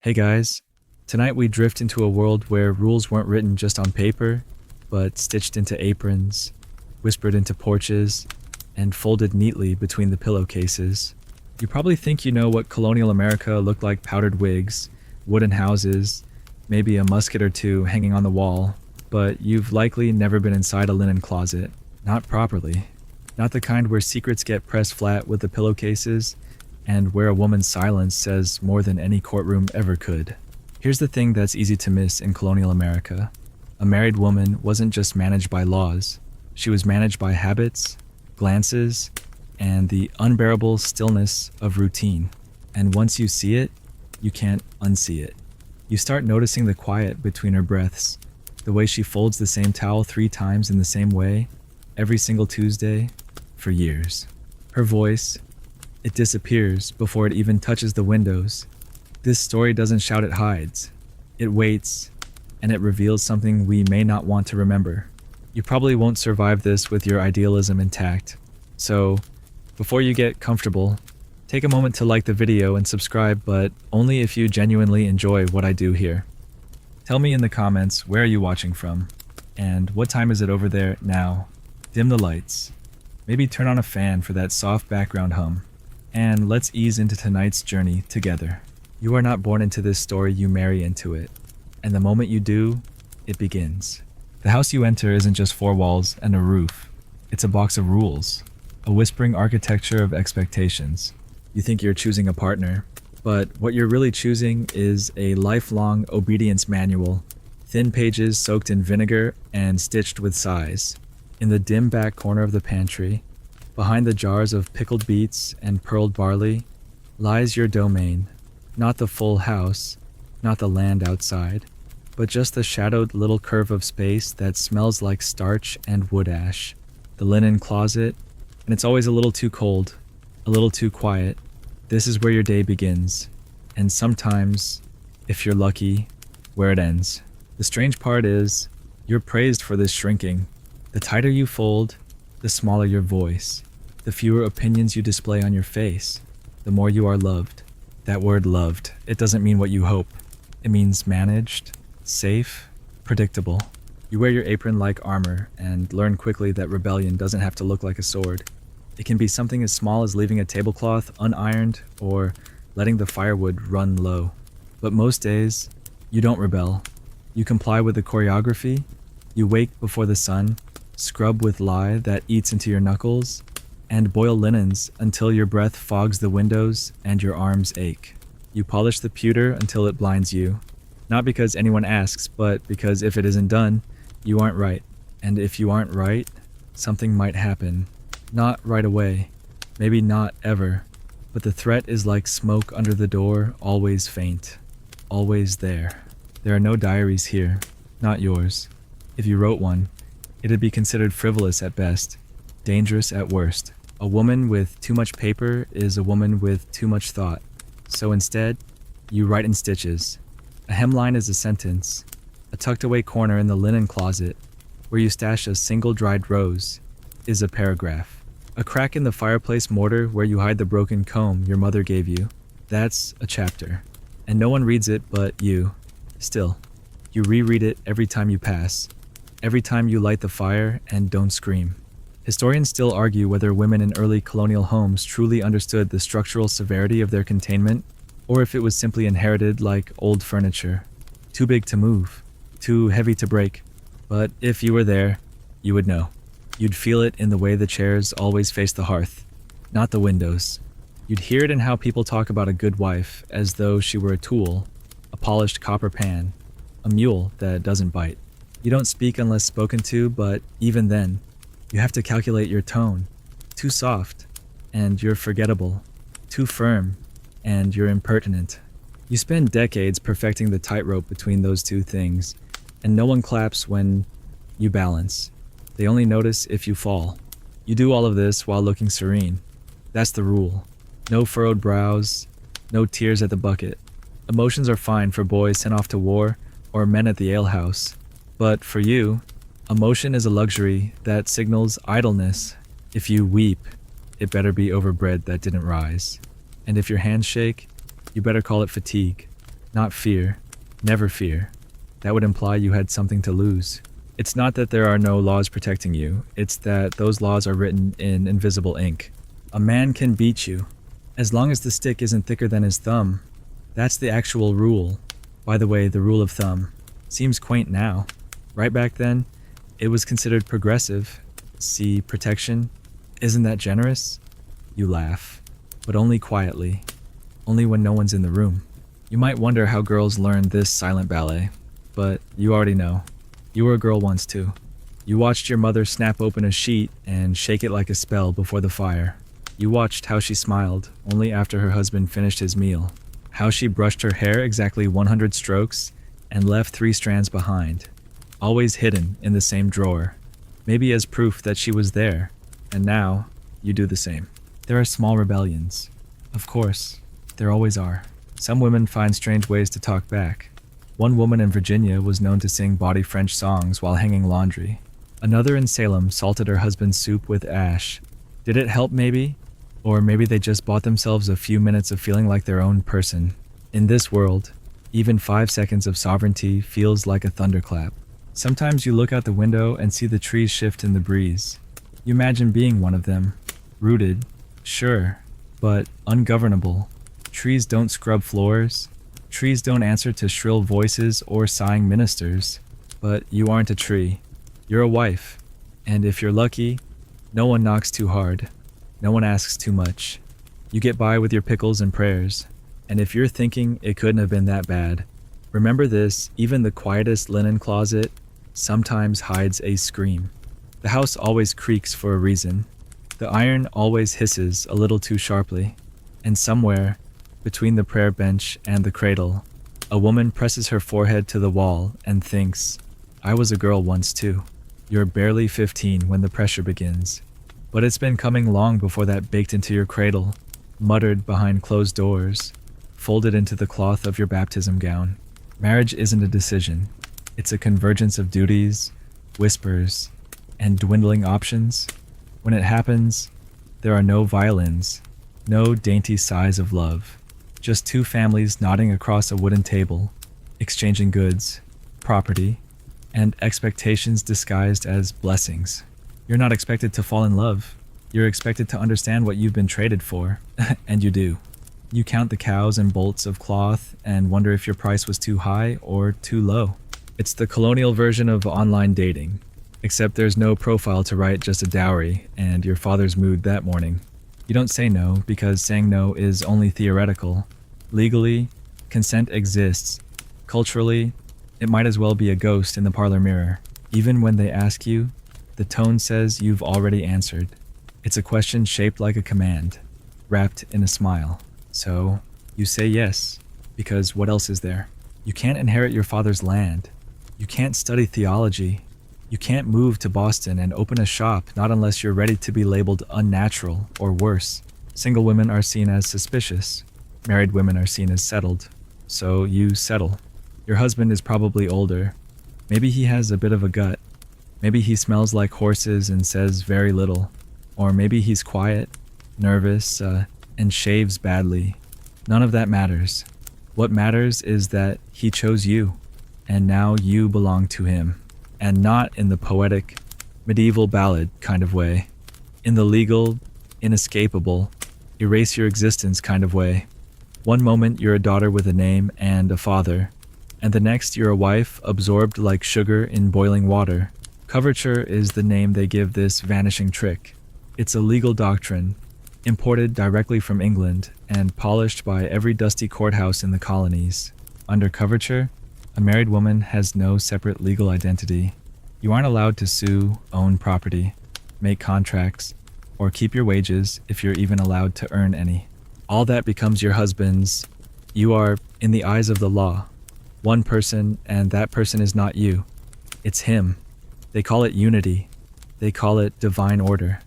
Hey guys, tonight we drift into a world where rules weren't written just on paper, but stitched into aprons, whispered into porches, and folded neatly between the pillowcases. You probably think you know what colonial America looked like: powdered wigs, wooden houses, maybe a musket or two hanging on the wall, but you've likely never been inside a linen closet. Not properly. Not the kind where secrets get pressed flat with the pillowcases, and where a woman's silence says more than any courtroom ever could. Here's the thing that's easy to miss in colonial America. A married woman wasn't just managed by laws. She was managed by habits, glances, and the unbearable stillness of routine. And once you see it, you can't unsee it. You start noticing the quiet between her breaths, the way she folds the same towel 3 times in the same way, every single Tuesday, for years. Her voice, it disappears before it even touches the windows. This story doesn't shout, it hides. It waits, and it reveals something we may not want to remember. You probably won't survive this with your idealism intact. So, before you get comfortable, take a moment to like the video and subscribe, but only if you genuinely enjoy what I do here. Tell me in the comments, where are you watching from? And what time is it over there now? Dim the lights. Maybe turn on a fan for that soft background hum. And let's ease into tonight's journey together. You are not born into this story, you marry into it. And the moment you do, it begins. The house you enter isn't just 4 walls and a roof. It's a box of rules, a whispering architecture of expectations. You think you're choosing a partner, but what you're really choosing is a lifelong obedience manual, thin pages soaked in vinegar and stitched with sighs. In the dim back corner of the pantry, behind the jars of pickled beets and pearled barley, lies your domain. Not the full house, not the land outside, but just the shadowed little curve of space that smells like starch and wood ash. The linen closet, and it's always a little too cold, a little too quiet. This is where your day begins, and sometimes, if you're lucky, where it ends. The strange part is, you're praised for this shrinking. The tighter you fold, the smaller your voice. The fewer opinions you display on your face, the more you are loved. That word loved, it doesn't mean what you hope. It means managed, safe, predictable. You wear your apron like armor and learn quickly that rebellion doesn't have to look like a sword. It can be something as small as leaving a tablecloth unironed or letting the firewood run low. But most days, you don't rebel. You comply with the choreography. You wake before the sun, scrub with lye that eats into your knuckles, and boil linens until your breath fogs the windows and your arms ache. You polish the pewter until it blinds you, not because anyone asks, but because if it isn't done, you aren't right. And if you aren't right, something might happen. Not right away, maybe not ever, but the threat is like smoke under the door, always faint, always there. There are no diaries here, not yours. If you wrote one, it'd be considered frivolous at best, dangerous at worst. A woman with too much paper is a woman with too much thought. So instead, you write in stitches. A hemline is a sentence. A tucked away corner in the linen closet, where you stash a single dried rose, is a paragraph. A crack in the fireplace mortar where you hide the broken comb your mother gave you, that's a chapter. And no one reads it but you. Still, you reread it every time you pass, every time you light the fire and don't scream. Historians still argue whether women in early colonial homes truly understood the structural severity of their containment, or if it was simply inherited like old furniture. Too big to move, too heavy to break. But if you were there, you would know. You'd feel it in the way the chairs always face the hearth, not the windows. You'd hear it in how people talk about a good wife as though she were a tool, a polished copper pan, a mule that doesn't bite. You don't speak unless spoken to, but even then, you have to calculate your tone. Too soft, and you're forgettable. Too firm, and you're impertinent. You spend decades perfecting the tightrope between those two things, and no one claps when you balance. They only notice if you fall. You do all of this while looking serene. That's the rule. No furrowed brows, no tears at the bucket. Emotions are fine for boys sent off to war or men at the alehouse. But for you, emotion is a luxury that signals idleness. If you weep, it better be over bread that didn't rise. And if your hands shake, you better call it fatigue. Not fear. Never fear. That would imply you had something to lose. It's not that there are no laws protecting you, it's that those laws are written in invisible ink. A man can beat you, as long as the stick isn't thicker than his thumb. That's the actual rule. By the way, the rule of thumb. Seems quaint now. Right back then, it was considered progressive. See, protection. Isn't that generous? You laugh. But only quietly. Only when no one's in the room. You might wonder how girls learn this silent ballet. But you already know. You were a girl once too. You watched your mother snap open a sheet and shake it like a spell before the fire. You watched how she smiled only after her husband finished his meal. How she brushed her hair exactly 100 strokes and left 3 strands behind, always hidden in the same drawer, maybe as proof that she was there. And now, you do the same. There are small rebellions. Of course, there always are. Some women find strange ways to talk back. One woman in Virginia was known to sing bawdy French songs while hanging laundry. Another in Salem salted her husband's soup with ash. Did it help maybe? Or maybe they just bought themselves a few minutes of feeling like their own person. In this world, even 5 seconds of sovereignty feels like a thunderclap. Sometimes you look out the window and see the trees shift in the breeze. You imagine being one of them. Rooted, sure, but ungovernable. Trees don't scrub floors. Trees don't answer to shrill voices or sighing ministers. But you aren't a tree. You're a wife. And if you're lucky, no one knocks too hard. No one asks too much. You get by with your pickles and prayers. And if you're thinking it couldn't have been that bad, remember this, even the quietest linen closet sometimes hides a scream. The house always creaks for a reason. The iron always hisses a little too sharply. And somewhere, between the prayer bench and the cradle, a woman presses her forehead to the wall and thinks, I was a girl once too. You're barely 15 when the pressure begins. But it's been coming long before that baked into your cradle, muttered behind closed doors, folded into the cloth of your baptism gown. Marriage isn't a decision. It's a convergence of duties, whispers, and dwindling options. When it happens, there are no violins, no dainty sighs of love, just 2 families nodding across a wooden table, exchanging goods, property, and expectations disguised as blessings. You're not expected to fall in love. You're expected to understand what you've been traded for, and you do. You count the cows and bolts of cloth and wonder if your price was too high or too low. It's the colonial version of online dating, except there's no profile to write, just a dowry and your father's mood that morning. You don't say no because saying no is only theoretical. Legally, consent exists. Culturally, it might as well be a ghost in the parlor mirror. Even when they ask you, the tone says you've already answered. It's a question shaped like a command, wrapped in a smile. So, you say yes, because what else is there? You can't inherit your father's land. You can't study theology. You can't move to Boston and open a shop, not unless you're ready to be labeled unnatural or worse. Single women are seen as suspicious. Married women are seen as settled. So you settle. Your husband is probably older. Maybe he has a bit of a gut. Maybe he smells like horses and says very little. Or maybe he's quiet, nervous, and shaves badly. None of that matters. What matters is that he chose you, and now you belong to him. And not in the poetic, medieval ballad kind of way. In the legal, inescapable, erase your existence kind of way. One moment you're a daughter with a name and a father, and the next you're a wife absorbed like sugar in boiling water. Coverture is the name they give this vanishing trick. It's a legal doctrine, imported directly from England and polished by every dusty courthouse in the colonies. Under coverture, a married woman has no separate legal identity. You aren't allowed to sue, own property, make contracts, or keep your wages if you're even allowed to earn any. All that becomes your husband's. You are, in the eyes of the law, one person, and that person is not you. It's him. They call it unity. They call it divine order.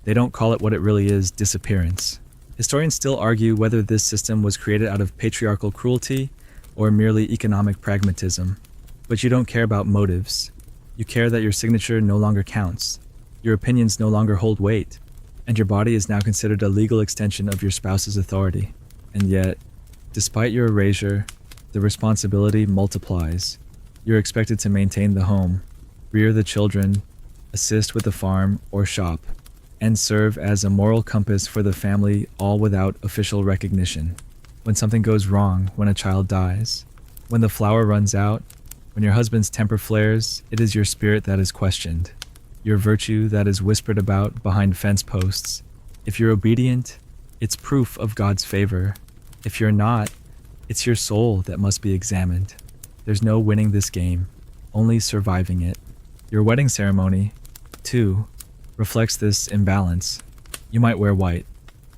They don't call it what it really is, disappearance. Historians still argue whether this system was created out of patriarchal cruelty or merely economic pragmatism. But you don't care about motives. You care that your signature no longer counts, your opinions no longer hold weight, and your body is now considered a legal extension of your spouse's authority. And yet, despite your erasure, the responsibility multiplies. You're expected to maintain the home, rear the children, assist with the farm or shop, and serve as a moral compass for the family, all without official recognition. When something goes wrong, when a child dies, when the flour runs out, when your husband's temper flares, it is your spirit that is questioned, your virtue that is whispered about behind fence posts. If you're obedient, it's proof of God's favor. If you're not, it's your soul that must be examined. There's no winning this game, only surviving it. Your wedding ceremony, too, reflects this imbalance. You might wear white,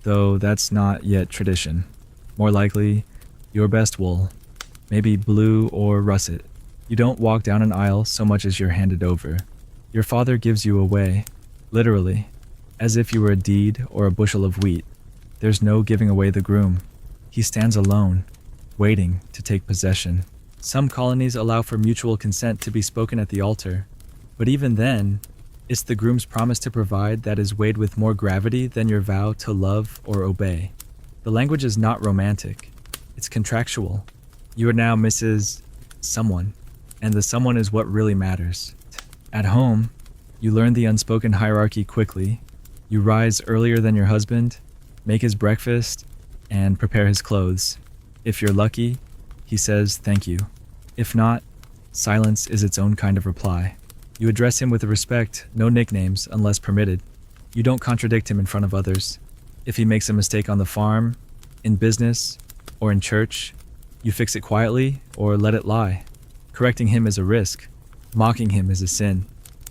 though that's not yet tradition. More likely, your best wool, maybe blue or russet. You don't walk down an aisle so much as you're handed over. Your father gives you away, literally, as if you were a deed or a bushel of wheat. There's no giving away the groom. He stands alone, waiting to take possession. Some colonies allow for mutual consent to be spoken at the altar, but even then, it's the groom's promise to provide that is weighed with more gravity than your vow to love or obey. The language is not romantic, it's contractual. You are now Mrs. Someone, and the someone is what really matters. At home, you learn the unspoken hierarchy quickly. You rise earlier than your husband, make his breakfast, and prepare his clothes. If you're lucky, he says thank you. If not, silence is its own kind of reply. You address him with respect, no nicknames unless permitted. You don't contradict him in front of others. If he makes a mistake on the farm, in business, or in church, you fix it quietly or let it lie. Correcting him is a risk. Mocking him is a sin.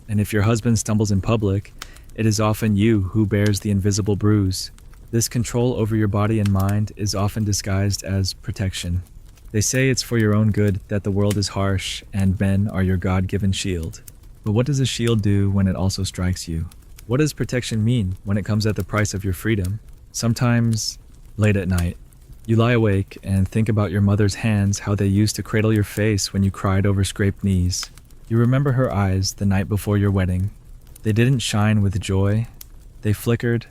And if your husband stumbles in public, it is often you who bears the invisible bruise. This control over your body and mind is often disguised as protection. They say it's for your own good that the world is harsh and men are your God-given shield. But what does a shield do when it also strikes you? What does protection mean when it comes at the price of your freedom? Sometimes, late at night, you lie awake and think about your mother's hands, how they used to cradle your face when you cried over scraped knees. You remember her eyes the night before your wedding. They didn't shine with joy. They flickered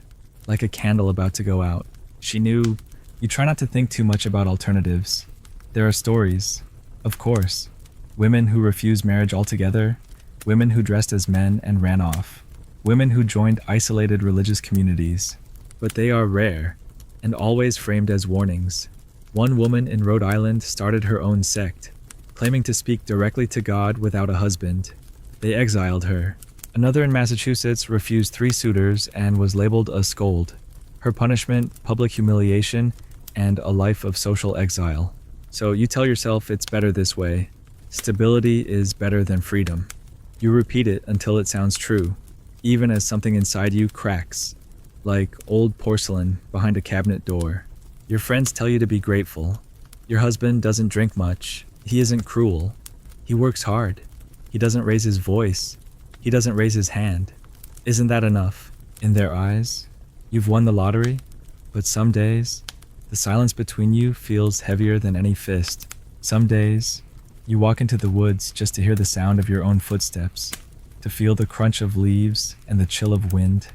like a candle about to go out. She knew. You try not to think too much about alternatives. There are stories, of course. Women who refused marriage altogether, women who dressed as men and ran off, women who joined isolated religious communities. But they are rare, and always framed as warnings. One woman in Rhode Island started her own sect, claiming to speak directly to God without a husband. They exiled her. Another in Massachusetts refused 3 suitors and was labeled a scold. Her punishment, public humiliation, and a life of social exile. So you tell yourself it's better this way. Stability is better than freedom. You repeat it until it sounds true, even as something inside you cracks, like old porcelain behind a cabinet door. Your friends tell you to be grateful. Your husband doesn't drink much. He isn't cruel. He works hard. He doesn't raise his voice. He doesn't raise his hand. Isn't that enough? In their eyes, you've won the lottery, but some days, the silence between you feels heavier than any fist. Some days, you walk into the woods just to hear the sound of your own footsteps, to feel the crunch of leaves and the chill of wind,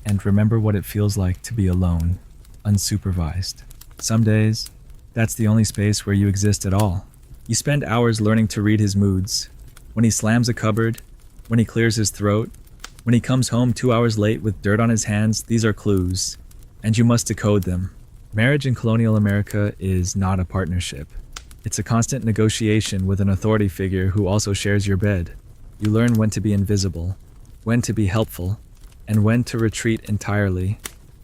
and remember what it feels like to be alone, unsupervised. Some days, that's the only space where you exist at all. You spend hours learning to read his moods. When he slams a cupboard, when he clears his throat, when he comes home 2 hours late with dirt on his hands, these are clues, and you must decode them. Marriage in colonial America is not a partnership. It's a constant negotiation with an authority figure who also shares your bed. You learn when to be invisible, when to be helpful, and when to retreat entirely.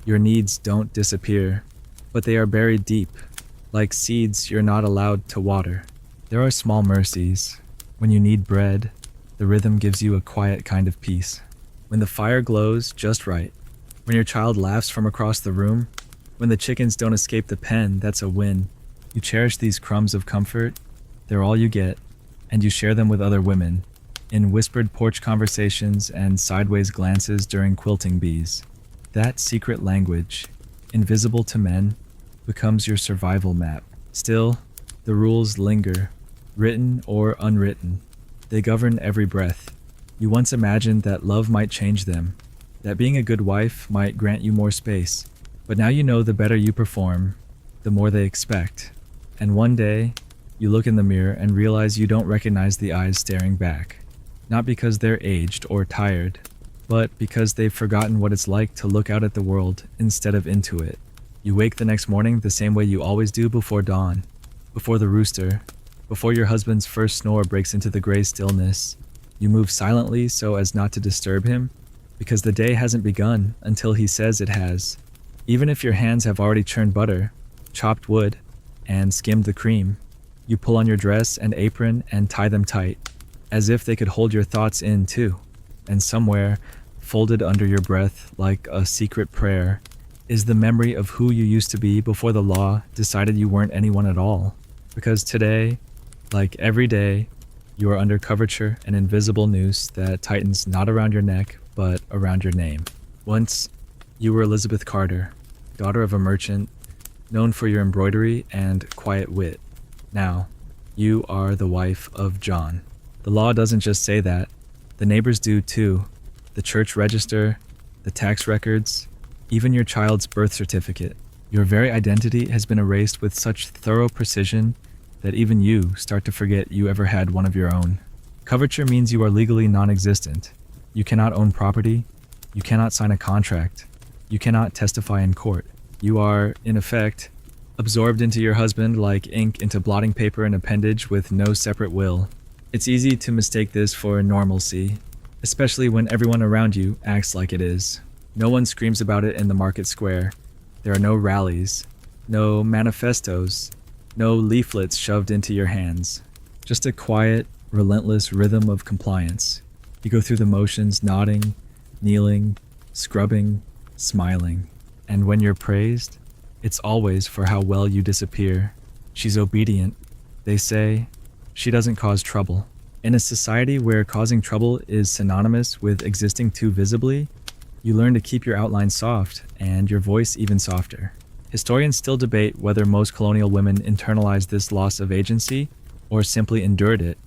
Your needs don't disappear, but they are buried deep, like seeds you're not allowed to water. There are small mercies. When you need bread, the rhythm gives you a quiet kind of peace. When the fire glows just right, when your child laughs from across the room, when the chickens don't escape the pen, that's a win. You cherish these crumbs of comfort, they're all you get, and you share them with other women, in whispered porch conversations and sideways glances during quilting bees. That secret language, invisible to men, becomes your survival map. Still, the rules linger, written or unwritten. They govern every breath. You once imagined that love might change them, that being a good wife might grant you more space. But now you know the better you perform, the more they expect. And one day, You look in the mirror and realize you don't recognize the eyes staring back. Not because they're aged or tired, but because they've forgotten what it's like to look out at the world instead of into it. You wake the next morning the same way you always do before dawn, before the rooster, before your husband's first snore breaks into the gray stillness. You move silently so as not to disturb him, because the day hasn't begun until he says it has. Even if your hands have already churned butter, chopped wood, and skimmed the cream, you pull on your dress and apron and tie them tight, as if they could hold your thoughts in too. And somewhere, folded under your breath like a secret prayer, is the memory of who you used to be before the law decided you weren't anyone at all. Because today, like every day, you are under coverture, an invisible noose that tightens not around your neck, but around your name. Once, you were Elizabeth Carter, daughter of a merchant, known for your embroidery and quiet wit. Now, you are the wife of John. The law doesn't just say that. The neighbors do too. The church register, the tax records, even your child's birth certificate. Your very identity has been erased with such thorough precision that even you start to forget you ever had one of your own. Coverture means you are legally non-existent. You cannot own property. You cannot sign a contract. You cannot testify in court. You are, in effect, absorbed into your husband like ink into blotting paper and appendage with no separate will. It's easy to mistake this for normalcy, especially when everyone around you acts like it is. No one screams about it in the market square. There are no rallies, no manifestos, no leaflets shoved into your hands. Just a quiet, relentless rhythm of compliance. You go through the motions, nodding, kneeling, scrubbing, smiling. And when you're praised, it's always for how well you disappear. She's obedient. They say, she doesn't cause trouble. In a society where causing trouble is synonymous with existing too visibly, you learn to keep your outline soft and your voice even softer. Historians still debate whether most colonial women internalized this loss of agency or simply endured it,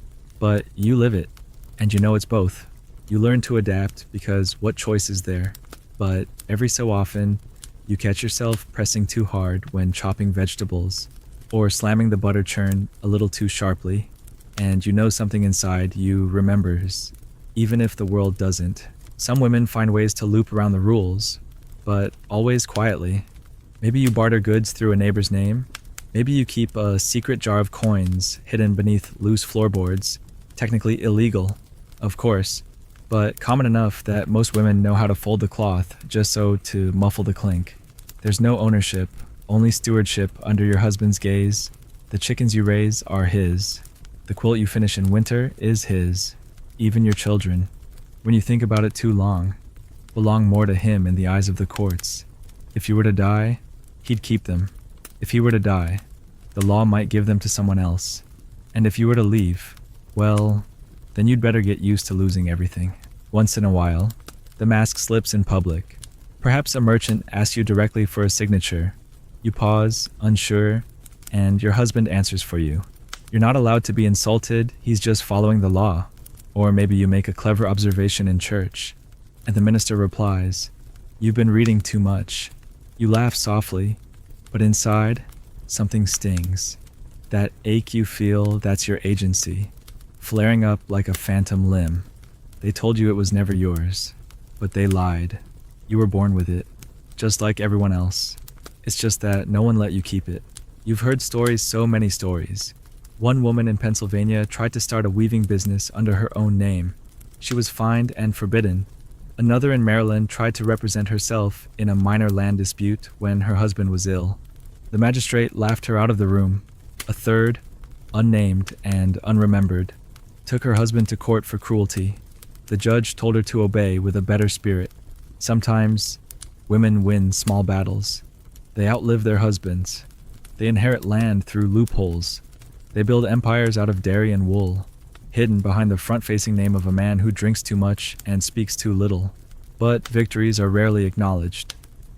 but you live it, and you know it's both. You learn to adapt because what choice is there? But every so often, you catch yourself pressing too hard when chopping vegetables, or slamming the butter churn a little too sharply, and you know something inside you remembers, even if the world doesn't. Some women find ways to loop around the rules, but always quietly. Maybe you barter goods through a neighbor's name. Maybe you keep a secret jar of coins hidden beneath loose floorboards, technically illegal, of course, but common enough that most women know how to fold the cloth just so to muffle the clink. There's no ownership, only stewardship under your husband's gaze. The chickens you raise are his. The quilt you finish in winter is his. Even your children, when you think about it too long, belong more to him in the eyes of the courts. If you were to die, he'd keep them. If he were to die, the law might give them to someone else. And if you were to leave, well, then you'd better get used to losing everything. Once in a while, the mask slips in public. Perhaps a merchant asks you directly for a signature. You pause, unsure, and your husband answers for you. You're not allowed to be insulted, he's just following the law. Or maybe you make a clever observation in church, and the minister replies, "You've been reading too much." You laugh softly, but inside, something stings. That ache you feel, that's your agency, flaring up like a phantom limb. They told you it was never yours, but they lied. You were born with it, just like everyone else. It's just that no one let you keep it. You've heard stories, so many stories. One woman in Pennsylvania tried to start a weaving business under her own name. She was fined and forbidden. Another in Maryland tried to represent herself in a minor land dispute when her husband was ill. The magistrate laughed her out of the room. A third, unnamed and unremembered, took her husband to court for cruelty. The judge told her to obey with a better spirit. Sometimes, women win small battles. They outlive their husbands. They inherit land through loopholes. They build empires out of dairy and wool, hidden behind the front-facing name of a man who drinks too much and speaks too little. But victories are rarely acknowledged.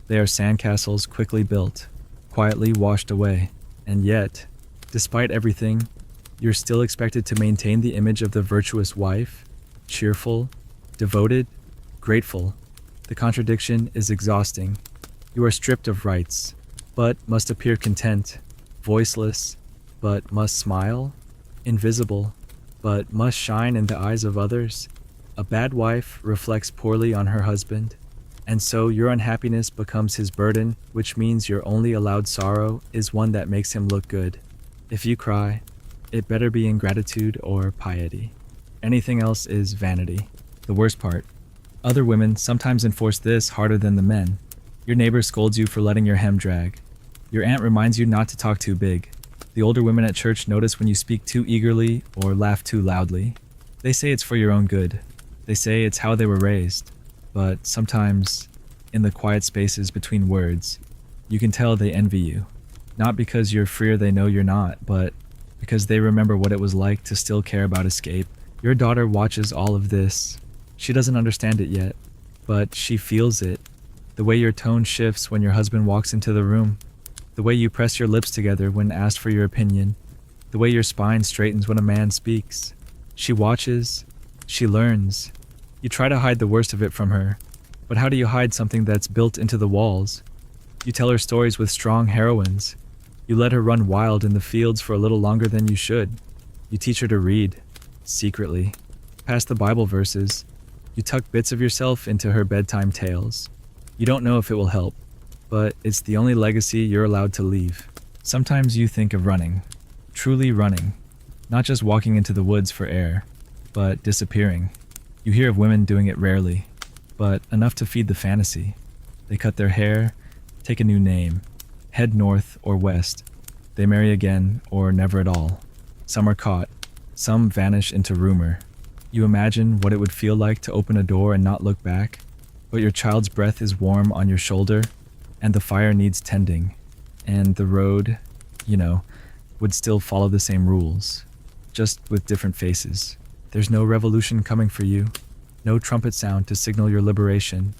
They are sandcastles quickly built, quietly washed away. And yet, despite everything, you're still expected to maintain the image of the virtuous wife, cheerful, devoted, grateful. The contradiction is exhausting. You are stripped of rights, but must appear content, voiceless, but must smile, invisible, but must shine in the eyes of others. A bad wife reflects poorly on her husband, and so your unhappiness becomes his burden, which means your only allowed sorrow is one that makes him look good. If you cry, it better be in gratitude or piety. Anything else is vanity. The worst part, other women sometimes enforce this harder than the men. Your neighbor scolds you for letting your hem drag. Your aunt reminds you not to talk too big. The older women at church notice when you speak too eagerly or laugh too loudly. They say it's for your own good. They say it's how they were raised. But sometimes, in the quiet spaces between words, you can tell they envy you. Not because you're freer they know you're not, but because they remember what it was like to still care about escape. Your daughter watches all of this. She doesn't understand it yet, but she feels it. The way your tone shifts when your husband walks into the room. The way you press your lips together when asked for your opinion. The way your spine straightens when a man speaks. She watches. She learns. You try to hide the worst of it from her, but how do you hide something that's built into the walls? You tell her stories with strong heroines. You let her run wild in the fields for a little longer than you should. You teach her to read, secretly, past the Bible verses. You tuck bits of yourself into her bedtime tales. You don't know if it will help, but it's the only legacy you're allowed to leave. Sometimes you think of running, truly running, not just walking into the woods for air, but disappearing. You hear of women doing it rarely, but enough to feed the fantasy. They cut their hair, take a new name, head north or west. They marry again or never at all. Some are caught, some vanish into rumor. You imagine what it would feel like to open a door and not look back, but your child's breath is warm on your shoulder, and the fire needs tending, and the road, would still follow the same rules, just with different faces. There's no revolution coming for you, no trumpet sound to signal your liberation.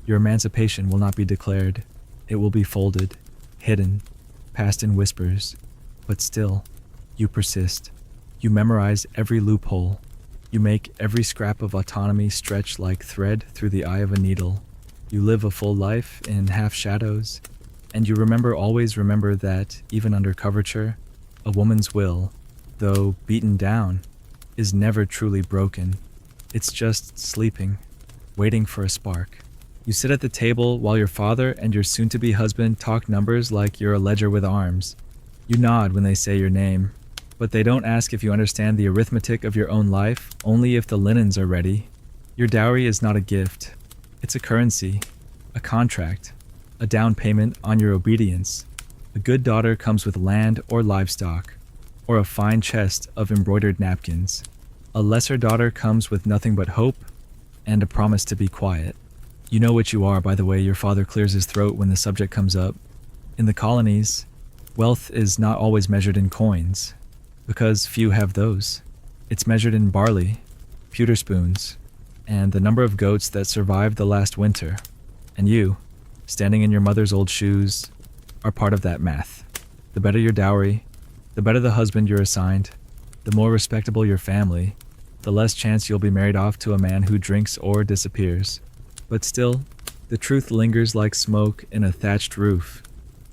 Your emancipation will not be declared. It will be folded, hidden, passed in whispers, but still, you persist. You memorize every loophole. You make every scrap of autonomy stretch like thread through the eye of a needle. You live a full life in half shadows, and you always remember that, even under coverture, a woman's will, though beaten down, is never truly broken. It's just sleeping, waiting for a spark. You sit at the table while your father and your soon-to-be husband talk numbers like you're a ledger with arms. You nod when they say your name, but they don't ask if you understand the arithmetic of your own life, only if the linens are ready. Your dowry is not a gift. It's a currency, a contract, a down payment on your obedience. A good daughter comes with land or livestock, or a fine chest of embroidered napkins. A lesser daughter comes with nothing but hope and a promise to be quiet. You know what you are by the way your father clears his throat when the subject comes up. In the colonies, wealth is not always measured in coins, because few have those. It's measured in barley, pewter spoons, and the number of goats that survived the last winter. And you, standing in your mother's old shoes, are part of that math. The better your dowry, the better the husband you're assigned, the more respectable your family, the less chance you'll be married off to a man who drinks or disappears. But still, the truth lingers like smoke in a thatched roof.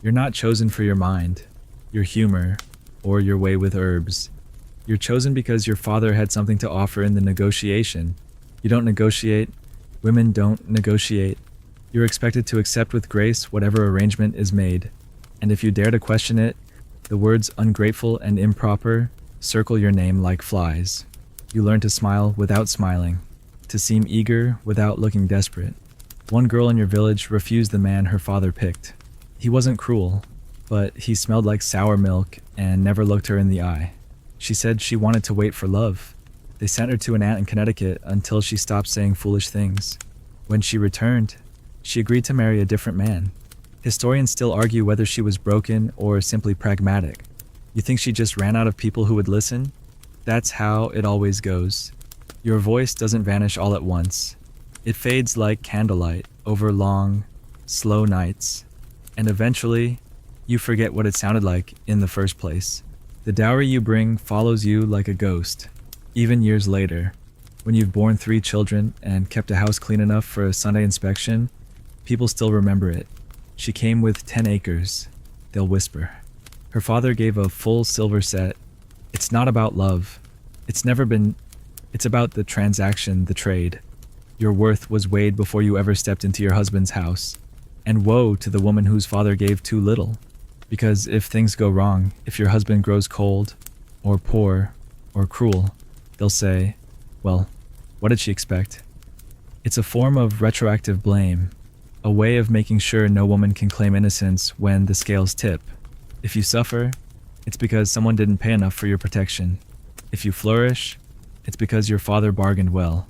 You're not chosen for your mind, your humor, or your way with herbs. You're chosen because your father had something to offer in the negotiation. You don't negotiate. Women don't negotiate. You're expected to accept with grace whatever arrangement is made. And if you dare to question it, the words ungrateful and improper circle your name like flies. You learn to smile without smiling, to seem eager without looking desperate. One girl in your village refused the man her father picked. He wasn't cruel, but he smelled like sour milk and never looked her in the eye. She said she wanted to wait for love. They sent her to an aunt in Connecticut until she stopped saying foolish things. When she returned, she agreed to marry a different man. Historians still argue whether she was broken or simply pragmatic. You think she just ran out of people who would listen? That's how it always goes. Your voice doesn't vanish all at once. It fades like candlelight over long, slow nights, and eventually, you forget what it sounded like in the first place. The dowry you bring follows you like a ghost, even years later. When you've borne 3 children and kept a house clean enough for a Sunday inspection, people still remember it. She came with 10 acres, they'll whisper. Her father gave a full silver set. It's not about love. It's never been. It's about the transaction, the trade. Your worth was weighed before you ever stepped into your husband's house. And woe to the woman whose father gave too little. Because if things go wrong, if your husband grows cold, or poor, or cruel, they'll say, well, what did she expect? It's a form of retroactive blame, a way of making sure no woman can claim innocence when the scales tip. If you suffer, it's because someone didn't pay enough for your protection. If you flourish, it's because your father bargained well.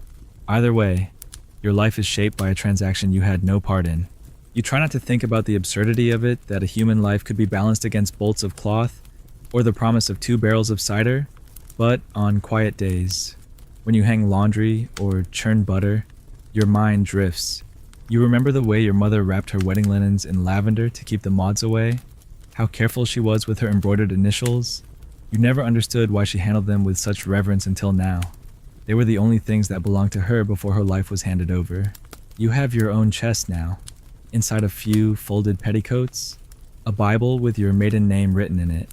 Either way, your life is shaped by a transaction you had no part in. You try not to think about the absurdity of it, that a human life could be balanced against bolts of cloth, or the promise of 2 barrels of cider, but on quiet days, when you hang laundry or churn butter, your mind drifts. You remember the way your mother wrapped her wedding linens in lavender to keep the moths away, how careful she was with her embroidered initials. You never understood why she handled them with such reverence until now. They were the only things that belonged to her before her life was handed over. You have your own chest now. Inside a few folded petticoats, a Bible with your maiden name written in it,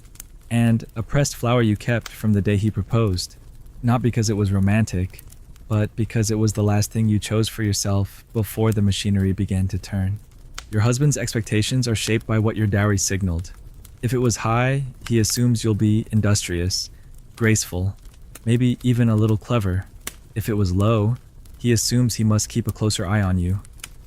and a pressed flower you kept from the day he proposed, not because it was romantic, but because it was the last thing you chose for yourself before the machinery began to turn. Your husband's expectations are shaped by what your dowry signaled. If it was high, he assumes you'll be industrious, graceful, maybe even a little clever. If it was low, he assumes he must keep a closer eye on you.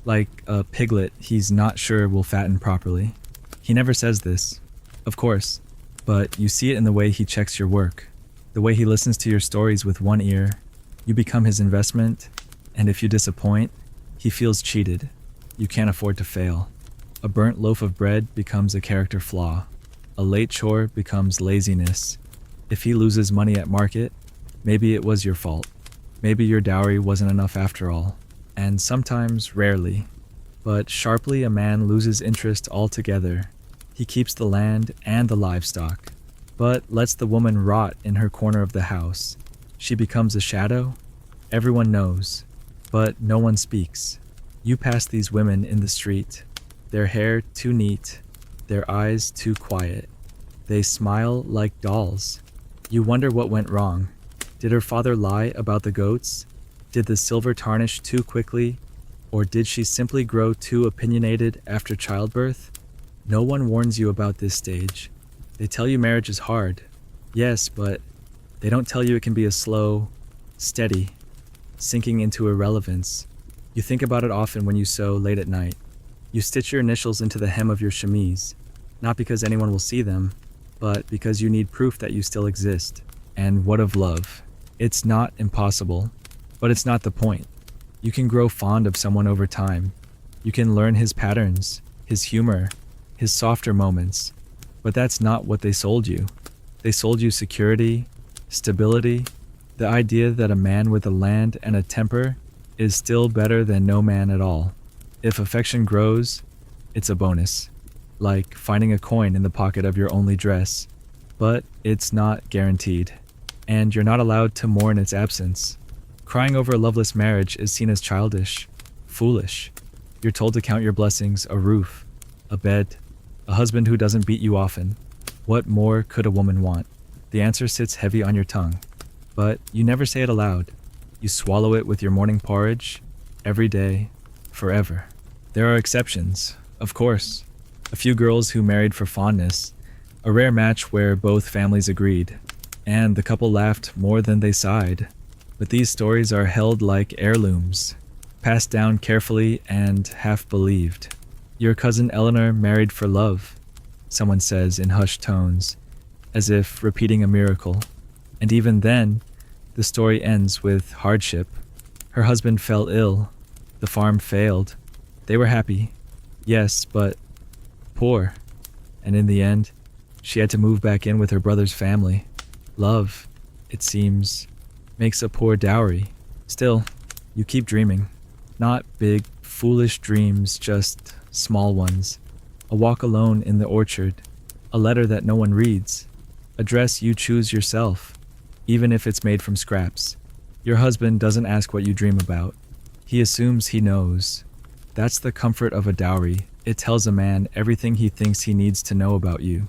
Like a piglet he's not sure will fatten properly. He never says this, of course, but you see it in the way he checks your work, the way he listens to your stories with one ear. You become his investment, and if you disappoint, he feels cheated. You can't afford to fail. A burnt loaf of bread becomes a character flaw. A late chore becomes laziness. If he loses money at market, maybe it was your fault. Maybe your dowry wasn't enough after all. And sometimes, rarely, but sharply a man loses interest altogether. He keeps the land and the livestock, but lets the woman rot in her corner of the house. She becomes a shadow. Everyone knows, but no one speaks. You pass these women in the street, their hair too neat, their eyes too quiet. They smile like dolls. You wonder what went wrong. Did her father lie about the goats? Did the silver tarnish too quickly, or did she simply grow too opinionated after childbirth? No one warns you about this stage. They tell you marriage is hard. Yes, but they don't tell you it can be a slow, steady, sinking into irrelevance. You think about it often when you sew late at night. You stitch your initials into the hem of your chemise, not because anyone will see them, but because you need proof that you still exist. And what of love? It's not impossible. But it's not the point. You can grow fond of someone over time. You can learn his patterns, his humor, his softer moments. But that's not what they sold you. They sold you security, stability, the idea that a man with a land and a temper is still better than no man at all. If affection grows, it's a bonus, like finding a coin in the pocket of your only dress. But it's not guaranteed, and you're not allowed to mourn its absence. Crying over a loveless marriage is seen as childish, foolish. You're told to count your blessings: a roof, a bed, a husband who doesn't beat you often. What more could a woman want? The answer sits heavy on your tongue, but you never say it aloud. You swallow it with your morning porridge, every day, forever. There are exceptions, of course. A few girls who married for fondness, a rare match where both families agreed, and the couple laughed more than they sighed. But these stories are held like heirlooms, passed down carefully and half believed. Your cousin Eleanor married for love, someone says in hushed tones, as if repeating a miracle. And even then, the story ends with hardship. Her husband fell ill, the farm failed. They were happy, yes, but poor. And in the end, she had to move back in with her brother's family. Love, it seems, makes a poor dowry. Still, you keep dreaming. Not big, foolish dreams, just small ones. A walk alone in the orchard, a letter that no one reads, a dress you choose yourself, even if it's made from scraps. Your husband doesn't ask what you dream about. He assumes he knows. That's the comfort of a dowry. It tells a man everything he thinks he needs to know about you.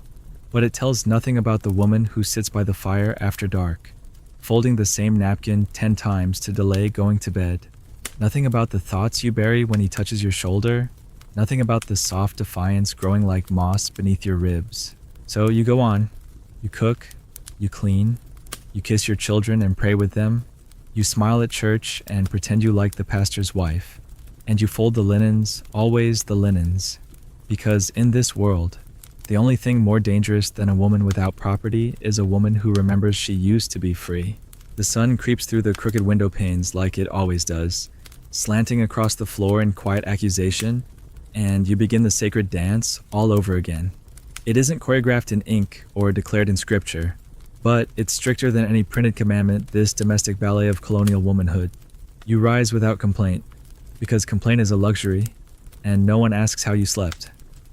But it tells nothing about the woman who sits by the fire after dark, folding the same napkin 10 times to delay going to bed. Nothing about the thoughts you bury when he touches your shoulder. Nothing about the soft defiance growing like moss beneath your ribs. So you go on. You cook, you clean, you kiss your children and pray with them. You smile at church and pretend you like the pastor's wife. And you fold the linens, always the linens. Because in this world, the only thing more dangerous than a woman without property is a woman who remembers she used to be free. The sun creeps through the crooked window panes like it always does, slanting across the floor in quiet accusation, and you begin the sacred dance all over again. It isn't choreographed in ink or declared in scripture, but it's stricter than any printed commandment, this domestic ballet of colonial womanhood. You rise without complaint, because complaint is a luxury, and no one asks how you slept.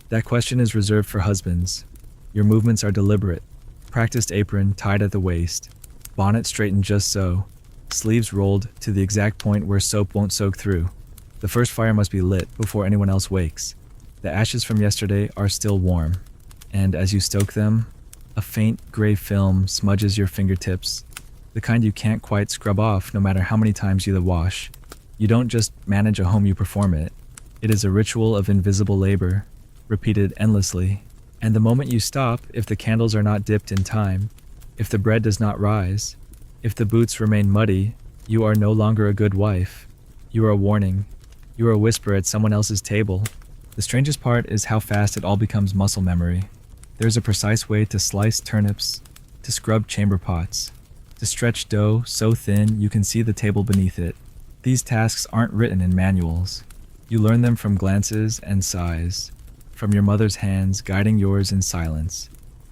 That question is reserved for husbands. Your movements are deliberate. Practiced apron tied at the waist, bonnet straightened just so, sleeves rolled to the exact point where soap won't soak through. The first fire must be lit before anyone else wakes. The ashes from yesterday are still warm, and as you stoke them, a faint gray film smudges your fingertips, the kind you can't quite scrub off no matter how many times you wash. You don't just manage a home, you perform it. It is a ritual of invisible labor, repeated endlessly. And the moment you stop, if the candles are not dipped in time, if the bread does not rise, if the boots remain muddy, you are no longer a good wife. You are a warning. You are a whisper at someone else's table. The strangest part is how fast it all becomes muscle memory. There's a precise way to slice turnips, to scrub chamber pots, to stretch dough so thin you can see the table beneath it. These tasks aren't written in manuals. You learn them from glances and sighs, from your mother's hands guiding yours in silence.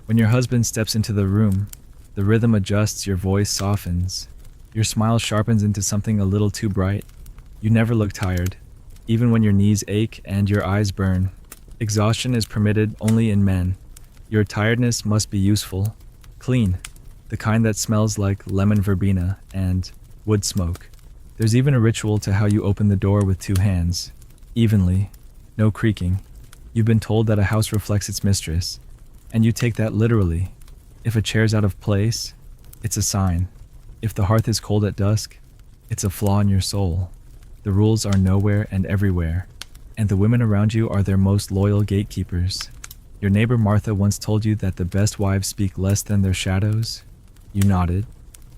When your husband steps into the room, the rhythm adjusts, your voice softens, your smile sharpens into something a little too bright. You never look tired, even when your knees ache and your eyes burn. Exhaustion is permitted only in men. Your tiredness must be useful, clean, the kind that smells like lemon verbena and wood smoke. There's even a ritual to how you open the door with 2 hands, evenly, no creaking. You've been told that a house reflects its mistress, and you take that literally. If a chair's out of place, it's a sign. If the hearth is cold at dusk, it's a flaw in your soul. The rules are nowhere and everywhere, and the women around you are their most loyal gatekeepers. Your neighbor Martha once told you that the best wives speak less than their shadows. You nodded,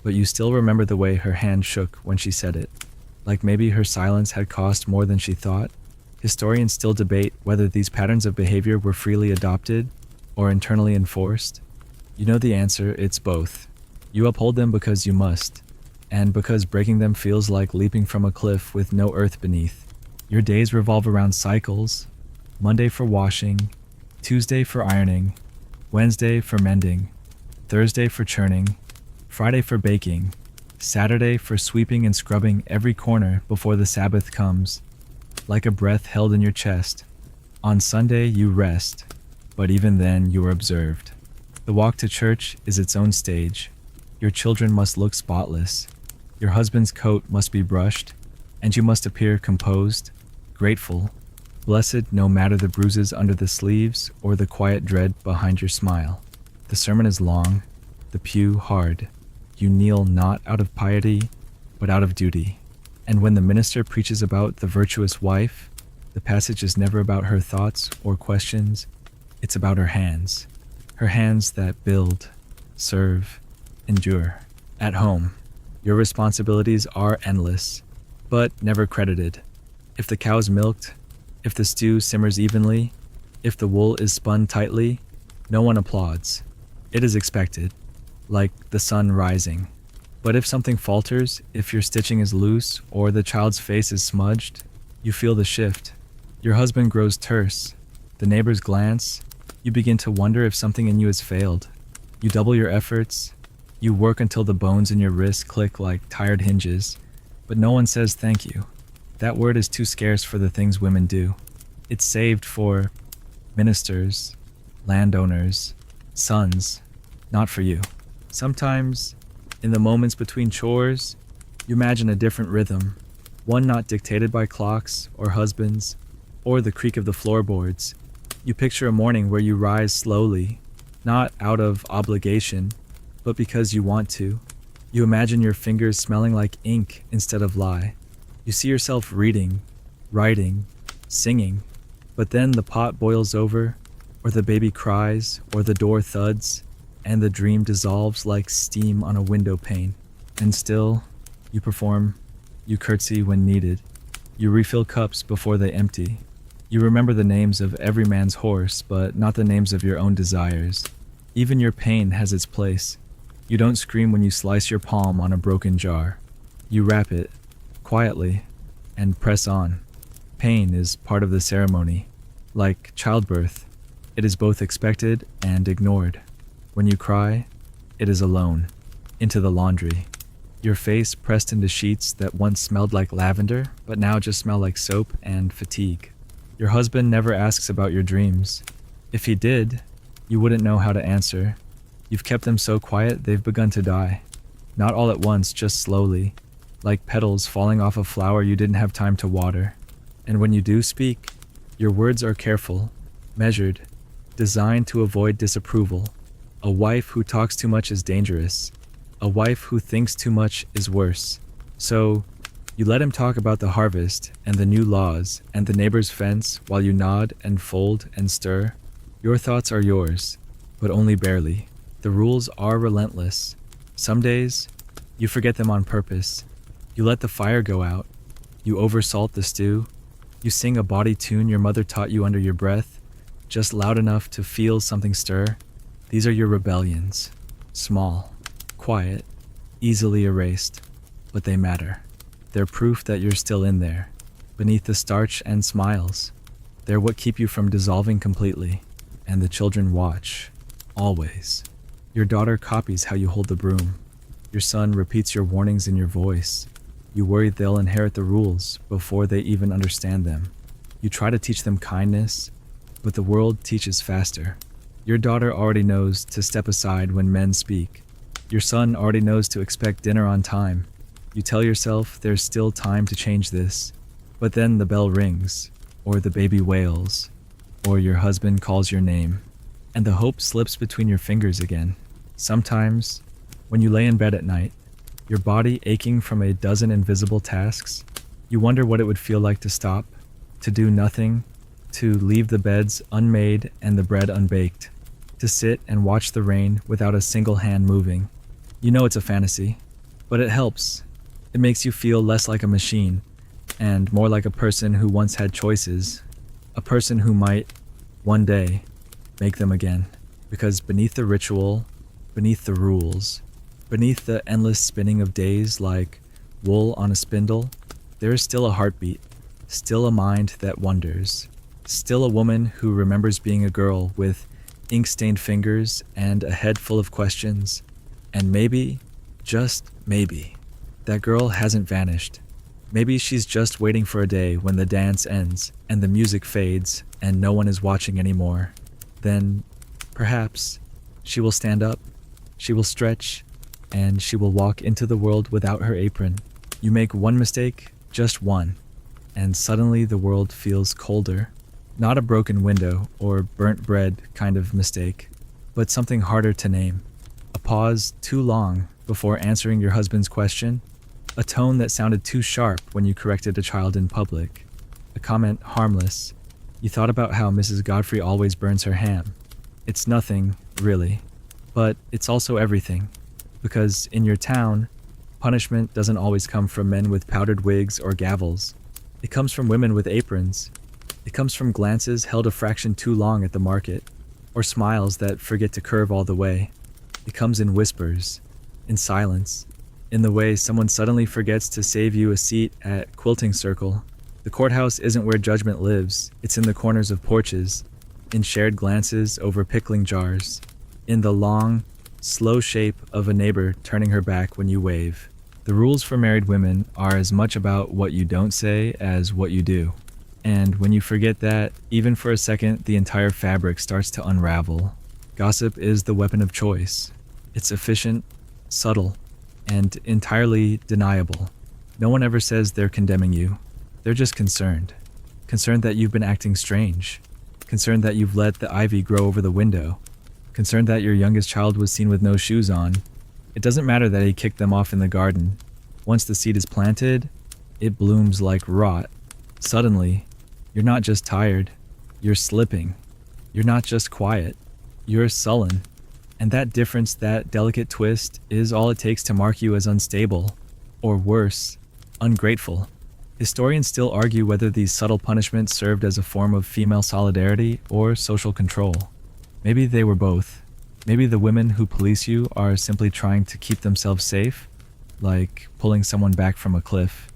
but you still remember the way her hand shook when she said it, like maybe her silence had cost more than she thought. Historians still debate whether these patterns of behavior were freely adopted or internally enforced. You know the answer, it's both. You uphold them because you must, and because breaking them feels like leaping from a cliff with no earth beneath. Your days revolve around cycles: Monday for washing, Tuesday for ironing, Wednesday for mending, Thursday for churning, Friday for baking, Saturday for sweeping and scrubbing every corner before the Sabbath comes, like a breath held in your chest. On Sunday you rest, but even then you are observed. The walk to church is its own stage. Your children must look spotless. Your husband's coat must be brushed, and you must appear composed, grateful, blessed no matter the bruises under the sleeves or the quiet dread behind your smile. The sermon is long, the pew hard. You kneel not out of piety, but out of duty. And when the minister preaches about the virtuous wife, the passage is never about her thoughts or questions. It's about her hands that build, serve, endure. At home, your responsibilities are endless, but never credited. If the cow's milked, if the stew simmers evenly, if the wool is spun tightly, no one applauds. It is expected, like the sun rising. But if something falters, if your stitching is loose or the child's face is smudged, you feel the shift. Your husband grows terse. The neighbors glance. You begin to wonder if something in you has failed. You double your efforts. You work until the bones in your wrists click like tired hinges, but no one says thank you. That word is too scarce for the things women do. It's saved for ministers, landowners, sons, not for you. Sometimes, in the moments between chores, you imagine a different rhythm, one not dictated by clocks or husbands or the creak of the floorboards. You picture a morning where you rise slowly, not out of obligation, but because you want to. You imagine your fingers smelling like ink instead of lye. You see yourself reading, writing, singing, but then the pot boils over, or the baby cries, or the door thuds, and the dream dissolves like steam on a window pane. And still, you perform, you curtsy when needed. You refill cups before they empty. You remember the names of every man's horse, but not the names of your own desires. Even your pain has its place. You don't scream when you slice your palm on a broken jar. You wrap it, quietly, and press on. Pain is part of the ceremony. Like childbirth, it is both expected and ignored. When you cry, it is alone, into the laundry. Your face pressed into sheets that once smelled like lavender, but now just smell like soap and fatigue. Your husband never asks about your dreams. If he did, you wouldn't know how to answer. You've kept them so quiet they've begun to die. Not all at once, just slowly, like petals falling off a flower you didn't have time to water. And when you do speak, your words are careful, measured, designed to avoid disapproval. A wife who talks too much is dangerous. A wife who thinks too much is worse. So, you let him talk about the harvest and the new laws and the neighbor's fence while you nod and fold and stir. Your thoughts are yours, but only barely. The rules are relentless. Some days, you forget them on purpose. You let the fire go out. You oversalt the stew. You sing a bawdy tune your mother taught you under your breath, just loud enough to feel something stir. These are your rebellions. Small, quiet, easily erased, but they matter. They're proof that you're still in there, beneath the starch and smiles. They're what keep you from dissolving completely, and the children watch, always. Your daughter copies how you hold the broom. Your son repeats your warnings in your voice. You worry they'll inherit the rules before they even understand them. You try to teach them kindness, but the world teaches faster. Your daughter already knows to step aside when men speak. Your son already knows to expect dinner on time. You tell yourself there's still time to change this, but then the bell rings, or the baby wails, or your husband calls your name, and the hope slips between your fingers again. Sometimes, when you lay in bed at night, your body aching from a dozen invisible tasks, you wonder what it would feel like to stop, to do nothing, to leave the beds unmade and the bread unbaked, to sit and watch the rain without a single hand moving. You know it's a fantasy, but it helps. It makes you feel less like a machine, and more like a person who once had choices, a person who might, one day, make them again. Because beneath the ritual, beneath the rules, beneath the endless spinning of days like wool on a spindle, there is still a heartbeat, still a mind that wonders, still a woman who remembers being a girl with ink-stained fingers and a head full of questions. And maybe, just maybe, that girl hasn't vanished. Maybe she's just waiting for a day when the dance ends and the music fades and no one is watching anymore. Then, perhaps, she will stand up, she will stretch, and she will walk into the world without her apron. You make one mistake, just one, and suddenly the world feels colder. Not a broken window or burnt bread kind of mistake, but something harder to name. A pause too long before answering your husband's question. A tone that sounded too sharp when you corrected a child in public. A comment harmless. You thought about how Mrs. Godfrey always burns her ham. It's nothing, really, but it's also everything. Because in your town, punishment doesn't always come from men with powdered wigs or gavels. It comes from women with aprons. It comes from glances held a fraction too long at the market, or smiles that forget to curve all the way. It comes in whispers, in silence, in the way someone suddenly forgets to save you a seat at quilting circle. The courthouse isn't where judgment lives. It's in the corners of porches, in shared glances over pickling jars, in the long, slow shape of a neighbor turning her back when you wave. The rules for married women are as much about what you don't say as what you do. And when you forget that, even for a second, the entire fabric starts to unravel. Gossip is the weapon of choice. It's efficient, subtle, and entirely deniable. No one ever says they're condemning you. They're just concerned. Concerned that you've been acting strange. Concerned that you've let the ivy grow over the window. concerned that your youngest child was seen with no shoes on. It doesn't matter that he kicked them off in the garden. Once the seed is planted, it blooms like rot. Suddenly, you're not just tired, you're slipping. You're not just quiet, you're sullen. And that difference, that delicate twist, is all it takes to mark you as unstable, or worse, ungrateful. Historians still argue whether these subtle punishments served as a form of female solidarity or social control. Maybe they were both. Maybe the women who police you are simply trying to keep themselves safe, like pulling someone back from a cliff,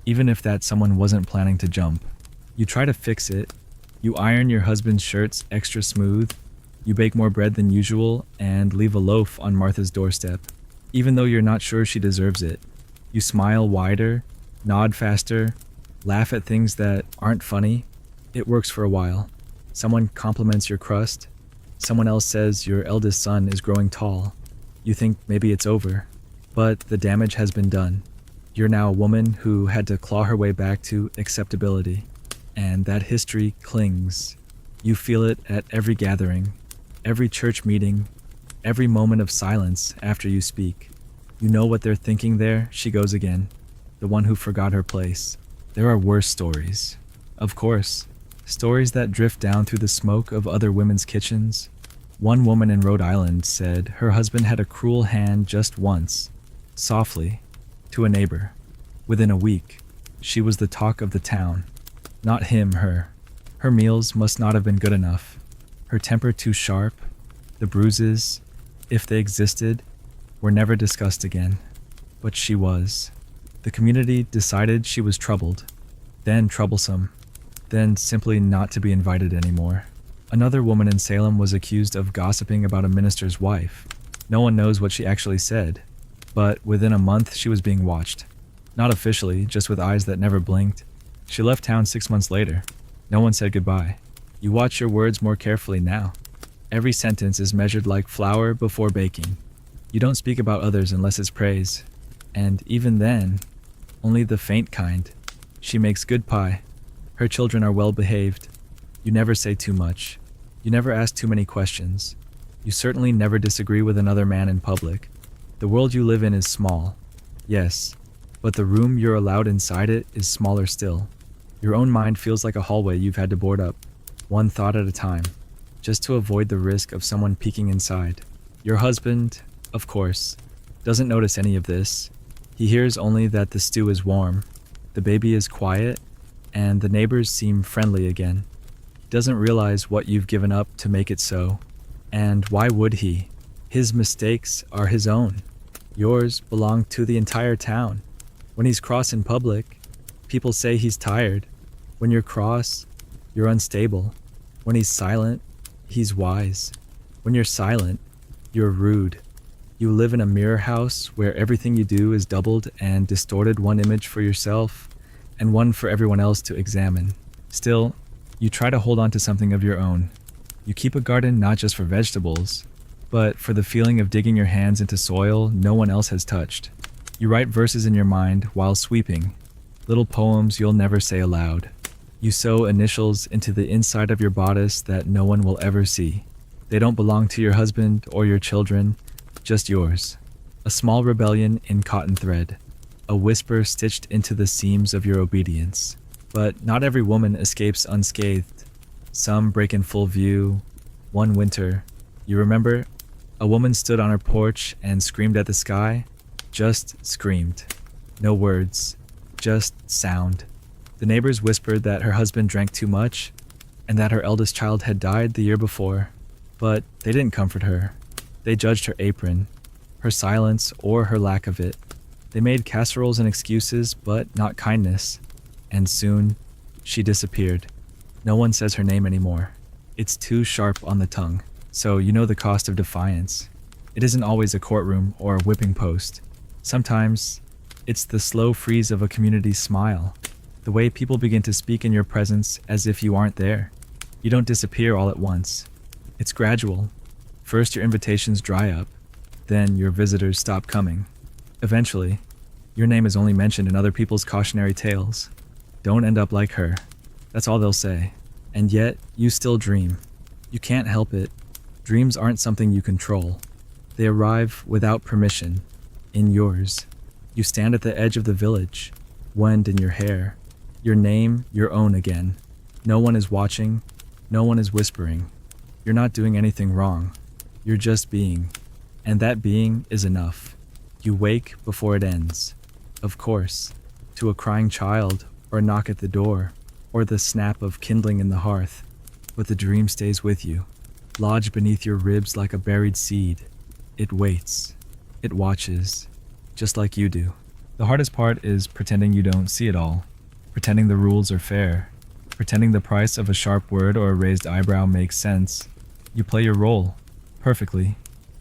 even if that someone wasn't planning to jump. You try to fix it. You iron your husband's shirts extra smooth. You bake more bread than usual and leave a loaf on Martha's doorstep, even though you're not sure she deserves it. You smile wider, nod faster, laugh at things that aren't funny. It works for a while. Someone compliments your crust. Someone else says your eldest son is growing tall. You think maybe it's over, but the damage has been done. You're now a woman who had to claw her way back to acceptability, and that history clings. You feel it at every gathering, every church meeting, every moment of silence after you speak. You know what they're thinking there she goes again, the one who forgot her place. There are worse stories. Of course, stories that drift down through the smoke of other women's kitchens. One woman in Rhode Island said her husband had a cruel hand just once, softly, to a neighbor. Within a week, she was the talk of the town. Not him, her. Her meals must not have been good enough. Her temper too sharp. The bruises, if they existed, were never discussed again. But she was. The community decided she was troubled, then troublesome, then simply not to be invited anymore. Another woman in Salem was accused of gossiping about a minister's wife. No one knows what she actually said, but within a month she was being watched. Not officially, just with eyes that never blinked. She left town 6 months later. No one said goodbye. You watch your words more carefully now. Every sentence is measured like flour before baking. You don't speak about others unless it's praise. And even then, only the faint kind. She makes good pie. Her children are well behaved. You never say too much. You never ask too many questions. You certainly never disagree with another man in public. The world you live in is small. Yes, but the room you're allowed inside it is smaller still. Your own mind feels like a hallway you've had to board up, one thought at a time, just to avoid the risk of someone peeking inside. Your husband, of course, doesn't notice any of this. He hears only that the stew is warm, the baby is quiet, and the neighbors seem friendly again. He doesn't realize what you've given up to make it so. And why would he? His mistakes are his own. Yours belong to the entire town. When he's cross in public, people say he's tired. When you're cross, you're unstable. When he's silent, he's wise. When you're silent, you're rude. You live in a mirror house where everything you do is doubled and distorted, one image for yourself and one for everyone else to examine. Still, you try to hold on to something of your own. You keep a garden not just for vegetables, but for the feeling of digging your hands into soil no one else has touched. You write verses in your mind while sweeping, little poems you'll never say aloud. You sew initials into the inside of your bodice that no one will ever see. They don't belong to your husband or your children, just yours. A small rebellion in cotton thread, a whisper stitched into the seams of your obedience. But not every woman escapes unscathed. Some break in full view. One winter, you remember, a woman stood on her porch and screamed at the sky. Just screamed. No words, just sound. The neighbors whispered that her husband drank too much and that her eldest child had died the year before. But they didn't comfort her. They judged her apron, her silence or her lack of it. They made casseroles and excuses, but not kindness. And soon, she disappeared. No one says her name anymore. It's too sharp on the tongue, so you know the cost of defiance. It isn't always a courtroom or a whipping post. Sometimes, it's the slow freeze of a community's smile, the way people begin to speak in your presence as if you aren't there. You don't disappear all at once. It's gradual. First your invitations dry up, then your visitors stop coming. Eventually, your name is only mentioned in other people's cautionary tales. Don't end up like her. That's all they'll say. And yet, you still dream. You can't help it. Dreams aren't something you control. They arrive without permission, in yours. You stand at the edge of the village, wind in your hair, your name your own again. No one is watching, no one is whispering. You're not doing anything wrong. You're just being, and that being is enough. You wake before it ends. Of course, to a crying child, or a knock at the door, or the snap of kindling in the hearth, but the dream stays with you, lodged beneath your ribs like a buried seed. It waits. It watches, just like you do. The hardest part is pretending you don't see it all, pretending the rules are fair, pretending the price of a sharp word or a raised eyebrow makes sense. You play your role, perfectly.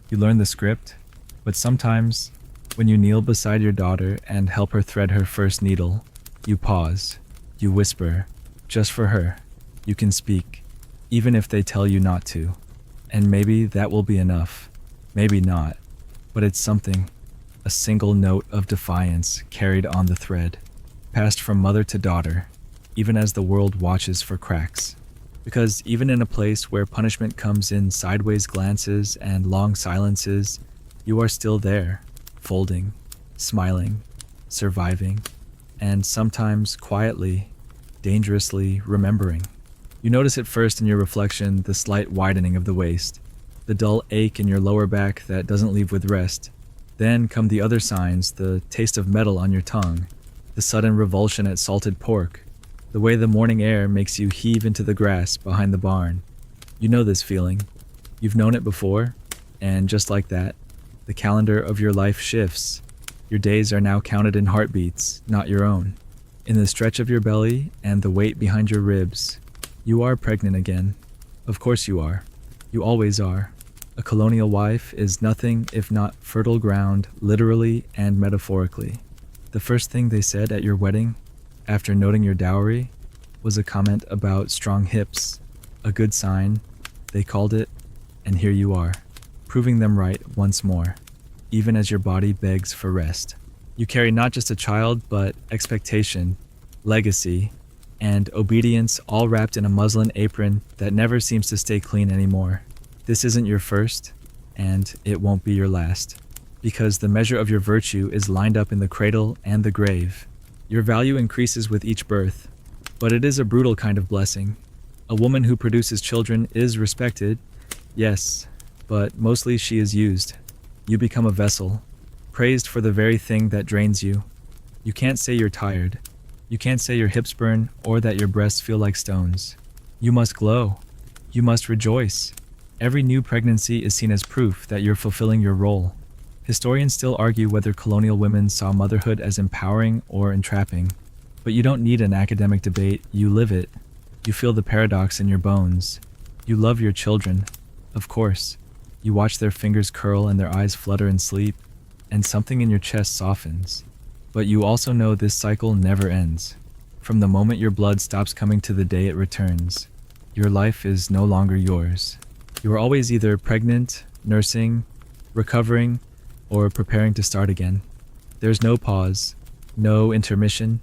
You learn the script, but sometimes, when you kneel beside your daughter and help her thread her first needle, you pause, you whisper, just for her. You can speak, even if they tell you not to. And maybe that will be enough. Maybe not. But it's something. A single note of defiance carried on the thread, passed from mother to daughter, even as the world watches for cracks. Because even in a place where punishment comes in sideways glances and long silences, you are still there, folding, smiling, surviving, and sometimes quietly, dangerously remembering. You notice at first in your reflection the slight widening of the waist, the dull ache in your lower back that doesn't leave with rest. Then come the other signs, the taste of metal on your tongue, the sudden revulsion at salted pork, the way the morning air makes you heave into the grass behind the barn. You know this feeling. You've known it before, and just like that, the calendar of your life shifts. Your days are now counted in heartbeats, not your own. In the stretch of your belly and the weight behind your ribs, you are pregnant again. Of course you are. You always are. A colonial wife is nothing if not fertile ground, literally and metaphorically. The first thing they said at your wedding, after noting your dowry, was a comment about strong hips. A good sign, they called it, and here you are, proving them right once more, even as your body begs for rest. You carry not just a child, but expectation, legacy, and obedience all wrapped in a muslin apron that never seems to stay clean anymore. This isn't your first, and it won't be your last, because the measure of your virtue is lined up in the cradle and the grave. Your value increases with each birth, but it is a brutal kind of blessing. A woman who produces children is respected, yes, but mostly she is used. You become a vessel, praised for the very thing that drains you. You can't say you're tired. You can't say your hips burn or that your breasts feel like stones. You must glow. You must rejoice. Every new pregnancy is seen as proof that you're fulfilling your role. Historians still argue whether colonial women saw motherhood as empowering or entrapping. But you don't need an academic debate, you live it. You feel the paradox in your bones. You love your children, of course. You watch their fingers curl and their eyes flutter in sleep, and something in your chest softens. But you also know this cycle never ends. From the moment your blood stops coming to the day it returns, your life is no longer yours. You are always either pregnant, nursing, recovering, or preparing to start again. There's no pause, no intermission,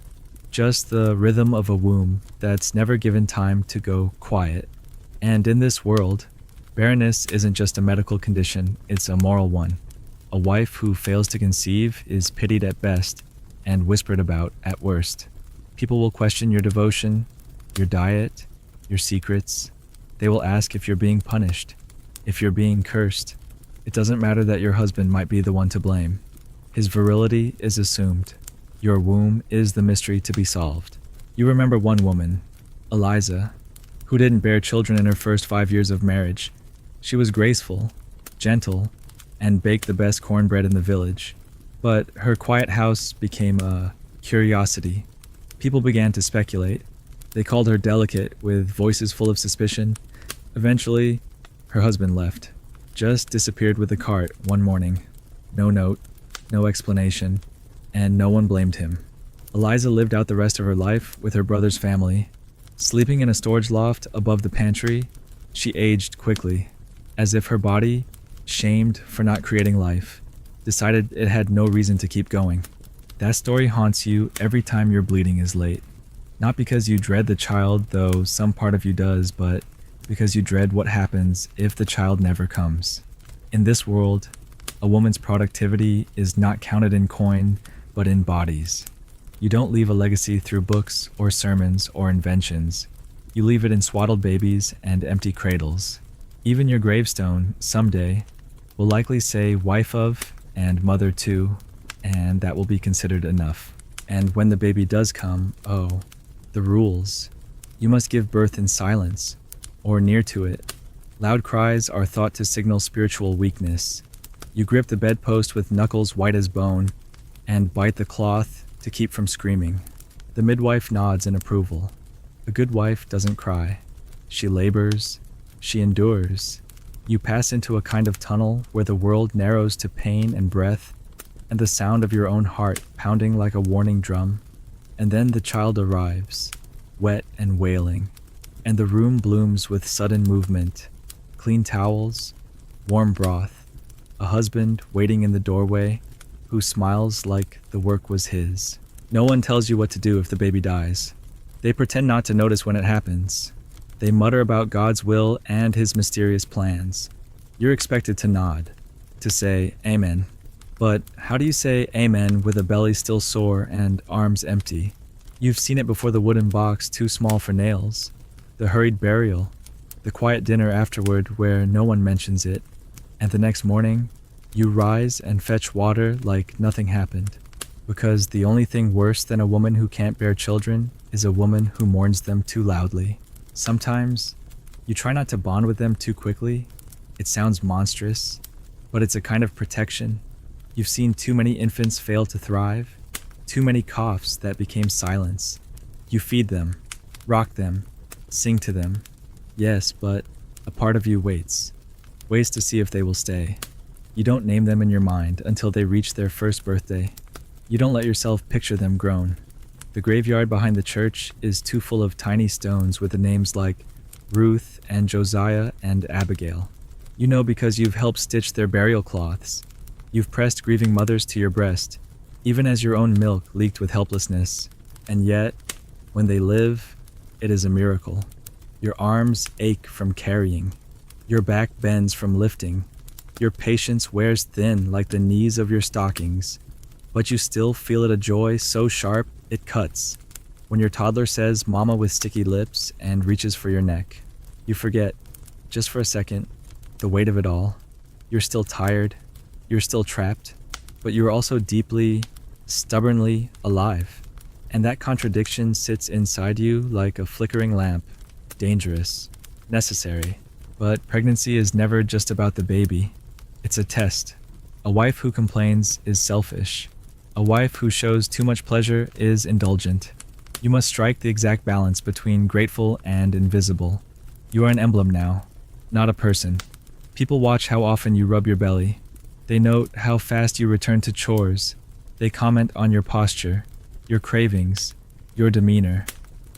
just the rhythm of a womb that's never given time to go quiet. And in this world, barrenness isn't just a medical condition, it's a moral one. A wife who fails to conceive is pitied at best and whispered about at worst. People will question your devotion, your diet, your secrets. They will ask if you're being punished, if you're being cursed. It doesn't matter that your husband might be the one to blame. His virility is assumed. Your womb is the mystery to be solved. You remember one woman, Eliza, who didn't bear children in her first 5 years of marriage. She was graceful, gentle, and baked the best cornbread in the village. But her quiet house became a curiosity. People began to speculate. They called her delicate, with voices full of suspicion. Eventually, her husband left. Just disappeared with the cart one morning. No note, no explanation, and no one blamed him. Eliza lived out the rest of her life with her brother's family. Sleeping in a storage loft above the pantry, she aged quickly, as if her body, shamed for not creating life, decided it had no reason to keep going. That story haunts you every time your bleeding is late. Not because you dread the child, though some part of you does, but because you dread what happens if the child never comes. In this world, a woman's productivity is not counted in coin, but in bodies. You don't leave a legacy through books or sermons or inventions. You leave it in swaddled babies and empty cradles. Even your gravestone, someday, will likely say wife of and mother to, and that will be considered enough. And when the baby does come, oh, the rules. You must give birth in silence, or near to it. Loud cries are thought to signal spiritual weakness. You grip the bedpost with knuckles white as bone, and bite the cloth to keep from screaming. The midwife nods in approval. A good wife doesn't cry. She labors, she endures. You pass into a kind of tunnel where the world narrows to pain and breath, and the sound of your own heart pounding like a warning drum. And then the child arrives, wet and wailing, and the room blooms with sudden movement. Clean towels, warm broth, a husband waiting in the doorway who smiles like the work was his. No one tells you what to do if the baby dies. They pretend not to notice when it happens. They mutter about God's will and his mysterious plans. You're expected to nod, to say amen. But how do you say amen with a belly still sore and arms empty? You've seen it before: the wooden box too small for nails, the hurried burial, the quiet dinner afterward where no one mentions it, and the next morning, you rise and fetch water like nothing happened. Because the only thing worse than a woman who can't bear children is a woman who mourns them too loudly. Sometimes, you try not to bond with them too quickly. It sounds monstrous, but it's a kind of protection. You've seen too many infants fail to thrive, too many coughs that became silence. You feed them, rock them, sing to them. Yes, but a part of you waits to see if they will stay. You don't name them in your mind until they reach their first birthday. You don't let yourself picture them grown. The graveyard behind the church is too full of tiny stones with the names like Ruth and Josiah and Abigail. You know because you've helped stitch their burial cloths. You've pressed grieving mothers to your breast, even as your own milk leaked with helplessness. And yet, when they live, it is a miracle. Your arms ache from carrying. Your back bends from lifting. Your patience wears thin like the knees of your stockings. But you still feel it, a joy so sharp it cuts. When your toddler says mama with sticky lips and reaches for your neck, you forget, just for a second, the weight of it all. You're still tired, you're still trapped, but you're also deeply, stubbornly alive. And that contradiction sits inside you like a flickering lamp, dangerous, necessary. But pregnancy is never just about the baby. It's a test. A wife who complains is selfish. A wife who shows too much pleasure is indulgent. You must strike the exact balance between grateful and invisible. You are an emblem now, not a person. People watch how often you rub your belly. They note how fast you return to chores. They comment on your posture, your cravings, your demeanor.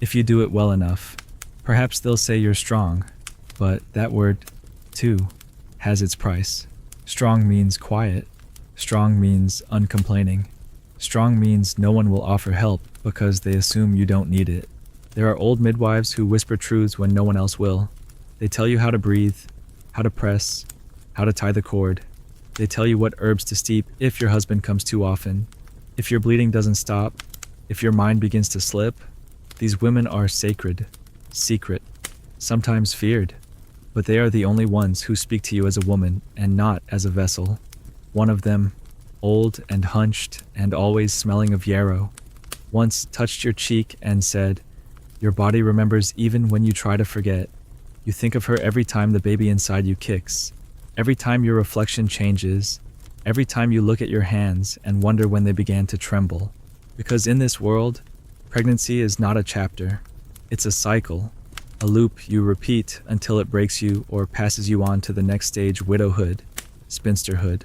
If you do it well enough, perhaps they'll say you're strong. But that word, too, has its price. Strong means quiet. Strong means uncomplaining. Strong means no one will offer help because they assume you don't need it. There are old midwives who whisper truths when no one else will. They tell you how to breathe, how to press, how to tie the cord. They tell you what herbs to steep if your husband comes too often, if your bleeding doesn't stop, if your mind begins to slip. These women are sacred, secret, sometimes feared, but they are the only ones who speak to you as a woman and not as a vessel. One of them, old and hunched and always smelling of yarrow, once touched your cheek and said, "Your body remembers even when you try to forget." You think of her every time the baby inside you kicks, every time your reflection changes, every time you look at your hands and wonder when they began to tremble. Because in this world, pregnancy is not a chapter, it's a cycle, a loop you repeat until it breaks you or passes you on to the next stage: widowhood, spinsterhood,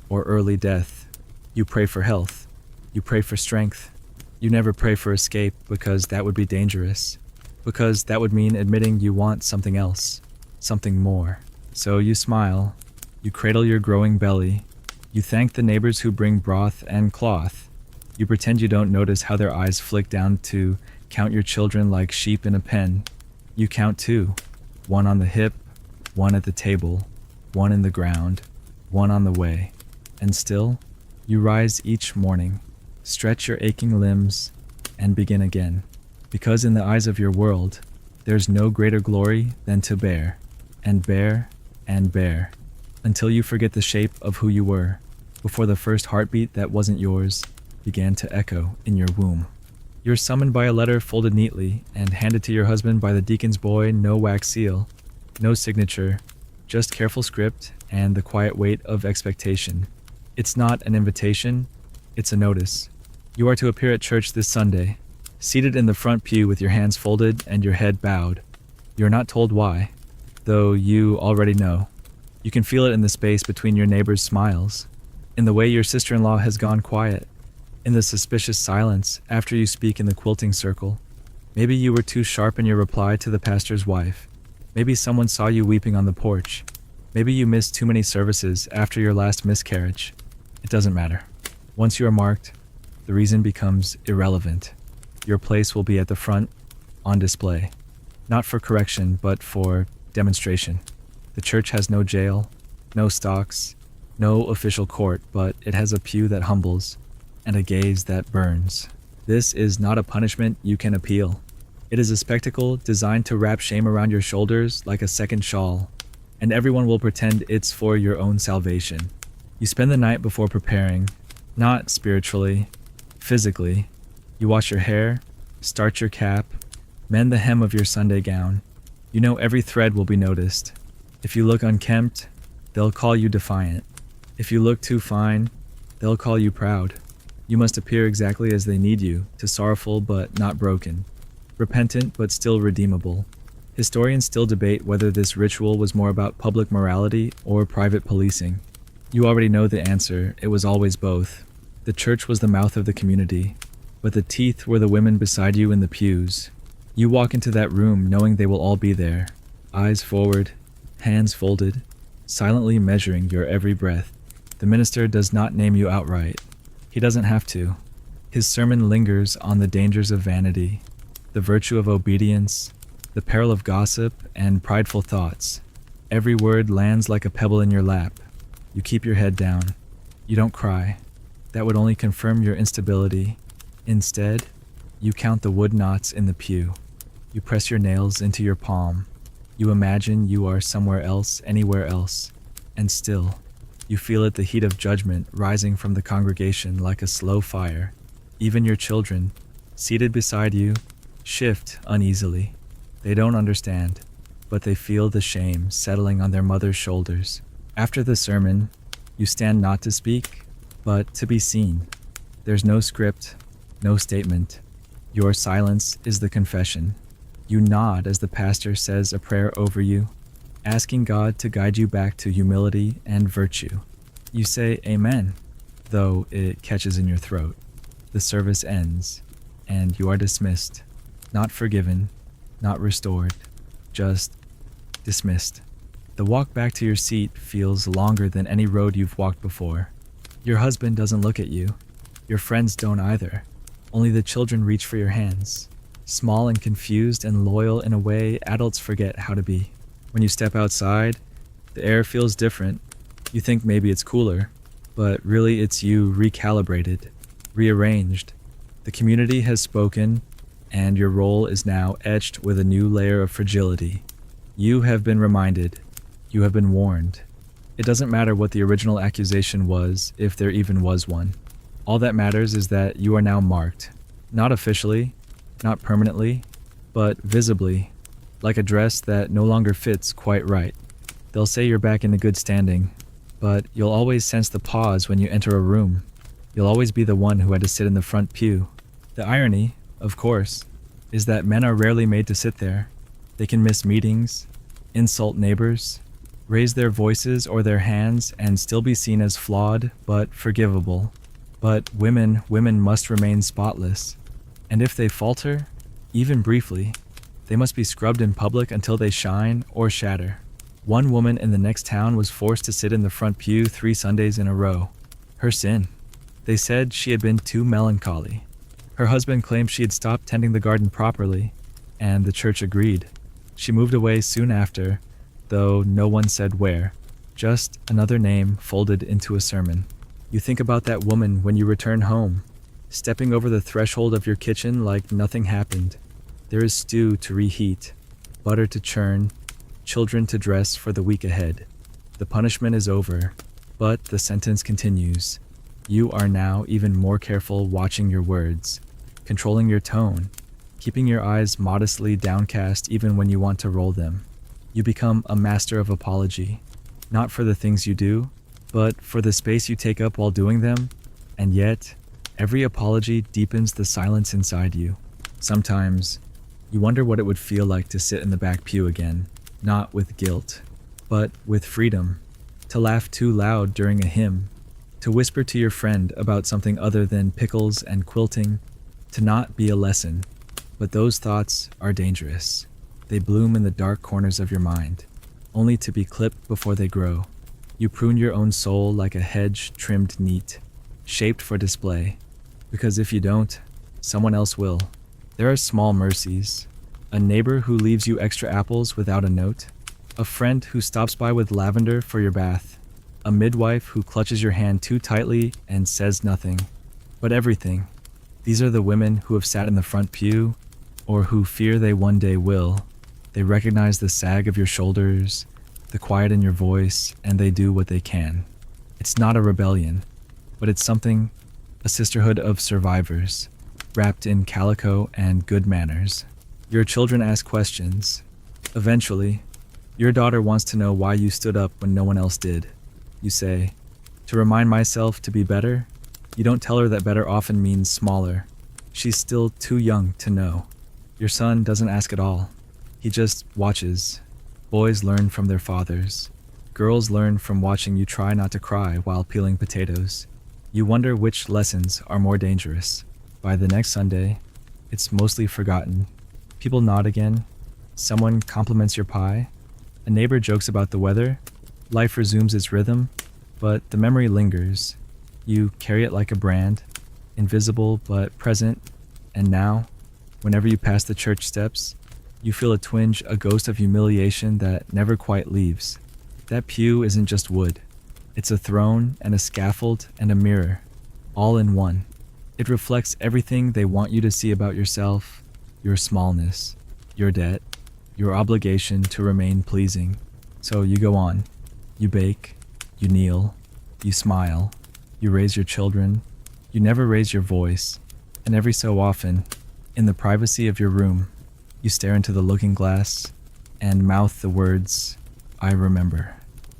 or early death. You pray for health. You pray for strength. You never pray for escape because that would be dangerous. Because that would mean admitting you want something else, something more. So you smile. You cradle your growing belly. You thank the neighbors who bring broth and cloth. You pretend you don't notice how their eyes flick down to count your children like sheep in a pen. You count too. one on the hip, one at the table, one in the ground, one on the way. And still, you rise each morning, stretch your aching limbs, and begin again. Because in the eyes of your world, there's no greater glory than to bear, and bear, and bear, until you forget the shape of who you were, before the first heartbeat that wasn't yours began to echo in your womb. You're summoned by a letter folded neatly and handed to your husband by the deacon's boy, no wax seal, no signature, just careful script and the quiet weight of expectation. It's not an invitation, it's a notice. You are to appear at church this Sunday, seated in the front pew with your hands folded and your head bowed. You're not told why, though you already know. You can feel it in the space between your neighbors' smiles, in the way your sister-in-law has gone quiet, in the suspicious silence after you speak in the quilting circle. Maybe you were too sharp in your reply to the pastor's wife. Maybe someone saw you weeping on the porch. Maybe you missed too many services after your last miscarriage. It doesn't matter. Once you are marked, the reason becomes irrelevant. Your place will be at the front, on display. Not for correction, but for demonstration. The church has no jail, no stocks, no official court, but it has a pew that humbles and a gaze that burns. This is not a punishment you can appeal. It is a spectacle designed to wrap shame around your shoulders like a second shawl, and everyone will pretend it's for your own salvation. You spend the night before preparing, not spiritually, physically. You wash your hair, starch your cap, mend the hem of your Sunday gown. You know every thread will be noticed. If you look unkempt, they'll call you defiant. If you look too fine, they'll call you proud. You must appear exactly as they need you, to sorrowful but not broken, repentant but still redeemable. Historians still debate whether this ritual was more about public morality or private policing. You already know the answer. It was always both. The church was the mouth of the community, but the teeth were the women beside you in the pews. You walk into that room knowing they will all be there, eyes forward, hands folded, silently measuring your every breath. The minister does not name you outright. He doesn't have to. His sermon lingers on the dangers of vanity, the virtue of obedience, the peril of gossip, and prideful thoughts. Every word lands like a pebble in your lap. You keep your head down. You don't cry. That would only confirm your instability. Instead, you count the wood knots in the pew. You press your nails into your palm. You imagine you are somewhere else, anywhere else. And still, you feel it, the heat of judgment rising from the congregation like a slow fire. Even your children, seated beside you, shift uneasily. They don't understand, but they feel the shame settling on their mother's shoulders. After the sermon, you stand not to speak, but to be seen. There's no script, no statement. Your silence is the confession. You nod as the pastor says a prayer over you, asking God to guide you back to humility and virtue. You say amen, though it catches in your throat. The service ends, and you are dismissed, not forgiven, not restored, just dismissed. The walk back to your seat feels longer than any road you've walked before. Your husband doesn't look at you. Your friends don't either. Only the children reach for your hands, small and confused and loyal in a way adults forget how to be. When you step outside, the air feels different. You think maybe it's cooler, but really it's you recalibrated, rearranged. The community has spoken, and your role is now etched with a new layer of fragility. You have been reminded. You have been warned. It doesn't matter what the original accusation was, if there even was one. All that matters is that you are now marked. Not officially, not permanently, but visibly, like a dress that no longer fits quite right. They'll say you're back in a good standing, but you'll always sense the pause when you enter a room. You'll always be the one who had to sit in the front pew. The irony, of course, is that men are rarely made to sit there. They can miss meetings, insult neighbors, raise their voices or their hands and still be seen as flawed but forgivable. But women must remain spotless. And if they falter, even briefly, they must be scrubbed in public until they shine or shatter. One woman in the next town was forced to sit in the front pew 3 Sundays in a row. Her sin. They said she had been too melancholy. Her husband claimed she had stopped tending the garden properly, and the church agreed. She moved away soon after, though no one said where, just another name folded into a sermon. You think about that woman when you return home, stepping over the threshold of your kitchen like nothing happened. There is stew to reheat, butter to churn, children to dress for the week ahead. The punishment is over, but the sentence continues. You are now even more careful watching your words, controlling your tone, keeping your eyes modestly downcast even when you want to roll them. You become a master of apology, not for the things you do, but for the space you take up while doing them, and yet, every apology deepens the silence inside you. Sometimes, you wonder what it would feel like to sit in the back pew again, not with guilt, but with freedom, to laugh too loud during a hymn, to whisper to your friend about something other than pickles and quilting, to not be a lesson. But those thoughts are dangerous. They bloom in the dark corners of your mind, only to be clipped before they grow. You prune your own soul like a hedge trimmed neat, shaped for display, because if you don't, someone else will. There are small mercies. A neighbor who leaves you extra apples without a note. A friend who stops by with lavender for your bath. A midwife who clutches your hand too tightly and says nothing. But everything. These are the women who have sat in the front pew, or who fear they one day will. They recognize the sag of your shoulders, the quiet in your voice, and they do what they can. It's not a rebellion, but it's something, a sisterhood of survivors, wrapped in calico and good manners. Your children ask questions. Eventually, your daughter wants to know why you stood up when no one else did. You say, to remind myself to be better. You don't tell her that better often means smaller. She's still too young to know. Your son doesn't ask at all. He just watches. Boys learn from their fathers. Girls learn from watching you try not to cry while peeling potatoes. You wonder which lessons are more dangerous. By the next Sunday, it's mostly forgotten. People nod again. Someone compliments your pie. A neighbor jokes about the weather. Life resumes its rhythm, but the memory lingers. You carry it like a brand, invisible but present, and now, whenever you pass the church steps, you feel a twinge, a ghost of humiliation that never quite leaves. That pew isn't just wood. It's a throne and a scaffold and a mirror, all in one. It reflects everything they want you to see about yourself, your smallness, your debt, your obligation to remain pleasing. So you go on. You bake, you kneel, you smile, you raise your children, you never raise your voice, and every so often, in the privacy of your room, you stare into the looking glass and mouth the words, I remember.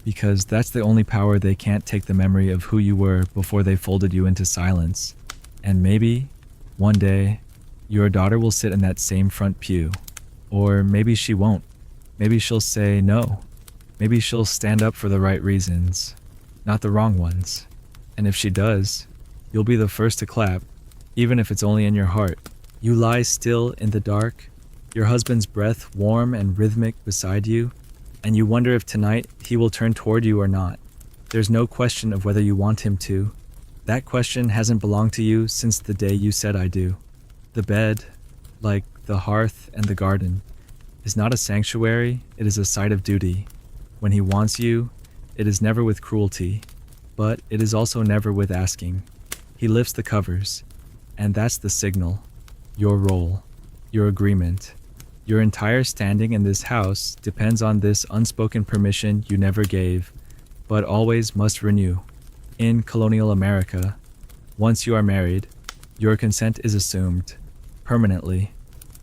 Because that's the only power they can't take the memory of who you were before they folded you into silence. And maybe, one day, your daughter will sit in that same front pew. Or maybe she won't. Maybe she'll say no. Maybe she'll stand up for the right reasons, not the wrong ones. And if she does, you'll be the first to clap, even if it's only in your heart. You lie still in the dark, your husband's breath warm and rhythmic beside you, and you wonder if tonight he will turn toward you or not. There's no question of whether you want him to. That question hasn't belonged to you since the day you said I do. The bed, like the hearth and the garden, is not a sanctuary, it is a site of duty. When he wants you, it is never with cruelty, but it is also never with asking. He lifts the covers, and that's the signal. Your role, your agreement, your entire standing in this house depends on this unspoken permission you never gave, but always must renew. In Colonial America, once you are married, your consent is assumed, permanently.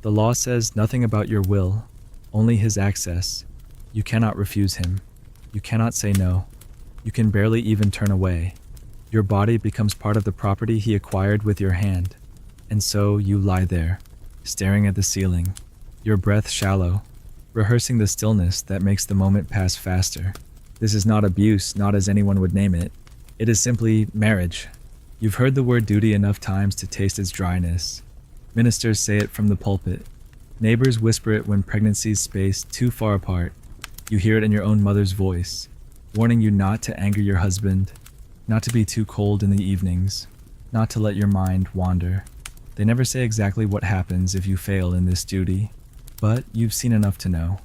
The law says nothing about your will, only his access. You cannot refuse him. You cannot say no. You can barely even turn away. Your body becomes part of the property he acquired with your hand. And so you lie there, staring at the ceiling, your breath shallow, rehearsing the stillness that makes the moment pass faster. This is not abuse, not as anyone would name it. It is simply marriage. You've heard the word duty enough times to taste its dryness. Ministers say it from the pulpit. Neighbors whisper it when pregnancies space too far apart. You hear it in your own mother's voice, warning you not to anger your husband, not to be too cold in the evenings, not to let your mind wander. They never say exactly what happens if you fail in this duty, but you've seen enough to know.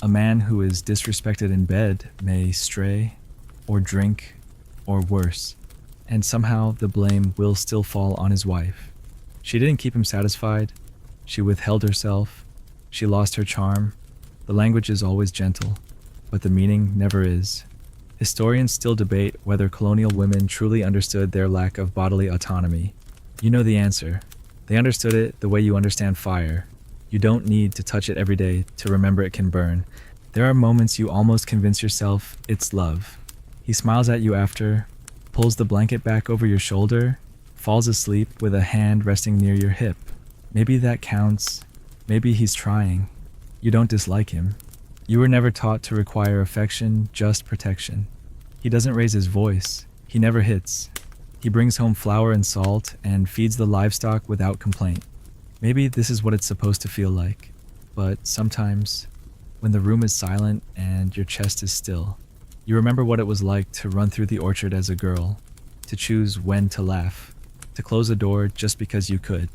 A man who is disrespected in bed may stray, or drink, or worse, and somehow the blame will still fall on his wife. She didn't keep him satisfied. She withheld herself. She lost her charm. The language is always gentle, but the meaning never is. Historians still debate whether colonial women truly understood their lack of bodily autonomy. You know the answer. They understood it the way you understand fire. You don't need to touch it every day to remember it can burn. There are moments you almost convince yourself it's love. He smiles at you after, pulls the blanket back over your shoulder, falls asleep with a hand resting near your hip. Maybe that counts. Maybe he's trying. You don't dislike him. You were never taught to require affection, just protection. He doesn't raise his voice. He never hits. He brings home flour and salt and feeds the livestock without complaint. Maybe this is what it's supposed to feel like. But sometimes, when the room is silent and your chest is still, you remember what it was like to run through the orchard as a girl, to choose when to laugh, to close a door just because you could.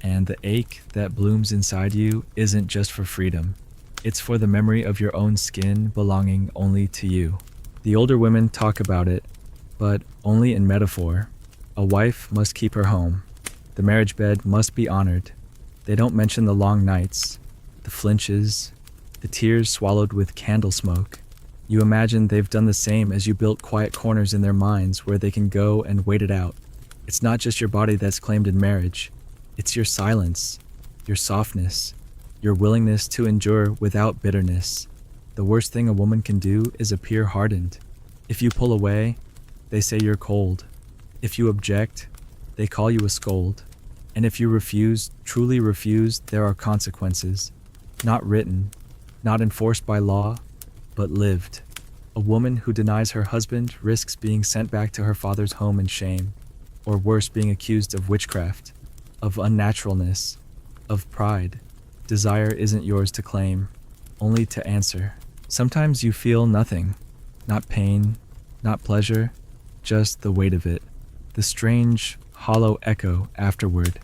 And the ache that blooms inside you isn't just for freedom. It's for the memory of your own skin belonging only to you. The older women talk about it, but only in metaphor. A wife must keep her home. The marriage bed must be honored. They don't mention the long nights, the flinches, the tears swallowed with candle smoke. You imagine they've done the same as you built quiet corners in their minds where they can go and wait it out. It's not just your body that's claimed in marriage. It's your silence, your softness, your willingness to endure without bitterness. The worst thing a woman can do is appear hardened. If you pull away, they say you're cold. If you object, they call you a scold. And if you refuse, truly refuse, there are consequences. Not written, not enforced by law, but lived. A woman who denies her husband risks being sent back to her father's home in shame, or worse, being accused of witchcraft, of unnaturalness, of pride. Desire isn't yours to claim, only to answer. Sometimes you feel nothing, not pain, not pleasure, just the weight of it, the strange, hollow echo afterward.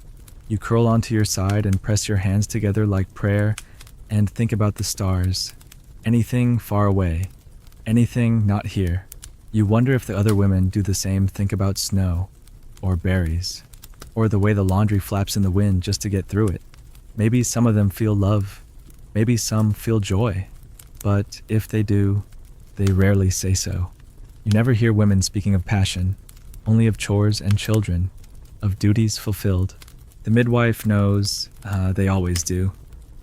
You curl onto your side and press your hands together like prayer and think about the stars. Anything far away, anything not here. You wonder if the other women do the same, think about snow, or berries, or the way the laundry flaps in the wind just to get through it. Maybe some of them feel love, maybe some feel joy, but if they do, they rarely say so. You never hear women speaking of passion, only of chores and children, of duties fulfilled. The midwife knows, they always do.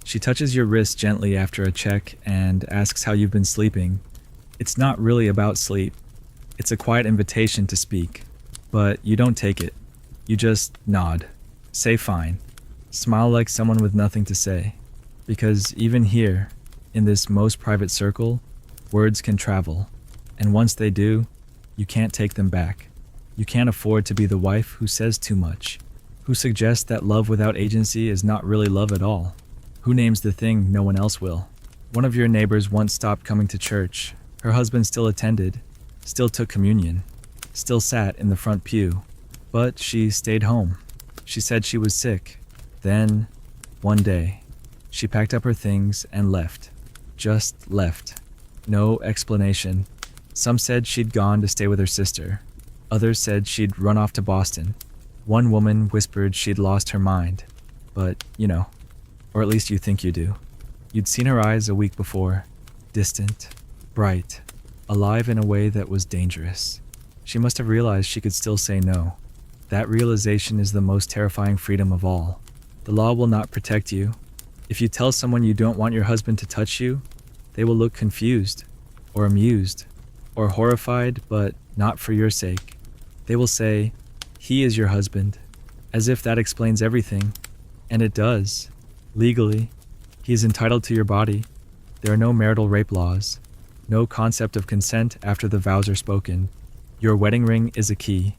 She touches your wrist gently after a check and asks how you've been sleeping. It's not really about sleep. It's a quiet invitation to speak, but you don't take it. You just nod, say fine, smile like someone with nothing to say. Because even here, in this most private circle, words can travel. And once they do, you can't take them back. You can't afford to be the wife who says too much, who suggests that love without agency is not really love at all, who names the thing no one else will. One of your neighbors once stopped coming to church. Her husband still attended, still took communion, still sat in the front pew, but she stayed home. She said she was sick. Then, one day, she packed up her things and left. Just left. No explanation. Some said she'd gone to stay with her sister. Others said she'd run off to Boston. One woman whispered she'd lost her mind. But, you know, or at least you think you do. You'd seen her eyes a week before. Distant, bright, alive in a way that was dangerous. She must have realized she could still say no. That realization is the most terrifying freedom of all. The law will not protect you. If you tell someone you don't want your husband to touch you, they will look confused, or amused, or horrified, but not for your sake. They will say, "He is your husband," as if that explains everything. And it does. Legally, he is entitled to your body. There are no marital rape laws, no concept of consent after the vows are spoken. Your wedding ring is a key,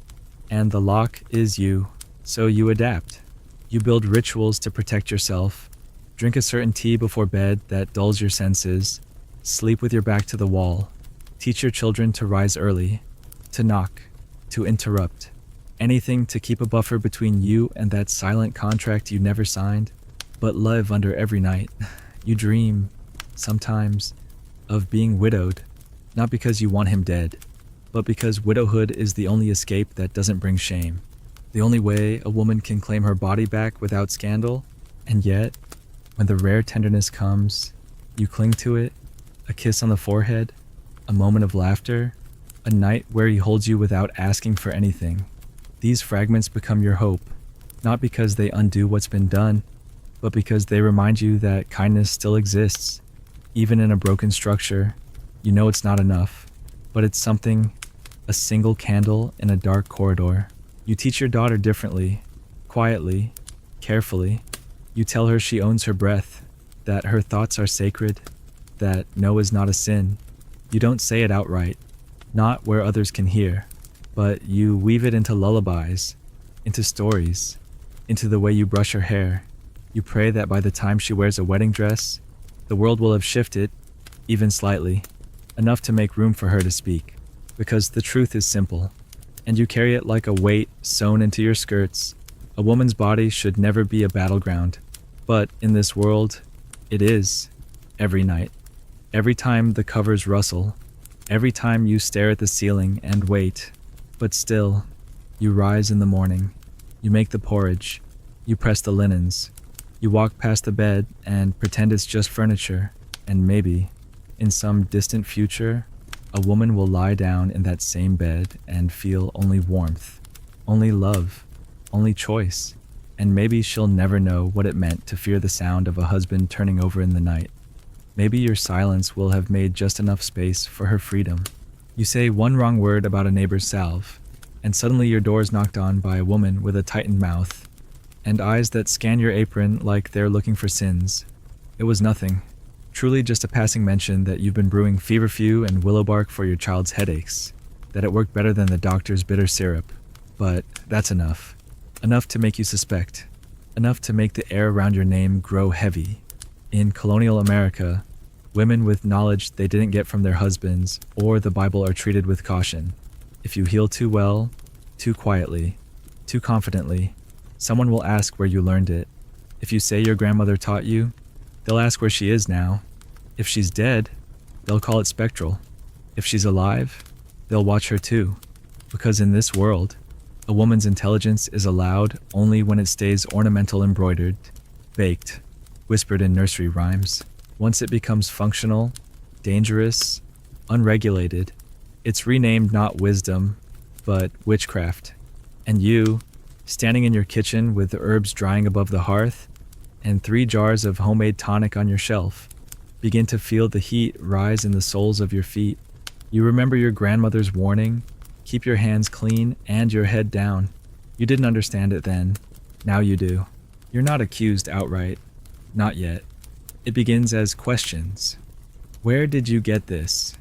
and the lock is you, so you adapt. You build rituals to protect yourself, drink a certain tea before bed that dulls your senses, sleep with your back to the wall, teach your children to rise early, to knock, to interrupt, anything to keep a buffer between you and that silent contract you never signed, but live under every night. You dream, sometimes, of being widowed, not because you want him dead, but because widowhood is the only escape that doesn't bring shame. The only way a woman can claim her body back without scandal, and yet, when the rare tenderness comes, you cling to it, a kiss on the forehead, a moment of laughter, a night where he holds you without asking for anything. These fragments become your hope, not because they undo what's been done, but because they remind you that kindness still exists. Even in a broken structure, you know it's not enough, but it's something, a single candle in a dark corridor. You teach your daughter differently, quietly, carefully. You tell her she owns her breath, that her thoughts are sacred, that no is not a sin. You don't say it outright, not where others can hear, but you weave it into lullabies, into stories, into the way you brush her hair. You pray that by the time she wears a wedding dress, the world will have shifted, even slightly, enough to make room for her to speak. Because the truth is simple, and you carry it like a weight sewn into your skirts. A woman's body should never be a battleground, but in this world, it is, every night. Every time the covers rustle, every time you stare at the ceiling and wait, but still, you rise in the morning, you make the porridge, you press the linens, you walk past the bed and pretend it's just furniture, and maybe, in some distant future, a woman will lie down in that same bed and feel only warmth, only love, only choice, and maybe she'll never know what it meant to fear the sound of a husband turning over in the night. Maybe your silence will have made just enough space for her freedom. You say one wrong word about a neighbor's salve, and suddenly your door is knocked on by a woman with a tightened mouth, and eyes that scan your apron like they're looking for sins. It was nothing. Truly just a passing mention that you've been brewing feverfew and willow bark for your child's headaches, that it worked better than the doctor's bitter syrup. But that's enough. Enough to make you suspect. Enough to make the air around your name grow heavy. In Colonial America, women with knowledge they didn't get from their husbands or the Bible are treated with caution. If you heal too well, too quietly, too confidently, someone will ask where you learned it. If you say your grandmother taught you, they'll ask where she is now. If she's dead, they'll call it spectral. If she's alive, they'll watch her too. Because in this world, a woman's intelligence is allowed only when it stays ornamental embroidered, baked, whispered in nursery rhymes. Once it becomes functional, dangerous, unregulated, it's renamed not wisdom, but witchcraft. And you, standing in your kitchen with the herbs drying above the hearth, and 3 jars of homemade tonic on your shelf, begin to feel the heat rise in the soles of your feet. You remember your grandmother's warning, keep your hands clean and your head down. You didn't understand it then. Now you do. You're not accused outright. Not yet. It begins as questions. Where did you get this?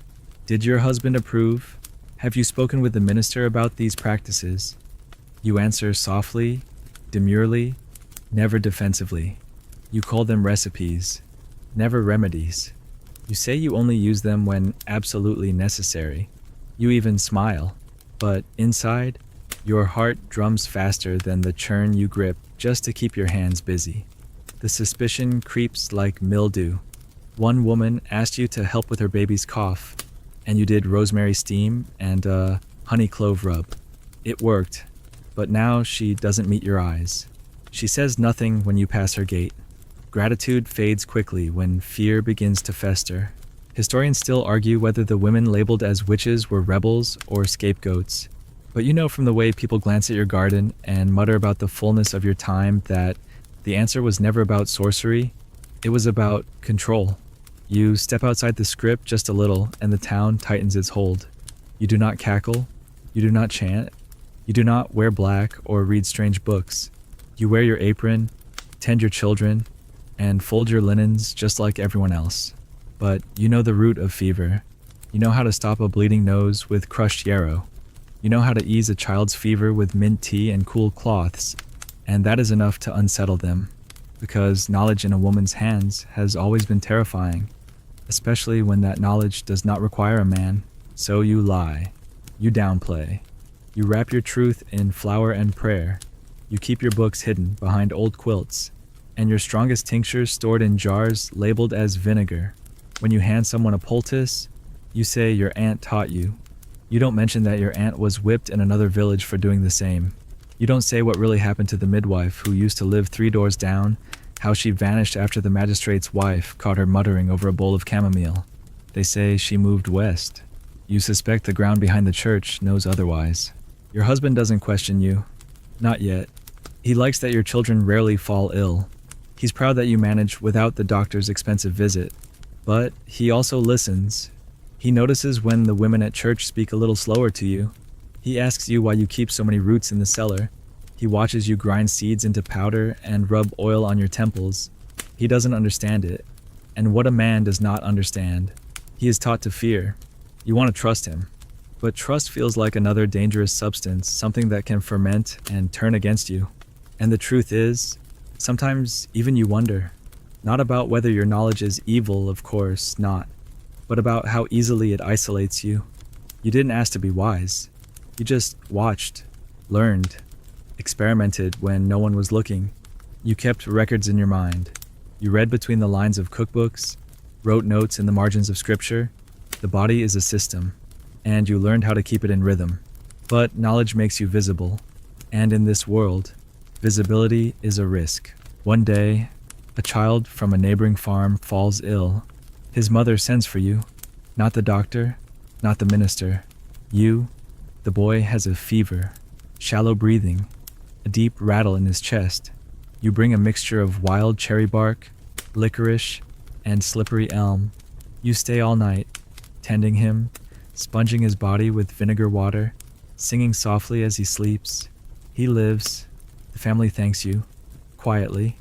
Did your husband approve? Have you spoken with the minister about these practices? You answer softly, demurely, never defensively. You call them recipes, never remedies. You say you only use them when absolutely necessary. You even smile. But inside, your heart drums faster than the churn you grip just to keep your hands busy. The suspicion creeps like mildew. One woman asked you to help with her baby's cough, and you did rosemary steam and a honey clove rub. It worked, but now she doesn't meet your eyes. She says nothing when you pass her gate. Gratitude fades quickly when fear begins to fester. Historians still argue whether the women labeled as witches were rebels or scapegoats. But you know from the way people glance at your garden and mutter about the fullness of your time that the answer was never about sorcery. It was about control. You step outside the script just a little and the town tightens its hold. You do not cackle. You do not chant. You do not wear black or read strange books. You wear your apron, tend your children, and fold your linens just like everyone else. But you know the root of fever. You know how to stop a bleeding nose with crushed yarrow. You know how to ease a child's fever with mint tea and cool cloths. And that is enough to unsettle them, because knowledge in a woman's hands has always been terrifying, especially when that knowledge does not require a man. So you lie, you downplay, you wrap your truth in flour and prayer, you keep your books hidden behind old quilts, and your strongest tinctures stored in jars labeled as vinegar. When you hand someone a poultice, you say your aunt taught you. You don't mention that your aunt was whipped in another village for doing the same. You don't say what really happened to the midwife who used to live 3 doors down, how she vanished after the magistrate's wife caught her muttering over a bowl of chamomile. They say she moved west. You suspect the ground behind the church knows otherwise. Your husband doesn't question you. Not yet. He likes that your children rarely fall ill. He's proud that you manage without the doctor's expensive visit. But he also listens. He notices when the women at church speak a little slower to you. He asks you why you keep so many roots in the cellar. He watches you grind seeds into powder and rub oil on your temples. He doesn't understand it. And what a man does not understand. He is taught to fear. You want to trust him. But trust feels like another dangerous substance, something that can ferment and turn against you. And the truth is, sometimes even you wonder. Not about whether your knowledge is evil, of course, not. But about how easily it isolates you. You didn't ask to be wise. You just watched, learned, experimented when no one was looking. You kept records in your mind. You read between the lines of cookbooks, wrote notes in the margins of scripture. The body is a system, and you learned how to keep it in rhythm. But knowledge makes you visible, and in this world, visibility is a risk. One day, a child from a neighboring farm falls ill. His mother sends for you, not the doctor, not the minister. You. The boy has a fever, shallow breathing, a deep rattle in his chest. You bring a mixture of wild cherry bark, licorice, and slippery elm. You stay all night, tending him, sponging his body with vinegar water, singing softly as he sleeps. He lives. The family thanks you, quietly.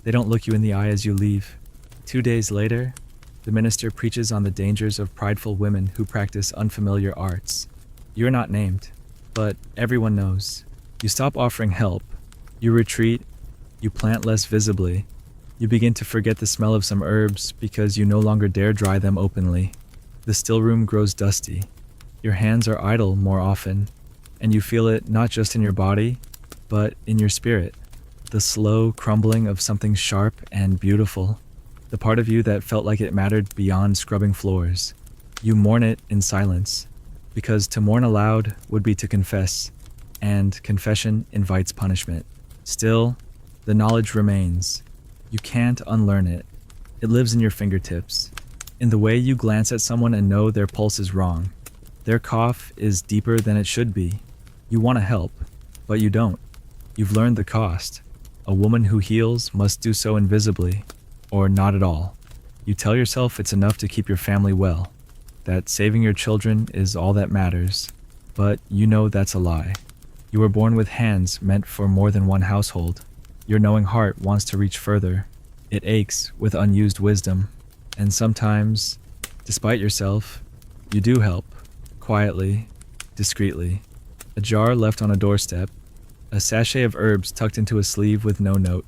They don't look you in the eye as you leave. 2 days later, the minister preaches on the dangers of prideful women who practice unfamiliar arts. You're not named, but everyone knows. You stop offering help. You retreat. You plant less visibly. You begin to forget the smell of some herbs because you no longer dare dry them openly. The still room grows dusty. Your hands are idle more often, and you feel it not just in your body, but in your spirit. The slow crumbling of something sharp and beautiful. The part of you that felt like it mattered beyond scrubbing floors. You mourn it in silence. Because to mourn aloud would be to confess, and confession invites punishment. Still, the knowledge remains. You can't unlearn it. It lives in your fingertips, in the way you glance at someone and know their pulse is wrong. Their cough is deeper than it should be. You want to help, but you don't. You've learned the cost. A woman who heals must do so invisibly, or not at all. You tell yourself it's enough to keep your family well, that saving your children is all that matters, but you know that's a lie. You were born with hands meant for more than one household. Your knowing heart wants to reach further. It aches with unused wisdom, and sometimes, despite yourself, you do help, quietly, discreetly. A jar left on a doorstep, a sachet of herbs tucked into a sleeve with no note.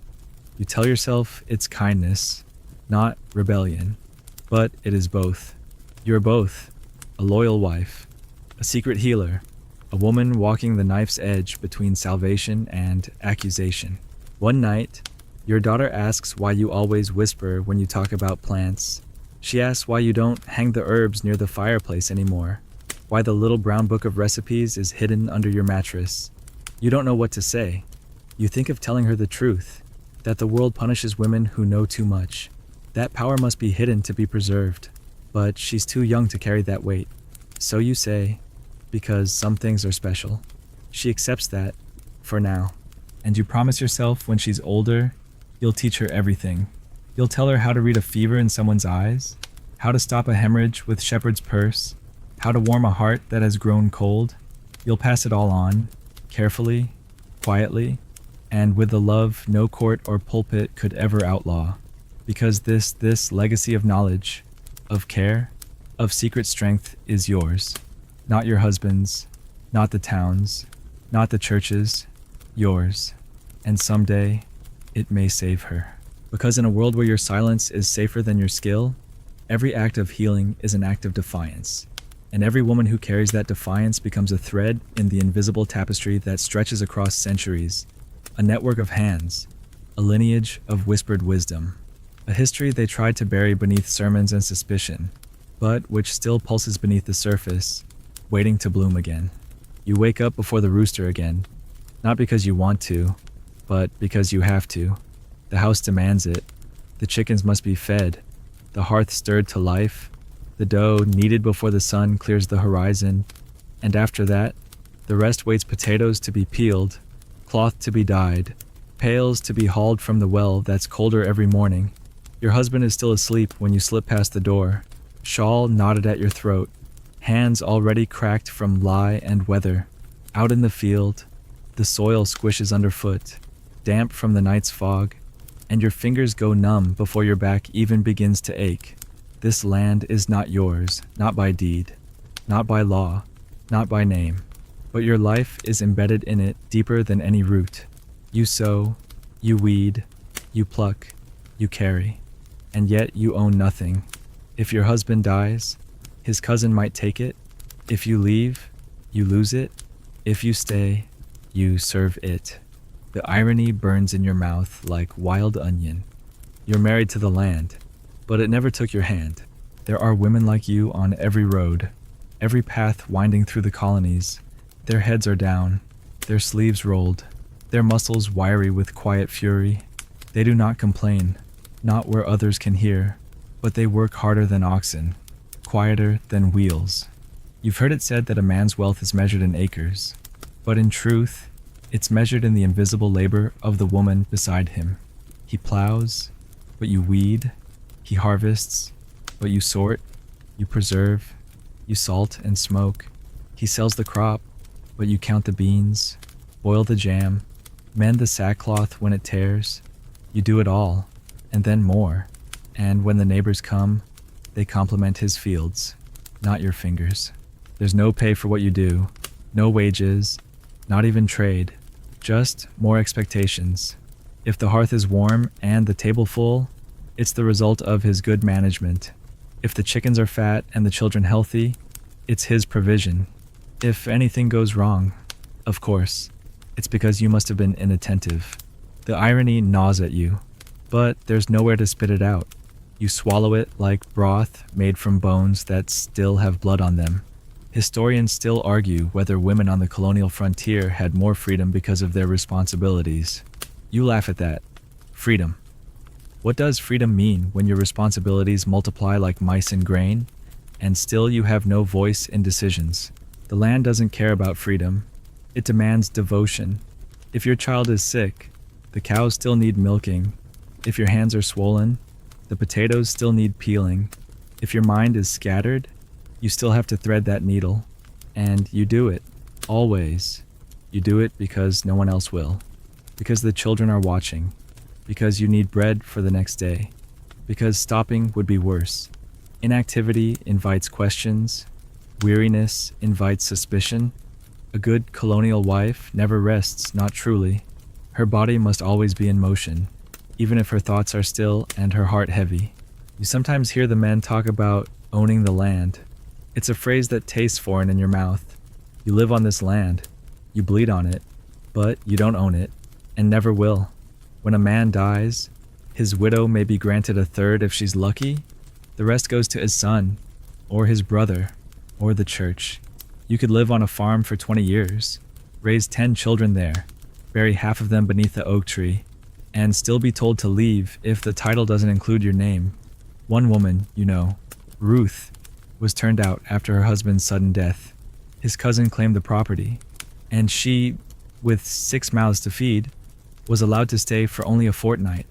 You tell yourself it's kindness, not rebellion, but it is both. You're both, a loyal wife, a secret healer, a woman walking the knife's edge between salvation and accusation. One night, your daughter asks why you always whisper when you talk about plants. She asks why you don't hang the herbs near the fireplace anymore, why the little brown book of recipes is hidden under your mattress. You don't know what to say. You think of telling her the truth, that the world punishes women who know too much. That power must be hidden to be preserved. But she's too young to carry that weight. So you say, because some things are special. She accepts that, for now. And you promise yourself when she's older, you'll teach her everything. You'll tell her how to read a fever in someone's eyes, how to stop a hemorrhage with shepherd's purse, how to warm a heart that has grown cold. You'll pass it all on, carefully, quietly, and with the love no court or pulpit could ever outlaw. Because this legacy of knowledge, of care, of secret strength is yours. Not your husband's, not the town's, not the church's, yours. And someday, it may save her. Because in a world where your silence is safer than your skill, every act of healing is an act of defiance. And every woman who carries that defiance becomes a thread in the invisible tapestry that stretches across centuries, a network of hands, a lineage of whispered wisdom. A history they tried to bury beneath sermons and suspicion, but which still pulses beneath the surface, waiting to bloom again. You wake up before the rooster again, not because you want to, but because you have to. The house demands it. The chickens must be fed, the hearth stirred to life, the dough kneaded before the sun clears the horizon, and after that, the rest waits potatoes to be peeled, cloth to be dyed, pails to be hauled from the well that's colder every morning. Your husband is still asleep when you slip past the door, shawl knotted at your throat, hands already cracked from lie and weather. Out in the field, the soil squishes underfoot, damp from the night's fog, and your fingers go numb before your back even begins to ache. This land is not yours, not by deed, not by law, not by name, but your life is embedded in it deeper than any root. You sow, you weed, you pluck, you carry, and yet you own nothing. If your husband dies, his cousin might take it. If you leave, you lose it. If you stay, you serve it. The irony burns in your mouth like wild onion. You're married to the land, but it never took your hand. There are women like you on every road, every path winding through the colonies. Their heads are down, their sleeves rolled, their muscles wiry with quiet fury. They do not complain, not where others can hear, but they work harder than oxen, quieter than wheels. You've heard it said that a man's wealth is measured in acres, but in truth, it's measured in the invisible labor of the woman beside him. He plows, but you weed. He harvests, but you sort, you preserve, you salt and smoke. He sells the crop, but you count the beans, boil the jam, mend the sackcloth when it tears. You do it all, and then more. And when the neighbors come, they compliment his fields, not your fingers. There's no pay for what you do, no wages, not even trade, just more expectations. If the hearth is warm and the table full, it's the result of his good management. If the chickens are fat and the children healthy, it's his provision. If anything goes wrong, of course, it's because you must have been inattentive. The irony gnaws at you, but there's nowhere to spit it out. You swallow it like broth made from bones that still have blood on them. Historians still argue whether women on the colonial frontier had more freedom because of their responsibilities. You laugh at that. Freedom. What does freedom mean when your responsibilities multiply like mice in grain, and still you have no voice in decisions? The land doesn't care about freedom. It demands devotion. If your child is sick, the cows still need milking. If your hands are swollen, the potatoes still need peeling. If your mind is scattered, you still have to thread that needle. And you do it. Always. You do it because no one else will. Because the children are watching. Because you need bread for the next day. Because stopping would be worse. Inactivity invites questions. Weariness invites suspicion. A good colonial wife never rests, not truly. Her body must always be in motion, even if her thoughts are still and her heart heavy. You sometimes hear the men talk about owning the land. It's a phrase that tastes foreign in your mouth. You live on this land. You bleed on it, but you don't own it, and never will. When a man dies, his widow may be granted a third if she's lucky. The rest goes to his son, or his brother, or the church. You could live on a farm for 20 years, raise 10 children there, bury half of them beneath the oak tree, and still be told to leave if the title doesn't include your name. One woman, you know, Ruth, was turned out after her husband's sudden death. His cousin claimed the property, and she, with 6 mouths to feed, was allowed to stay for only a fortnight.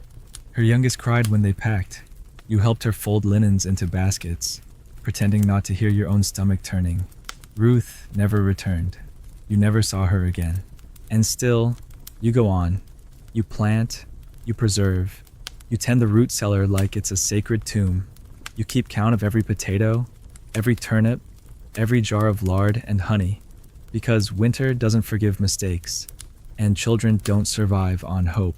Her youngest cried when they packed. You helped her fold linens into baskets, pretending not to hear your own stomach turning. Ruth never returned. You never saw her again. And still, you go on. You plant, you preserve, you tend the root cellar like it's a sacred tomb. You keep count of every potato, every turnip, every jar of lard and honey, because winter doesn't forgive mistakes, and children don't survive on hope.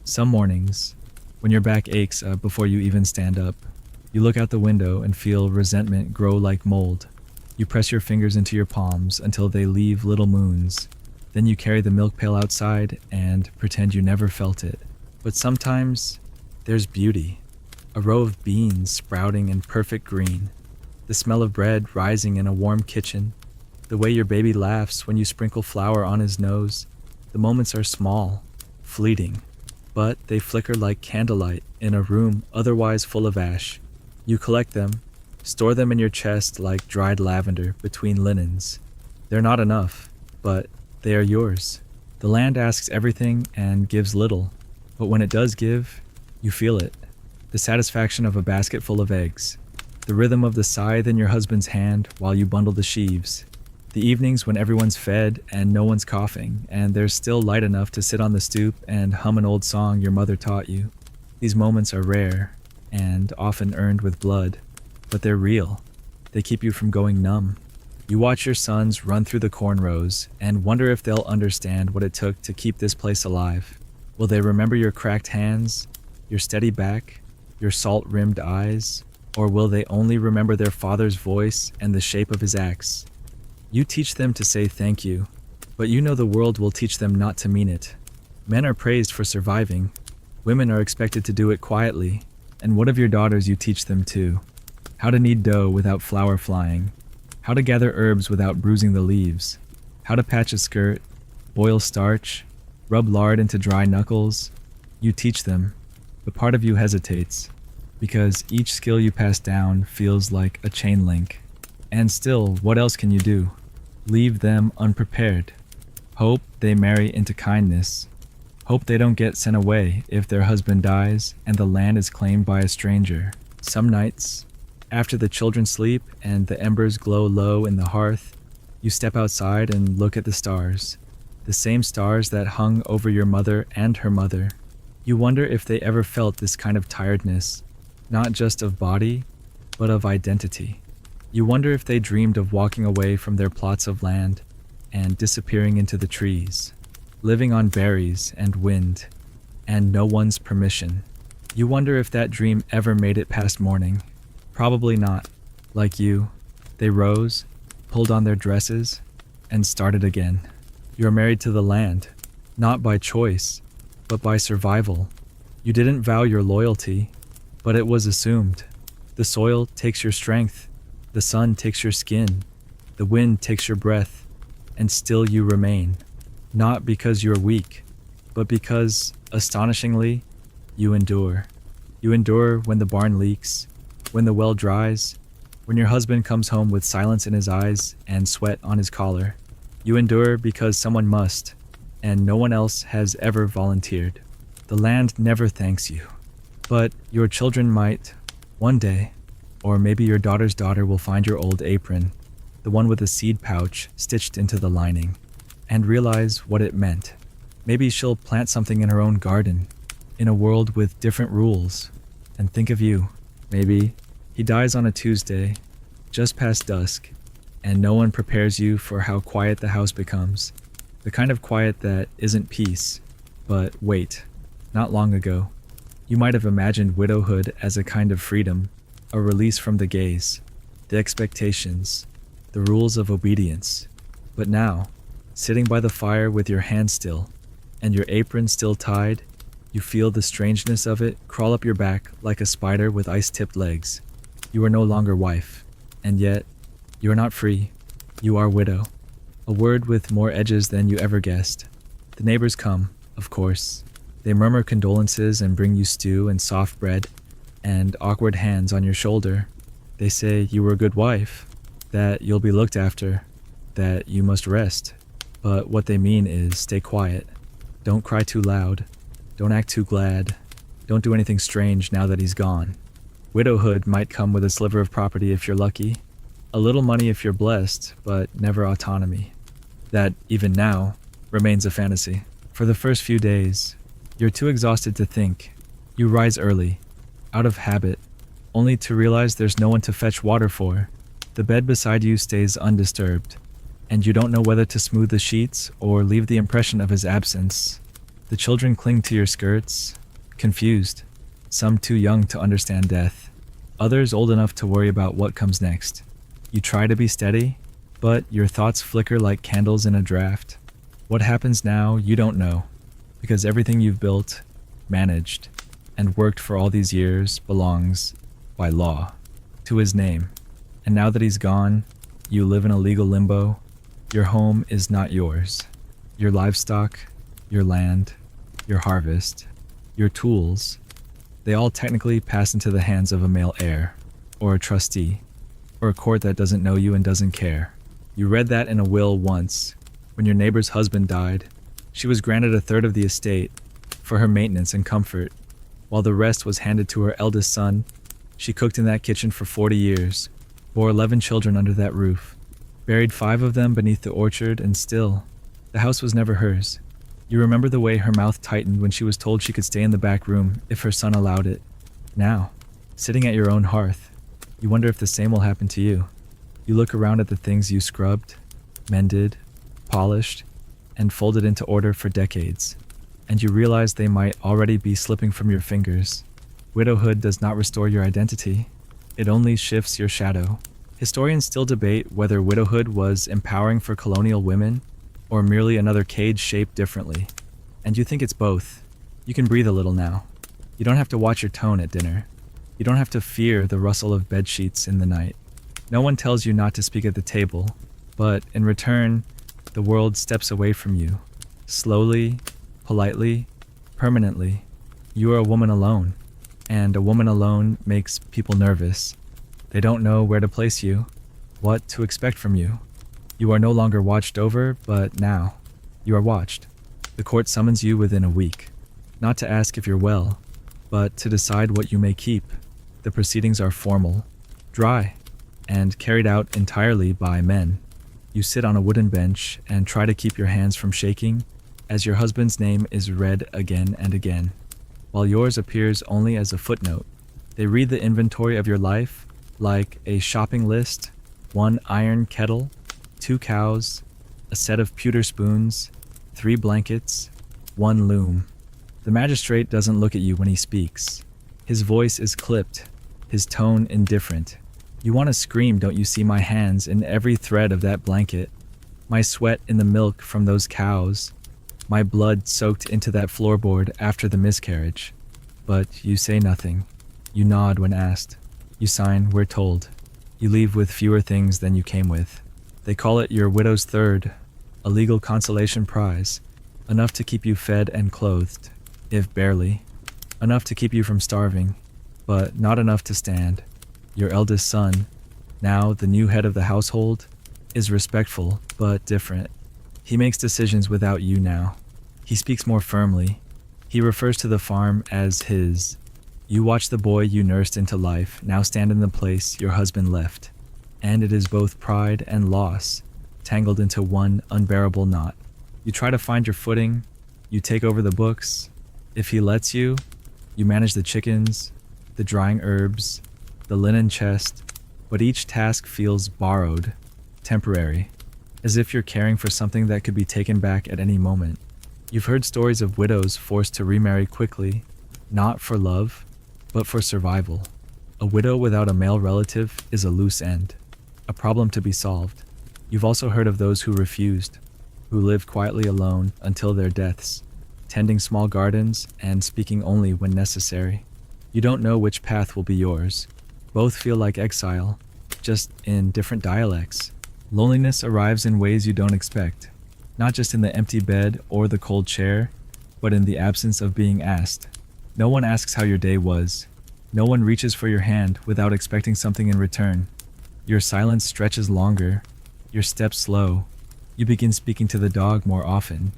Some mornings, when your back aches before you even stand up, you look out the window and feel resentment grow like mold. You press your fingers into your palms until they leave little moons. Then you carry the milk pail outside and pretend you never felt it. But sometimes, there's beauty. A row of beans sprouting in perfect green. The smell of bread rising in a warm kitchen. The way your baby laughs when you sprinkle flour on his nose. The moments are small, fleeting, but they flicker like candlelight in a room otherwise full of ash. You collect them, store them in your chest like dried lavender between linens. They're not enough, but they are yours. The land asks everything and gives little, but when it does give, you feel it. The satisfaction of a basket full of eggs. The rhythm of the scythe in your husband's hand while you bundle the sheaves. The evenings when everyone's fed and no one's coughing, and there's still light enough to sit on the stoop and hum an old song your mother taught you. These moments are rare, and often earned with blood, but they're real. They keep you from going numb. You watch your sons run through the corn rows and wonder if they'll understand what it took to keep this place alive. Will they remember your cracked hands, your steady back, your salt-rimmed eyes, or will they only remember their father's voice and the shape of his axe? You teach them to say thank you, but you know the world will teach them not to mean it. Men are praised for surviving. Women are expected to do it quietly. And what of your daughters you teach them too? How to knead dough without flour flying. How to gather herbs without bruising the leaves. How to patch a skirt, boil starch, rub lard into dry knuckles. You teach them, but part of you hesitates, because each skill you pass down feels like a chain link. And still, what else can you do? Leave them unprepared. Hope they marry into kindness. Hope they don't get sent away if their husband dies and the land is claimed by a stranger. Some nights, after the children sleep and the embers glow low in the hearth, you step outside and look at the stars. The same stars that hung over your mother and her mother. You wonder if they ever felt this kind of tiredness, not just of body, but of identity. You wonder if they dreamed of walking away from their plots of land and disappearing into the trees, living on berries and wind, and no one's permission. You wonder if that dream ever made it past morning. Probably not. Like you, they rose, pulled on their dresses, and started again. You're married to the land, not by choice, but by survival. You didn't vow your loyalty, but it was assumed. The soil takes your strength. The sun takes your skin, the wind takes your breath, and still you remain. Not because you're weak, but because, astonishingly, you endure. You endure when the barn leaks, when the well dries, when your husband comes home with silence in his eyes and sweat on his collar. You endure because someone must, and no one else has ever volunteered. The land never thanks you, but your children might, one day. Or maybe your daughter's daughter will find your old apron, the one with a seed pouch stitched into the lining, and realize what it meant. Maybe she'll plant something in her own garden, in a world with different rules, and think of you. Maybe he dies on a Tuesday, just past dusk, and no one prepares you for how quiet the house becomes. The kind of quiet that isn't peace, but wait, not long ago, you might have imagined widowhood as a kind of freedom, a release from the gaze, the expectations, the rules of obedience. But now, sitting by the fire with your hand still, and your apron still tied, you feel the strangeness of it crawl up your back like a spider with ice-tipped legs. You are no longer wife, and yet, you are not free. You are widow. A word with more edges than you ever guessed. The neighbors come, of course. They murmur condolences and bring you stew and soft bread, and awkward hands on your shoulder. They say you were a good wife, that you'll be looked after, that you must rest. But what they mean is stay quiet. Don't cry too loud. Don't act too glad. Don't do anything strange now that he's gone. Widowhood might come with a sliver of property if you're lucky, a little money if you're blessed, but never autonomy. That, even now, remains a fantasy. For the first few days, you're too exhausted to think. You rise early, out of habit, only to realize there's no one to fetch water for. The bed beside you stays undisturbed, and you don't know whether to smooth the sheets or leave the impression of his absence. The children cling to your skirts, confused, some too young to understand death, others old enough to worry about what comes next. You try to be steady, but your thoughts flicker like candles in a draft. What happens now, you don't know, because everything you've built, managed, and worked for all these years belongs, by law, to his name. And now that he's gone, you live in a legal limbo. Your home is not yours. Your livestock, your land, your harvest, your tools, they all technically pass into the hands of a male heir, or a trustee, or a court that doesn't know you and doesn't care. You read that in a will once. When your neighbor's husband died, she was granted a third of the estate for her maintenance and comfort, while the rest was handed to her eldest son. She cooked in that kitchen for 40 years, bore 11 children under that roof, buried 5 of them beneath the orchard, and still, the house was never hers. You remember the way her mouth tightened when she was told she could stay in the back room if her son allowed it. Now, sitting at your own hearth, you wonder if the same will happen to you. You look around at the things you scrubbed, mended, polished, and folded into order for decades, and you realize they might already be slipping from your fingers. Widowhood does not restore your identity. It only shifts your shadow. Historians still debate whether widowhood was empowering for colonial women or merely another cage shaped differently. And you think it's both. You can breathe a little now. You don't have to watch your tone at dinner. You don't have to fear the rustle of bed sheets in the night. No one tells you not to speak at the table, but in return, the world steps away from you. Slowly, politely, permanently. You are a woman alone, and a woman alone makes people nervous. They don't know where to place you, what to expect from you. You are no longer watched over, but now, you are watched. The court summons you within a week, not to ask if you're well, but to decide what you may keep. The proceedings are formal, dry, and carried out entirely by men. You sit on a wooden bench and try to keep your hands from shaking as your husband's name is read again and again, while yours appears only as a footnote. They read the inventory of your life like a shopping list: 1 iron kettle, 2 cows, a set of pewter spoons, 3 blankets, 1 loom. The magistrate doesn't look at you when he speaks. His voice is clipped, his tone indifferent. You want to scream, "Don't you see my hands in every thread of that blanket? My sweat in the milk from those cows? My blood soaked into that floorboard after the miscarriage?" But you say nothing. You nod when asked. You sign, "We're told." You leave with fewer things than you came with. They call it your widow's third, a legal consolation prize, enough to keep you fed and clothed, if barely, enough to keep you from starving, but not enough to stand. Your eldest son, now the new head of the household, is respectful but different. He makes decisions without you now. He speaks more firmly. He refers to the farm as his. You watch the boy you nursed into life now stand in the place your husband left, and it is both pride and loss tangled into one unbearable knot. You try to find your footing. You take over the books. If he lets you, you manage the chickens, the drying herbs, the linen chest, but each task feels borrowed, temporary, as if you're caring for something that could be taken back at any moment. You've heard stories of widows forced to remarry quickly, not for love, but for survival. A widow without a male relative is a loose end, a problem to be solved. You've also heard of those who refused, who lived quietly alone until their deaths, tending small gardens and speaking only when necessary. You don't know which path will be yours. Both feel like exile, just in different dialects. Loneliness arrives in ways you don't expect, not just in the empty bed or the cold chair, but in the absence of being asked. No one asks how your day was. No one reaches for your hand without expecting something in return. Your silence stretches longer, your steps slow. You begin speaking to the dog more often,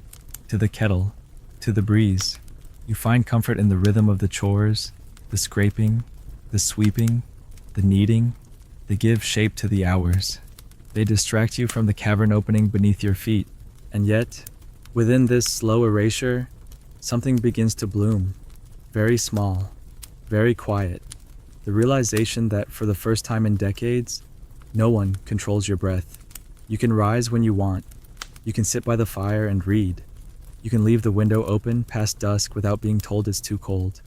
to the kettle, to the breeze. You find comfort in the rhythm of the chores, the scraping, the sweeping, the kneading. They give shape to the hours. They distract you from the cavern opening beneath your feet. And yet, within this slow erasure, something begins to bloom. Very small, very quiet. The realization that for the first time in decades, no one controls your breath. You can rise when you want. You can sit by the fire and read. You can leave the window open past dusk without being told it's too cold.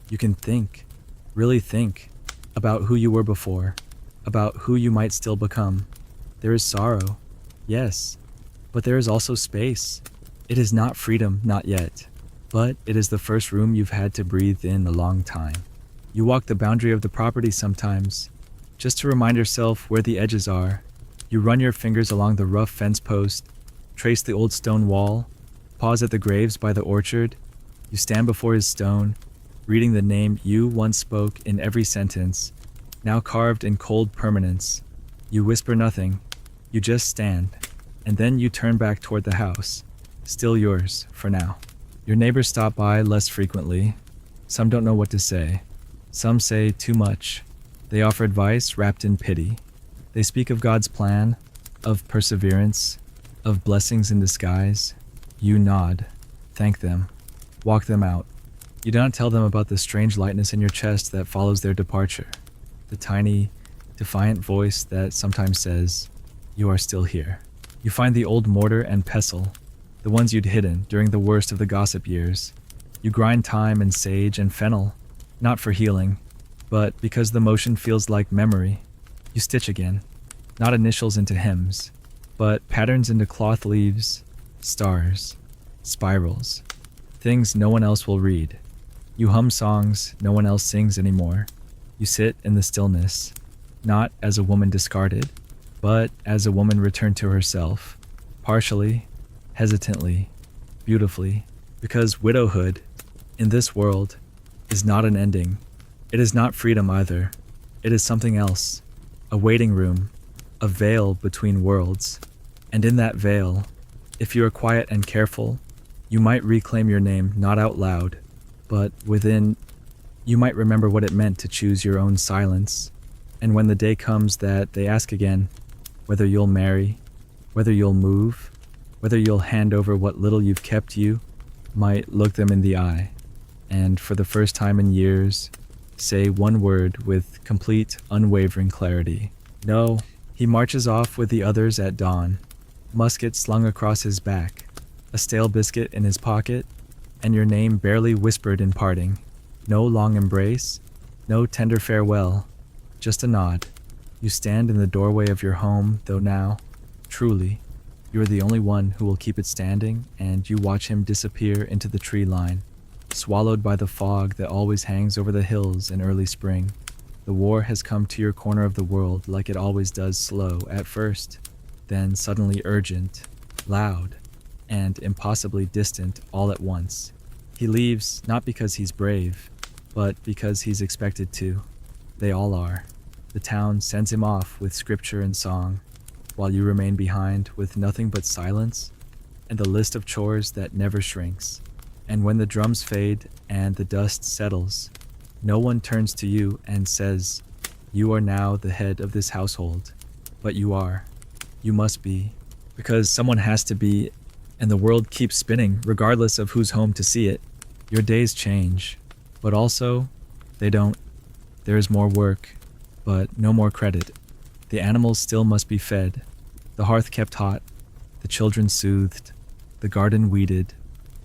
You can think, really think, about who you were before, about who you might still become. There is sorrow, yes, but there is also space. It is not freedom, not yet. but it is the first room you've had to breathe in a long time. You walk the boundary of the property sometimes, just to remind yourself where the edges are. You run your fingers along the rough fence post, trace the old stone wall, pause at the graves by the orchard. You stand before his stone, reading the name you once spoke in every sentence, now carved in cold permanence. You whisper nothing, you just stand, and then you turn back toward the house, still yours for now. Your neighbors stop by less frequently. Some don't know what to say. Some say too much. They offer advice wrapped in pity. They speak of God's plan, of perseverance, of blessings in disguise. You nod, thank them, walk them out. You do not tell them about the strange lightness in your chest that follows their departure, the tiny, defiant voice that sometimes says, "You are still here." You find the old mortar and pestle, the ones you'd hidden during the worst of the gossip years. You grind thyme and sage and fennel, not for healing, but because the motion feels like memory. You stitch again, not initials into hymns, but patterns into cloth leaves, stars, spirals, things no one else will read. You hum songs no one else sings anymore. You sit in the stillness, not as a woman discarded, but as a woman returned to herself, partially, hesitantly, beautifully, because widowhood, in this world, is not an ending. It is not freedom either. It is something else, a waiting room, a veil between worlds. And in that veil, if you are quiet and careful, you might reclaim your name not out loud, but within. You might remember what it meant to choose your own silence. And when the day comes that they ask again, whether you'll marry, whether you'll move, whether you'll hand over what little you've kept, you might look them in the eye, and for the first time in years, say one word with complete, unwavering clarity. No, he marches off with the others at dawn, musket slung across his back, a stale biscuit in his pocket, and your name barely whispered in parting. No long embrace, no tender farewell, just a nod. You stand in the doorway of your home, though now, truly, you are the only one who will keep it standing, and you watch him disappear into the tree line, swallowed by the fog that always hangs over the hills in early spring. The war has come to your corner of the world like it always does, slow at first, then suddenly urgent, loud, and impossibly distant all at once. He leaves not because he's brave, but because he's expected to. They all are. The town sends him off with scripture and song, while you remain behind with nothing but silence and the list of chores that never shrinks. And when the drums fade and the dust settles, no one turns to you and says, "You are now the head of this household." But you are. You must be. Because someone has to be, and the world keeps spinning regardless of who's home to see it. Your days change. But also, they don't. There is more work, but no more credit. The animals still must be fed, the hearth kept hot, the children soothed, the garden weeded.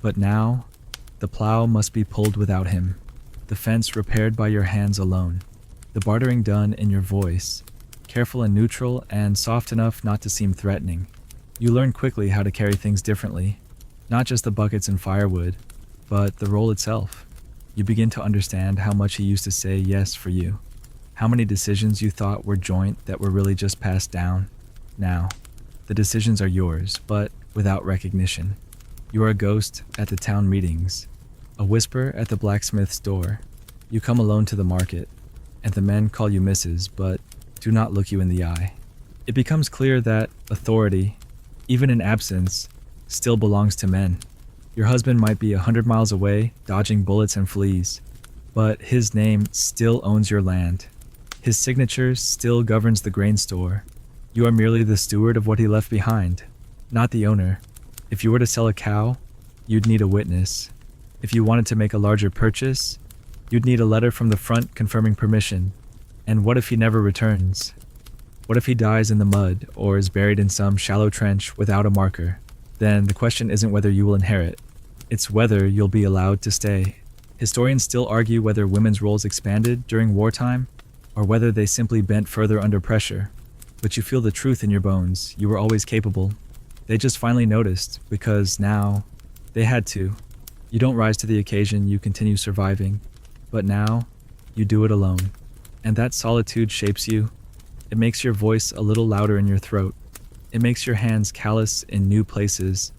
But now, the plow must be pulled without him, the fence repaired by your hands alone, the bartering done in your voice, careful and neutral and soft enough not to seem threatening. You learn quickly how to carry things differently, not just the buckets and firewood, but the role itself. You begin to understand how much he used to say yes for you, how many decisions you thought were joint that were really just passed down. Now, the decisions are yours, but without recognition. You are a ghost at the town meetings, a whisper at the blacksmith's door. You come alone to the market, and the men call you Mrs., but do not look you in the eye. It becomes clear that authority, even in absence, still belongs to men. Your husband might be 100 miles away, dodging bullets and fleas, but his name still owns your land. His signature still governs the grain store. You are merely the steward of what he left behind, not the owner. If you were to sell a cow, you'd need a witness. If you wanted to make a larger purchase, you'd need a letter from the front confirming permission. And what if he never returns? What if he dies in the mud or is buried in some shallow trench without a marker? Then the question isn't whether you will inherit, it's whether you'll be allowed to stay. Historians still argue whether women's roles expanded during wartime or whether they simply bent further under pressure. But you feel the truth in your bones. You were always capable. They just finally noticed because now they had to. You don't rise to the occasion, you continue surviving. But now, you do it alone. And that solitude shapes you. It makes your voice a little louder in your throat. It makes your hands callous in new places.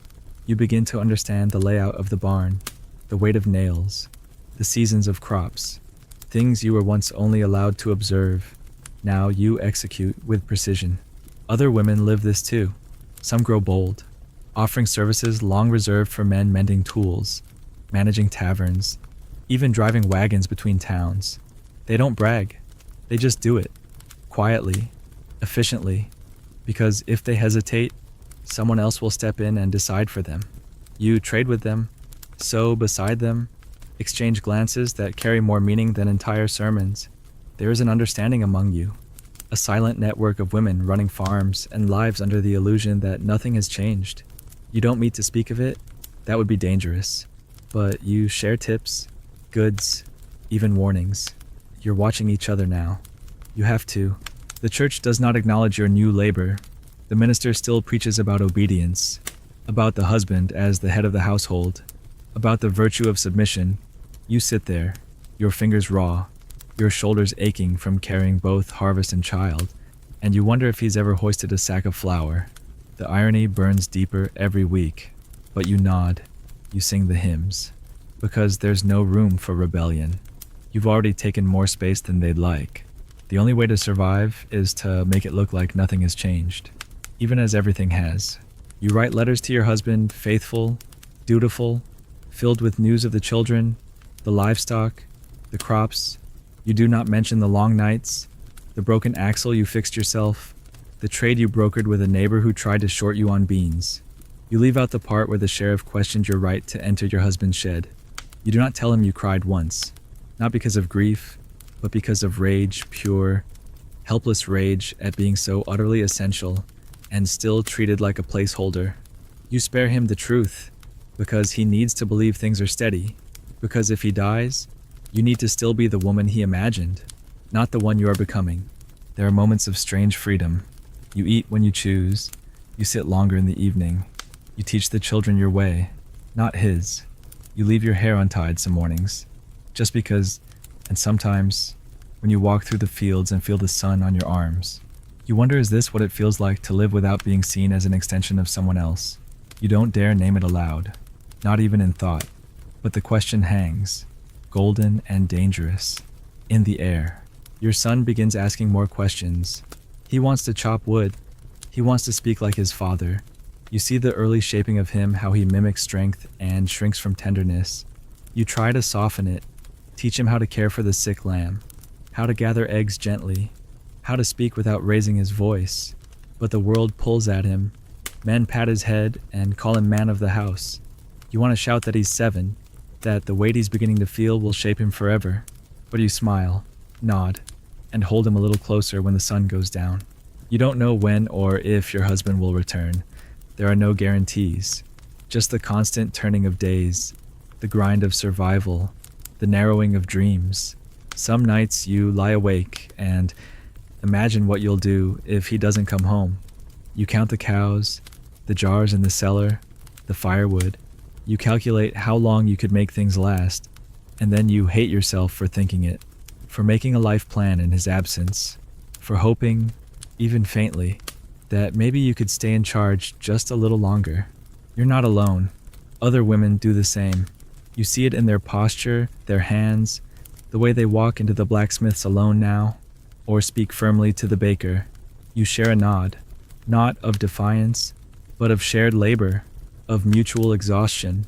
You begin to understand the layout of the barn, the weight of nails, the seasons of crops. Things you were once only allowed to observe, now you execute with precision. Other women live this too. Some grow bold, offering services long reserved for men mending tools, managing taverns, even driving wagons between towns. They don't brag. They just do it, quietly, efficiently, because if they hesitate, someone else will step in and decide for them. You trade with them, sew beside them, exchange glances that carry more meaning than entire sermons. There is an understanding among you, a silent network of women running farms and lives under the illusion that nothing has changed. You don't meet to speak of it, that would be dangerous. But you share tips, goods, even warnings. You're watching each other now. You have to. The church does not acknowledge your new labor. The minister still preaches about obedience, about the husband as the head of the household, about the virtue of submission. You sit there, your fingers raw, your shoulders aching from carrying both harvest and child, and you wonder if he's ever hoisted a sack of flour. The irony burns deeper every week, but you nod, you sing the hymns, because there's no room for rebellion. You've already taken more space than they'd like. The only way to survive is to make it look like nothing has changed, even as everything has. You write letters to your husband, faithful, dutiful, filled with news of the children, the livestock, the crops. You do not mention the long nights, the broken axle you fixed yourself, the trade you brokered with a neighbor who tried to short you on beans. You leave out the part where the sheriff questioned your right to enter your husband's shed. You do not tell him you cried once, not because of grief, but because of rage, pure, helpless rage at being so utterly essential and still treated like a placeholder. You spare him the truth, because he needs to believe things are steady, because if he dies, you need to still be the woman he imagined, not the one you are becoming. There are moments of strange freedom. You eat when you choose, you sit longer in the evening, you teach the children your way, not his. You leave your hair untied some mornings, just because, and sometimes, when you walk through the fields and feel the sun on your arms, you wonder, is this what it feels like to live without being seen as an extension of someone else? You don't dare name it aloud, not even in thought, but the question hangs, golden and dangerous, in the air. Your son begins asking more questions. He wants to chop wood. He wants to speak like his father. You see the early shaping of him, how he mimics strength and shrinks from tenderness. You try to soften it, teach him how to care for the sick lamb, how to gather eggs gently, how to speak without raising his voice. But the world pulls at him. Men pat his head and call him man of the house. You want to shout that he's 7, that the weight he's beginning to feel will shape him forever. But you smile, nod, and hold him a little closer when the sun goes down. You don't know when or if your husband will return. There are no guarantees, just the constant turning of days, the grind of survival, the narrowing of dreams. Some nights you lie awake and imagine what you'll do if he doesn't come home. You count the cows, the jars in the cellar, the firewood. You calculate how long you could make things last, and then you hate yourself for thinking it, for making a life plan in his absence, for hoping, even faintly, that maybe you could stay in charge just a little longer. You're not alone. Other women do the same. You see it in their posture, their hands, the way they walk into the blacksmith's alone now, or speak firmly to the baker. You share a nod, not of defiance, but of shared labor, of mutual exhaustion,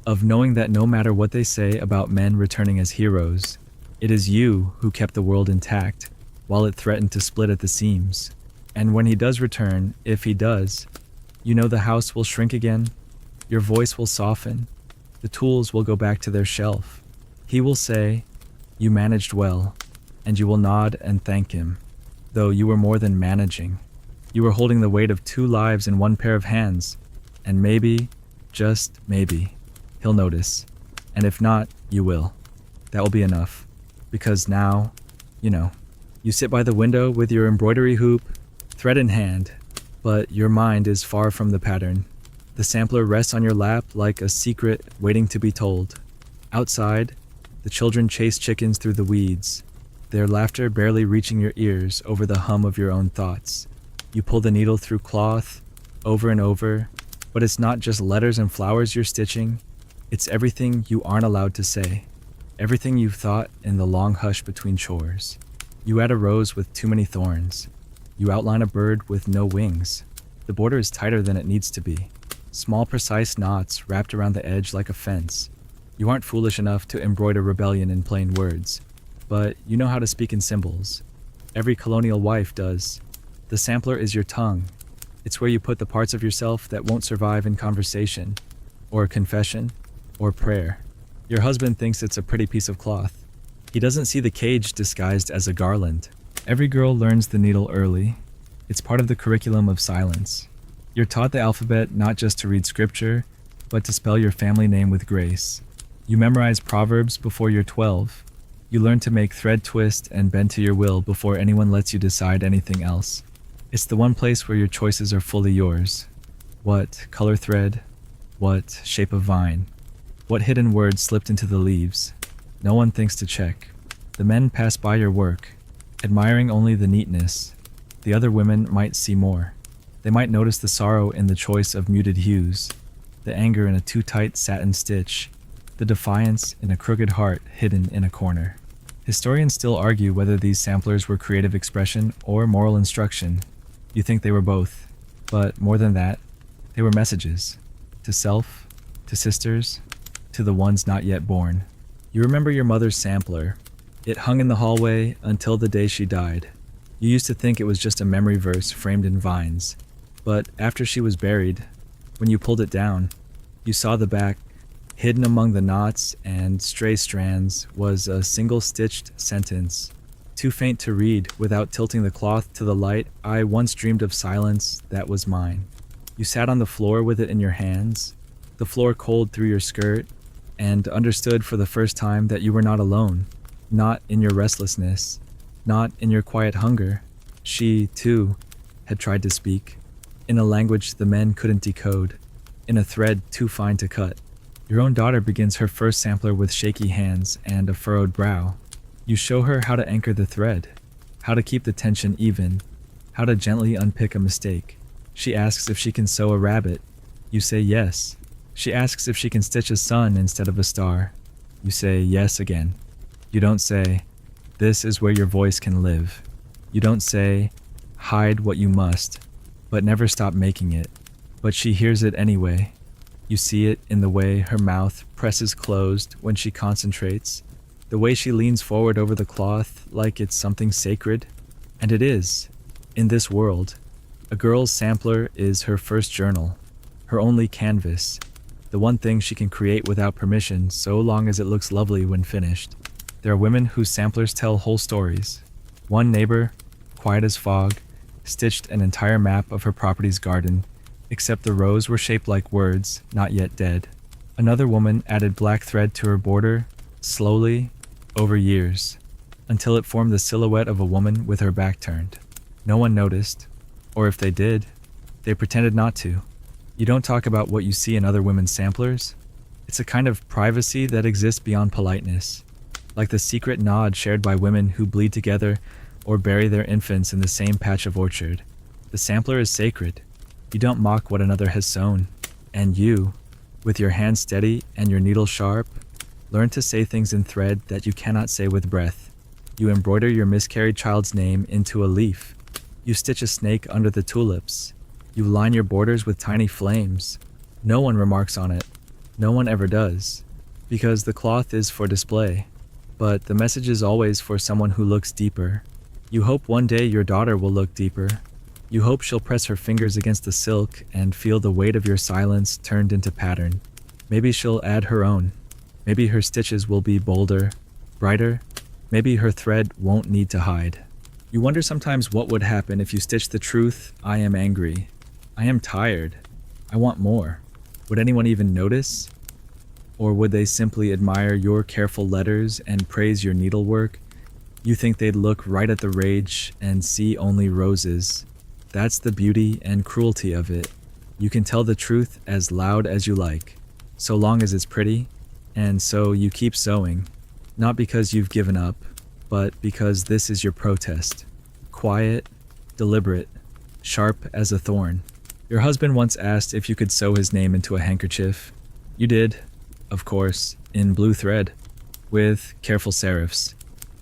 of knowing that no matter what they say about men returning as heroes, it is you who kept the world intact, while it threatened to split at the seams. And when he does return, if he does, you know the house will shrink again, your voice will soften, the tools will go back to their shelf. He will say, "You managed well," and you will nod and thank him, though you were more than managing. You were holding the weight of 2 lives in one pair of hands, and maybe, just maybe, he'll notice. And if not, you will. That will be enough, because now, you sit by the window with your embroidery hoop, thread in hand, but your mind is far from the pattern. The sampler rests on your lap like a secret waiting to be told. Outside, the children chase chickens through the weeds, their laughter barely reaching your ears over the hum of your own thoughts. You pull the needle through cloth, over and over, but it's not just letters and flowers you're stitching, it's everything you aren't allowed to say, everything you've thought in the long hush between chores. You add a rose with too many thorns. You outline a bird with no wings. The border is tighter than it needs to be. Small, precise knots wrapped around the edge like a fence. You aren't foolish enough to embroider rebellion in plain words, but you know how to speak in symbols. Every colonial wife does. The sampler is your tongue. It's where you put the parts of yourself that won't survive in conversation, or confession, or prayer. Your husband thinks it's a pretty piece of cloth. He doesn't see the cage disguised as a garland. Every girl learns the needle early. It's part of the curriculum of silence. You're taught the alphabet not just to read scripture, but to spell your family name with grace. You memorize proverbs before you're 12. You learn to make thread twist and bend to your will before anyone lets you decide anything else. It's the one place where your choices are fully yours. What color thread? What shape of vine? What hidden word slipped into the leaves? No one thinks to check. The men pass by your work, admiring only the neatness. The other women might see more. They might notice the sorrow in the choice of muted hues, the anger in a too tight satin stitch, the defiance in a crooked heart hidden in a corner. Historians still argue whether these samplers were creative expression or moral instruction. You think they were both, but more than that, they were messages. To self, to sisters, to the ones not yet born. You remember your mother's sampler. It hung in the hallway until the day she died. You used to think it was just a memory verse framed in vines. But after she was buried, when you pulled it down, you saw the back, hidden among the knots and stray strands, was a single-stitched sentence. Too faint to read without tilting the cloth to the light. I once dreamed of silence that was mine. You sat on the floor with it in your hands, the floor cold through your skirt, and understood for the first time that you were not alone, not in your restlessness, not in your quiet hunger. She, too, had tried to speak, in a language the men couldn't decode, in a thread too fine to cut. Your own daughter begins her first sampler with shaky hands and a furrowed brow. You show her how to anchor the thread, how to keep the tension even, how to gently unpick a mistake. She asks if she can sew a rabbit. You say yes. She asks if she can stitch a sun instead of a star. You say yes again. You don't say, "This is where your voice can live." You don't say, "Hide what you must," but never stop making it. But she hears it anyway. You see it in the way her mouth presses closed when she concentrates, the way she leans forward over the cloth like it's something sacred. And it is. In this world, a girl's sampler is her first journal, her only canvas, the one thing she can create without permission so long as it looks lovely when finished. There are women whose samplers tell whole stories. One neighbor, quiet as fog, stitched an entire map of her property's garden, except the rows were shaped like words, not yet dead. Another woman added black thread to her border, slowly, over years, until it formed the silhouette of a woman with her back turned. No one noticed, or if they did, they pretended not to. You don't talk about what you see in other women's samplers. It's a kind of privacy that exists beyond politeness, like the secret nod shared by women who bleed together or bury their infants in the same patch of orchard. The sampler is sacred. You don't mock what another has sown, and you, with your hand steady and your needle sharp, learn to say things in thread that you cannot say with breath. You embroider your miscarried child's name into a leaf. You stitch a snake under the tulips. You line your borders with tiny flames. No one remarks on it. No one ever does, because the cloth is for display. But the message is always for someone who looks deeper. You hope one day your daughter will look deeper. You hope she'll press her fingers against the silk and feel the weight of your silence turned into pattern. Maybe she'll add her own. Maybe her stitches will be bolder, brighter. Maybe her thread won't need to hide. You wonder sometimes what would happen if you stitched the truth, "I am angry. I am tired. I want more." Would anyone even notice? Or would they simply admire your careful letters and praise your needlework? You think they'd look right at the rage and see only roses. That's the beauty and cruelty of it. You can tell the truth as loud as you like, so long as it's pretty, and so you keep sewing, not because you've given up, but because this is your protest. Quiet, deliberate, sharp as a thorn. Your husband once asked if you could sew his name into a handkerchief. You did, of course, in blue thread, with careful serifs.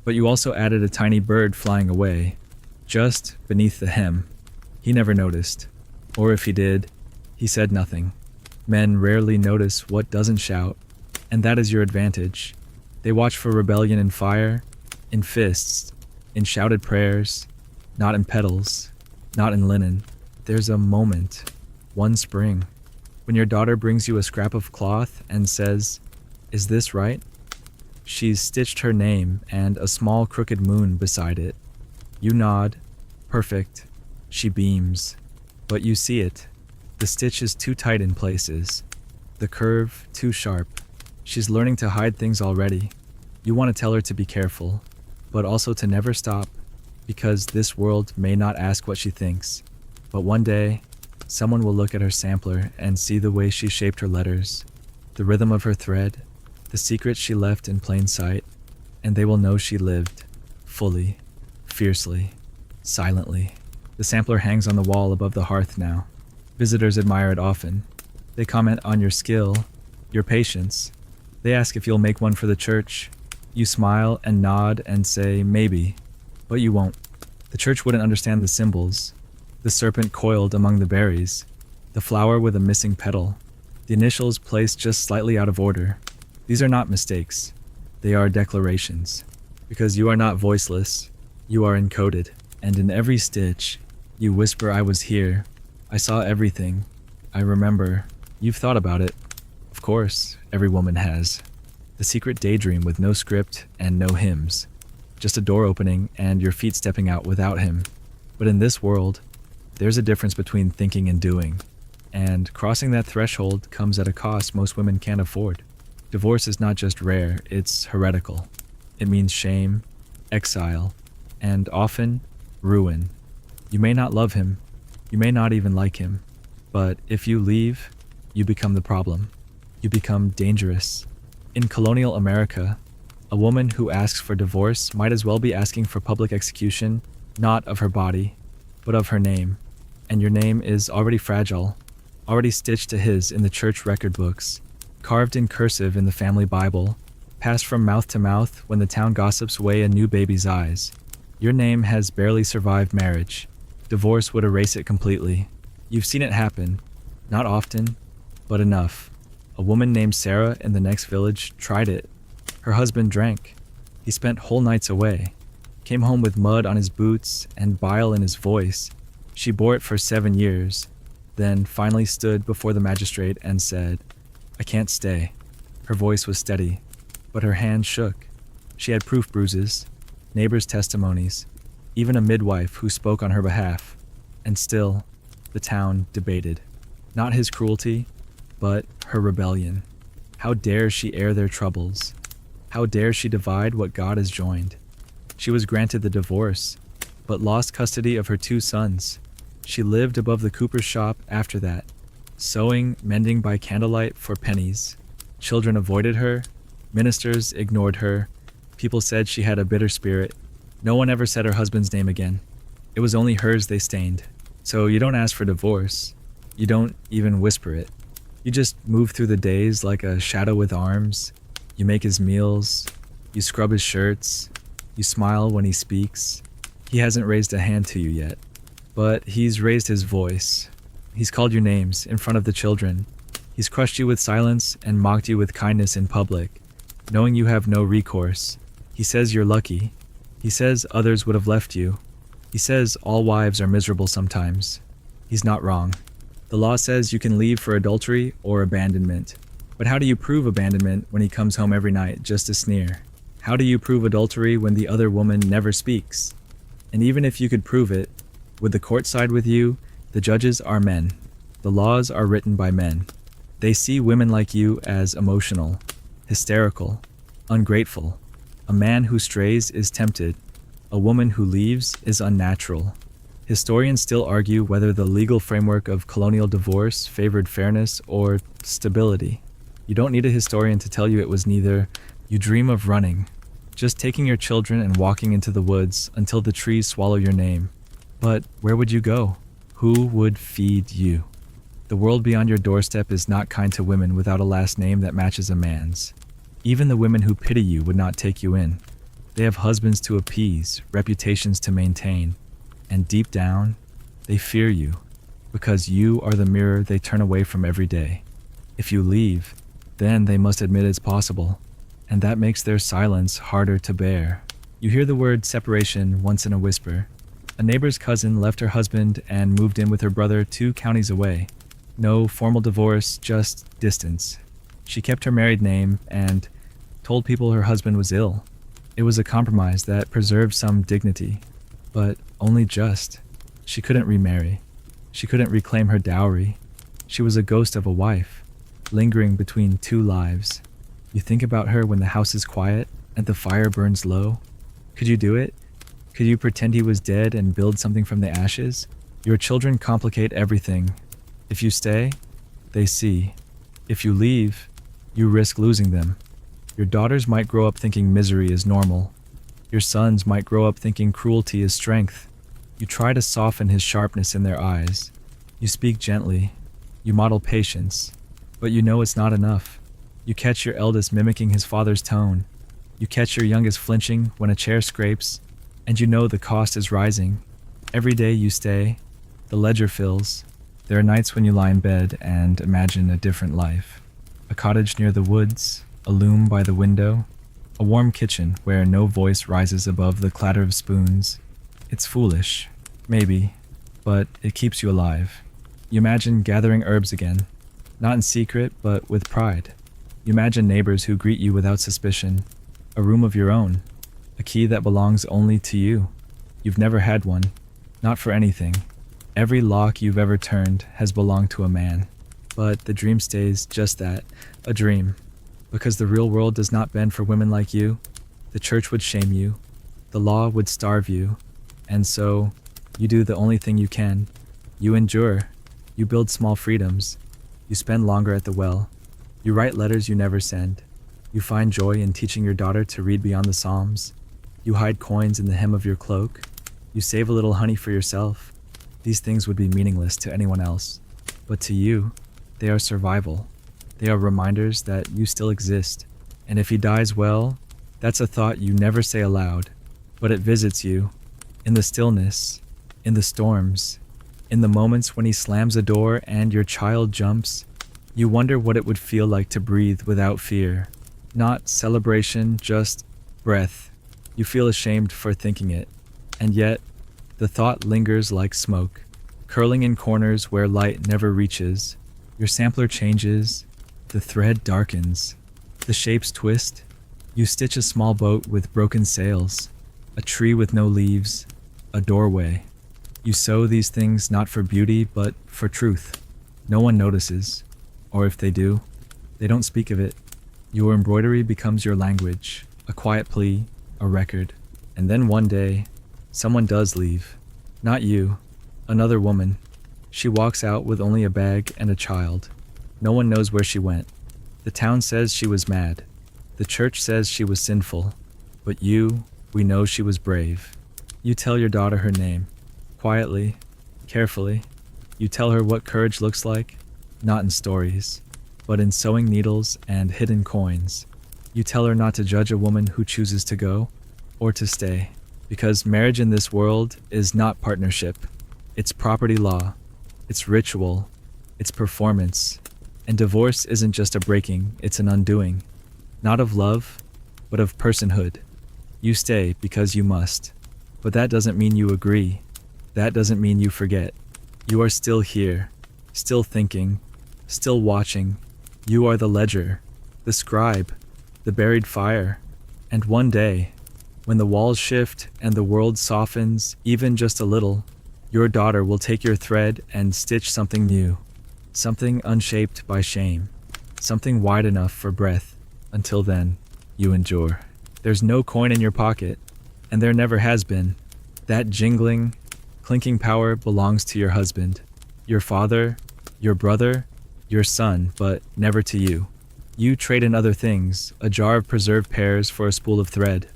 But you also added a tiny bird flying away, just beneath the hem. He never noticed. Or if he did, he said nothing. Men rarely notice what doesn't shout, and that is your advantage. They watch for rebellion in fire, in fists, in shouted prayers, not in petals, not in linen. There's a moment, one spring, when your daughter brings you a scrap of cloth and says, "Is this right?" She's stitched her name and a small crooked moon beside it. You nod. Perfect. She beams. But you see it. The stitch is too tight in places. The curve too sharp. She's learning to hide things already. You want to tell her to be careful, but also to never stop, because this world may not ask what she thinks. But one day, someone will look at her sampler and see the way she shaped her letters, the rhythm of her thread, the secret she left in plain sight, and they will know she lived, fully, fiercely, silently. The sampler hangs on the wall above the hearth now. Visitors admire it often. They comment on your skill, your patience. They ask if you'll make one for the church. You smile and nod and say, maybe, but you won't. The church wouldn't understand the symbols. The serpent coiled among the berries, the flower with a missing petal, the initials placed just slightly out of order. These are not mistakes. They are declarations. Because you are not voiceless, you are encoded. And in every stitch, you whisper, "I was here. I saw everything. I remember." You've thought about it. Of course, every woman has. The secret daydream with no script and no hymns. Just a door opening and your feet stepping out without him. But in this world, there's a difference between thinking and doing. And crossing that threshold comes at a cost most women can't afford. Divorce is not just rare, it's heretical. It means shame, exile, and often ruin. You may not love him, you may not even like him, but if you leave, you become the problem. You become dangerous. In colonial America, a woman who asks for divorce might as well be asking for public execution, not of her body, but of her name. And your name is already fragile, already stitched to his in the church record books, carved in cursive in the family Bible, passed from mouth to mouth when the town gossips weigh a new baby's eyes. Your name has barely survived marriage. Divorce would erase it completely. You've seen it happen. Not often, but enough. A woman named Sarah in the next village tried it. Her husband drank. He spent whole nights away. Came home with mud on his boots and bile in his voice. She bore it for 7 years, then finally stood before the magistrate and said, "I can't stay." Her voice was steady, but her hands shook. She had proof bruises, neighbors' testimonies, even a midwife who spoke on her behalf. And still, the town debated. Not his cruelty, but her rebellion. How dare she air their troubles? How dare she divide what God has joined? She was granted the divorce, but lost custody of her 2 sons. She lived above the cooper's shop after that, sewing, mending by candlelight for pennies. Children avoided her, ministers ignored her, people said she had a bitter spirit. No one ever said her husband's name again. It was only hers they stained. So you don't ask for divorce. You don't even whisper it. You just move through the days like a shadow with arms. You make his meals. You scrub his shirts. You smile when he speaks. He hasn't raised a hand to you yet, but he's raised his voice. He's called your names in front of the children. He's crushed you with silence and mocked you with kindness in public, knowing you have no recourse. He says you're lucky. He says others would have left you. He says all wives are miserable sometimes. He's not wrong. The law says you can leave for adultery or abandonment. But how do you prove abandonment when he comes home every night just to sneer? How do you prove adultery when the other woman never speaks? And even if you could prove it, would the court side with you? The judges are men. The laws are written by men. They see women like you as emotional, hysterical, ungrateful. A man who strays is tempted. A woman who leaves is unnatural. Historians still argue whether the legal framework of colonial divorce favored fairness or stability. You don't need a historian to tell you it was neither. You dream of running, just taking your children and walking into the woods until the trees swallow your name. But where would you go? Who would feed you? The world beyond your doorstep is not kind to women without a last name that matches a man's. Even the women who pity you would not take you in. They have husbands to appease, reputations to maintain, and deep down, they fear you, because you are the mirror they turn away from every day. If you leave, then they must admit it's possible, and that makes their silence harder to bear. You hear the word separation once in a whisper. A neighbor's cousin left her husband and moved in with her brother 2 counties away. No formal divorce, just distance. She kept her married name and told people her husband was ill. It was a compromise that preserved some dignity, but only just. She couldn't remarry. She couldn't reclaim her dowry. She was a ghost of a wife, lingering between 2 lives. You think about her when the house is quiet and the fire burns low. Could you do it? Could you pretend he was dead and build something from the ashes? Your children complicate everything. If you stay, they see. If you leave, you risk losing them. Your daughters might grow up thinking misery is normal. Your sons might grow up thinking cruelty is strength. You try to soften his sharpness in their eyes. You speak gently. You model patience. But you know it's not enough. You catch your eldest mimicking his father's tone. You catch your youngest flinching when a chair scrapes, and you know the cost is rising. Every day you stay, the ledger fills. There are nights when you lie in bed and imagine a different life. A cottage near the woods, a loom by the window, a warm kitchen where no voice rises above the clatter of spoons. It's foolish, maybe, but it keeps you alive. You imagine gathering herbs again, not in secret, but with pride. You imagine neighbors who greet you without suspicion, a room of your own, a key that belongs only to you. You've never had one, not for anything. Every lock you've ever turned has belonged to a man. But the dream stays just that, a dream. Because the real world does not bend for women like you. The church would shame you. The law would starve you. And so, you do the only thing you can. You endure. You build small freedoms. You spend longer at the well. You write letters you never send. You find joy in teaching your daughter to read beyond the Psalms. You hide coins in the hem of your cloak. You save a little honey for yourself. These things would be meaningless to anyone else. But to you, they are survival. They are reminders that you still exist. And if he dies well, that's a thought you never say aloud. But it visits you. In the stillness. In the storms. In the moments when he slams a door and your child jumps. You wonder what it would feel like to breathe without fear. Not celebration, just breath. You feel ashamed for thinking it. And yet, the thought lingers like smoke, curling in corners where light never reaches. Your sampler changes. The thread darkens. The shapes twist. You stitch a small boat with broken sails. A tree with no leaves. A doorway. You sew these things not for beauty, but for truth. No one notices. Or if they do, they don't speak of it. Your embroidery becomes your language, a quiet plea, a record. And then one day, someone does leave. Not you, another woman. She walks out with only a bag and a child. No one knows where she went. The town says she was mad. The church says she was sinful. But you, we know she was brave. You tell your daughter her name. Quietly, carefully. You tell her what courage looks like. Not in stories, but in sewing needles and hidden coins. You tell her not to judge a woman who chooses to go or to stay, because marriage in this world is not partnership. It's property law, it's ritual, it's performance. And divorce isn't just a breaking, it's an undoing. Not of love, but of personhood. You stay because you must, but that doesn't mean you agree. That doesn't mean you forget. You are still here, still thinking, still watching. You are the ledger, the scribe, the buried fire. And one day, when the walls shift and the world softens even just a little, your daughter will take your thread and stitch something new, something unshaped by shame, something wide enough for breath. Until then, you endure. There's no coin in your pocket, and there never has been. That jingling, Clinking power belongs to your husband, your father, your brother, your son, but never to you. You trade in other things, a jar of preserved pears for a spool of thread,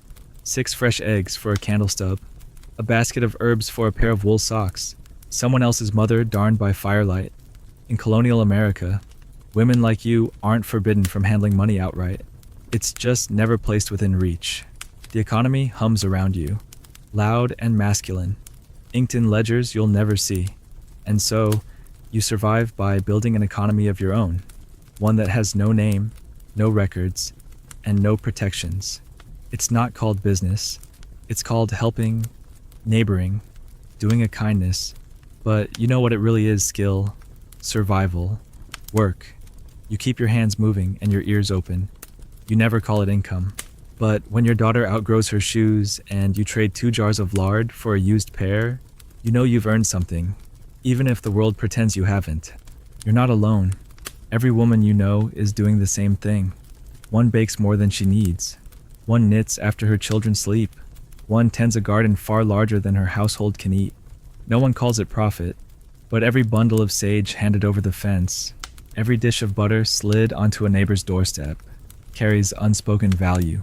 6 fresh eggs for a candle stub, a basket of herbs for a pair of wool socks, someone else's mother darned by firelight. In colonial America, women like you aren't forbidden from handling money outright. It's just never placed within reach. The economy hums around you, loud and masculine, inked in ledgers you'll never see. And so, you survive by building an economy of your own, one that has no name, no records, and no protections. It's not called business. It's called helping, neighboring, doing a kindness. But you know what it really is: skill, survival, work. You keep your hands moving and your ears open. You never call it income. But when your daughter outgrows her shoes and you trade 2 jars of lard for a used pair, you know you've earned something, even if the world pretends you haven't. You're not alone. Every woman you know is doing the same thing. One bakes more than she needs. One knits after her children sleep. One tends a garden far larger than her household can eat. No one calls it profit, but every bundle of sage handed over the fence, every dish of butter slid onto a neighbor's doorstep, carries unspoken value.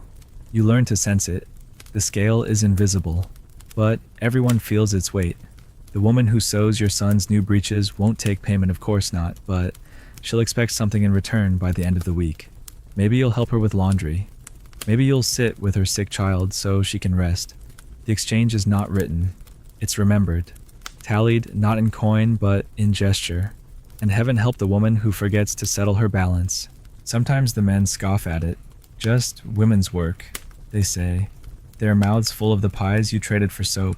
You learn to sense it. The scale is invisible, but everyone feels its weight. The woman who sews your son's new breeches won't take payment, of course not, but she'll expect something in return by the end of the week. Maybe you'll help her with laundry. Maybe you'll sit with her sick child so she can rest. The exchange is not written. It's remembered. Tallied not in coin but in gesture. And heaven help the woman who forgets to settle her balance. Sometimes the men scoff at it. Just women's work, they say. Their mouths full of the pies you traded for soap.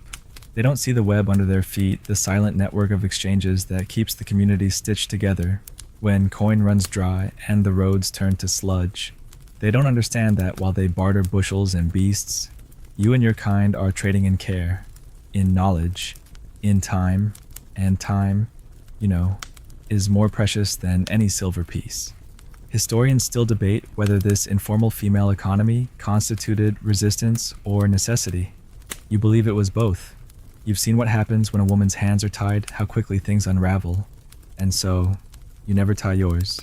They don't see the web under their feet, the silent network of exchanges that keeps the community stitched together when coin runs dry and the roads turn to sludge. They don't understand that while they barter bushels and beasts, you and your kind are trading in care, in knowledge, in time, and time, is more precious than any silver piece. Historians still debate whether this informal female economy constituted resistance or necessity. You believe it was both. You've seen what happens when a woman's hands are tied, how quickly things unravel. And so, you never tie yours.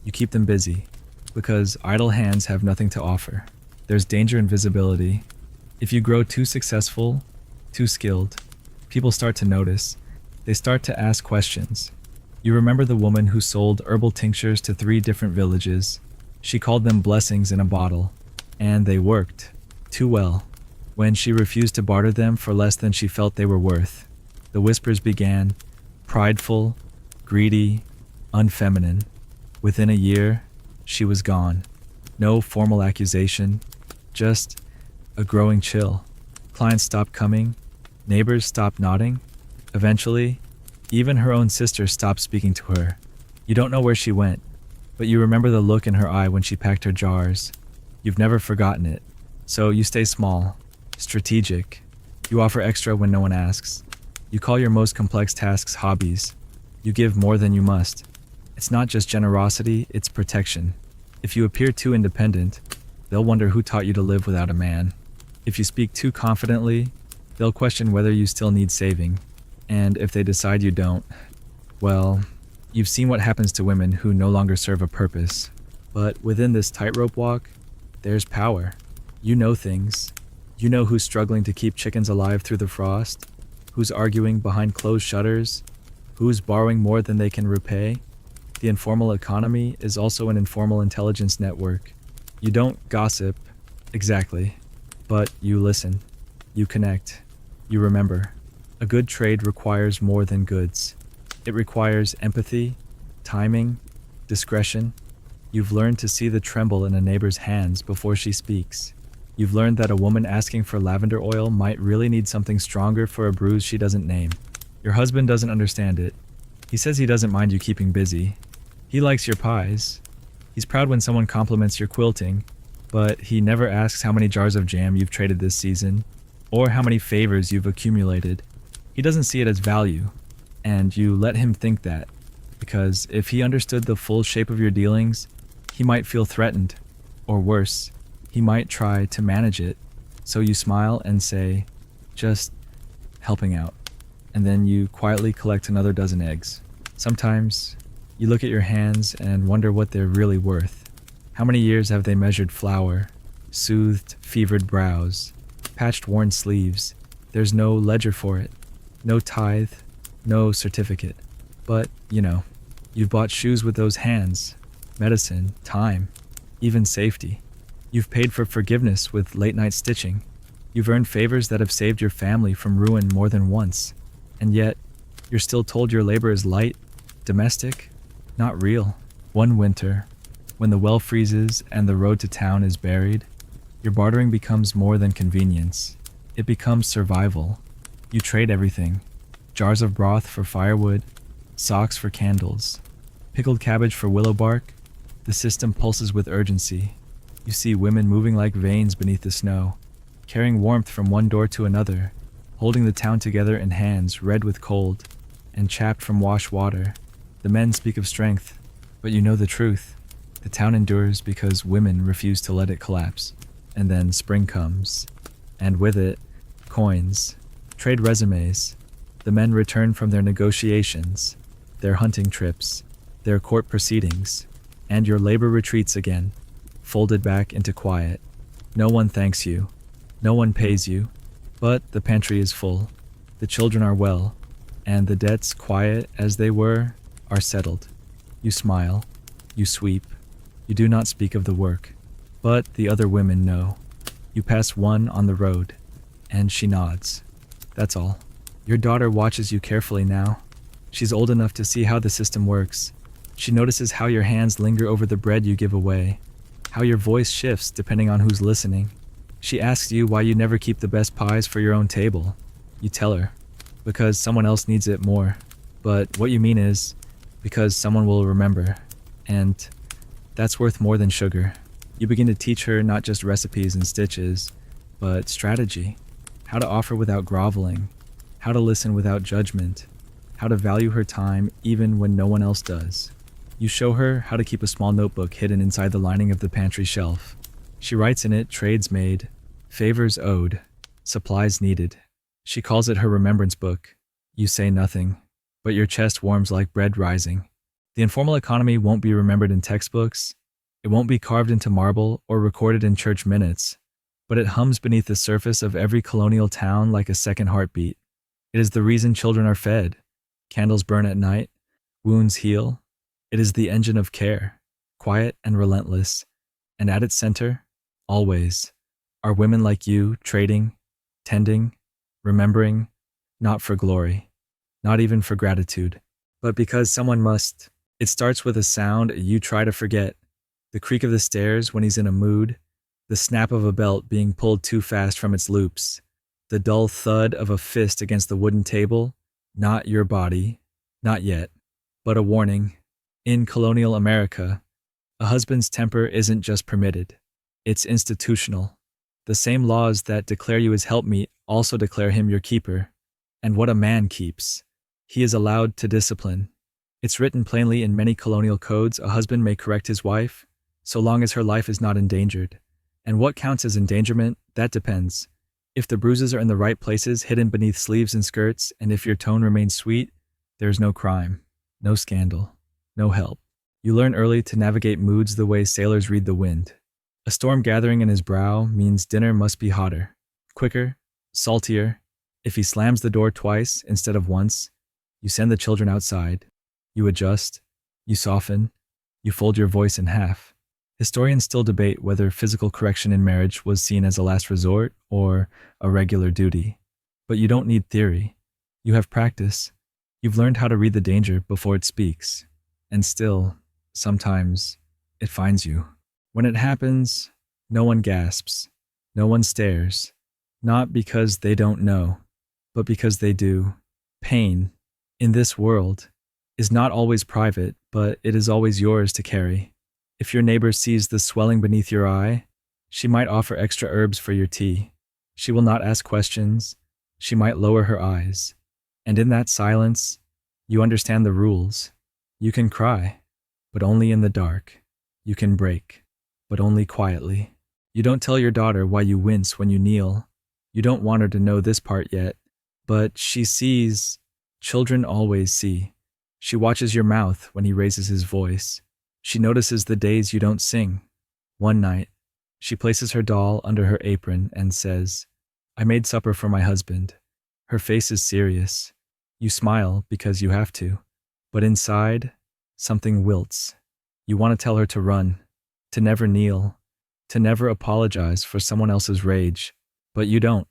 You keep them busy, because idle hands have nothing to offer. There's danger in visibility. If you grow too successful, too skilled, people start to notice. They start to ask questions. You remember the woman who sold herbal tinctures to 3 different villages. She called them blessings in a bottle, and they worked too well. When she refused to barter them for less than she felt they were worth, the whispers began, prideful, greedy, unfeminine. Within a year, she was gone. No formal accusation, just a growing chill. Clients stopped coming, neighbors stopped nodding. Eventually, even her own sister stopped speaking to her. You don't know where she went, but you remember the look in her eye when she packed her jars. You've never forgotten it. So you stay small, strategic. You offer extra when no one asks. You call your most complex tasks hobbies. You give more than you must. It's not just generosity, it's protection. If you appear too independent, they'll wonder who taught you to live without a man. If you speak too confidently, they'll question whether you still need saving. And if they decide you don't, well, you've seen what happens to women who no longer serve a purpose. But within this tightrope walk, there's power. You know things. You know who's struggling to keep chickens alive through the frost, who's arguing behind closed shutters, who's borrowing more than they can repay. The informal economy is also an informal intelligence network. You don't gossip, exactly, but you listen, you connect, you remember. A good trade requires more than goods. It requires empathy, timing, discretion. You've learned to see the tremble in a neighbor's hands before she speaks. You've learned that a woman asking for lavender oil might really need something stronger for a bruise she doesn't name. Your husband doesn't understand it. He says he doesn't mind you keeping busy. He likes your pies. He's proud when someone compliments your quilting, but he never asks how many jars of jam you've traded this season, or how many favors you've accumulated. He doesn't see it as value, and you let him think that, because if he understood the full shape of your dealings, he might feel threatened, or worse, he might try to manage it. So you smile and say, just helping out. and then you quietly collect another dozen eggs. Sometimes you look at your hands and wonder what they're really worth. How many years have they measured flour, soothed fevered brows, patched worn sleeves? There's no ledger for it, no tithe, no certificate. But, you've bought shoes with those hands, medicine, time, even safety. You've paid for forgiveness with late-night stitching. You've earned favors that have saved your family from ruin more than once. And yet, you're still told your labor is light, domestic, not real. One winter, when the well freezes and the road to town is buried, your bartering becomes more than convenience. It becomes survival. You trade everything. Jars of broth for firewood, socks for candles, pickled cabbage for willow bark. The system pulses with urgency. You see women moving like veins beneath the snow, carrying warmth from one door to another, holding the town together in hands red with cold and chapped from wash water. The men speak of strength, but you know the truth. The town endures because women refuse to let it collapse. And then spring comes, and with it, coins, trade resumes. The men return from their negotiations, their hunting trips, their court proceedings, and your labor retreats again, folded back into quiet. No one thanks you, no one pays you, but the pantry is full, the children are well, and the debts, quiet as they were, are settled. You smile, you sweep, you do not speak of the work, but the other women know. You pass one on the road, and she nods. That's all. Your daughter watches you carefully now. She's old enough to see how the system works. She notices how your hands linger over the bread you give away, how your voice shifts depending on who's listening. She asks you why you never keep the best pies for your own table. You tell her, because someone else needs it more. But what you mean is, because someone will remember. And that's worth more than sugar. You begin to teach her not just recipes and stitches, but strategy. How to offer without groveling. How to listen without judgment. How to value her time even when no one else does. You show her how to keep a small notebook hidden inside the lining of the pantry shelf. She writes in it trades made, favors owed, supplies needed. She calls it her remembrance book. You say nothing, but your chest warms like bread rising. The informal economy won't be remembered in textbooks. It won't be carved into marble or recorded in church minutes, but it hums beneath the surface of every colonial town like a second heartbeat. It is the reason children are fed, candles burn at night, wounds heal. It is the engine of care, quiet and relentless, and at its center, always, are women like you trading, tending, remembering, not for glory, not even for gratitude, but because someone must. It starts with a sound you try to forget, the creak of the stairs when he's in a mood, the snap of a belt being pulled too fast from its loops, the dull thud of a fist against the wooden table, not your body, not yet, but a warning. In colonial America, a husband's temper isn't just permitted, it's institutional. The same laws that declare you his helpmeet also declare him your keeper. And what a man keeps, he is allowed to discipline. It's written plainly in many colonial codes a husband may correct his wife, so long as her life is not endangered. And what counts as endangerment, that depends. If the bruises are in the right places, hidden beneath sleeves and skirts, and if your tone remains sweet, there's no crime, no scandal, no help. You learn early to navigate moods the way sailors read the wind. A storm gathering in his brow means dinner must be hotter, quicker, saltier. If he slams the door twice instead of once, you send the children outside. You adjust, you soften, you fold your voice in half. Historians still debate whether physical correction in marriage was seen as a last resort or a regular duty. But you don't need theory. You have practice. You've learned how to read the danger before it speaks. And still, sometimes, it finds you. When it happens, no one gasps, no one stares, not because they don't know, but because they do. Pain, in this world, is not always private, but it is always yours to carry. If your neighbor sees the swelling beneath your eye, she might offer extra herbs for your tea. She will not ask questions. She might lower her eyes. And in that silence, you understand the rules. You can cry, but only in the dark. You can break, but only quietly. You don't tell your daughter why you wince when you kneel. You don't want her to know this part yet, but she sees Children always see. She watches your mouth when he raises his voice. She notices the days you don't sing. One night, she places her doll under her apron and says, "I made supper for my husband." Her face is serious. You smile because you have to. But inside, something wilts. You want to tell her to run, to never kneel, to never apologize for someone else's rage. But you don't,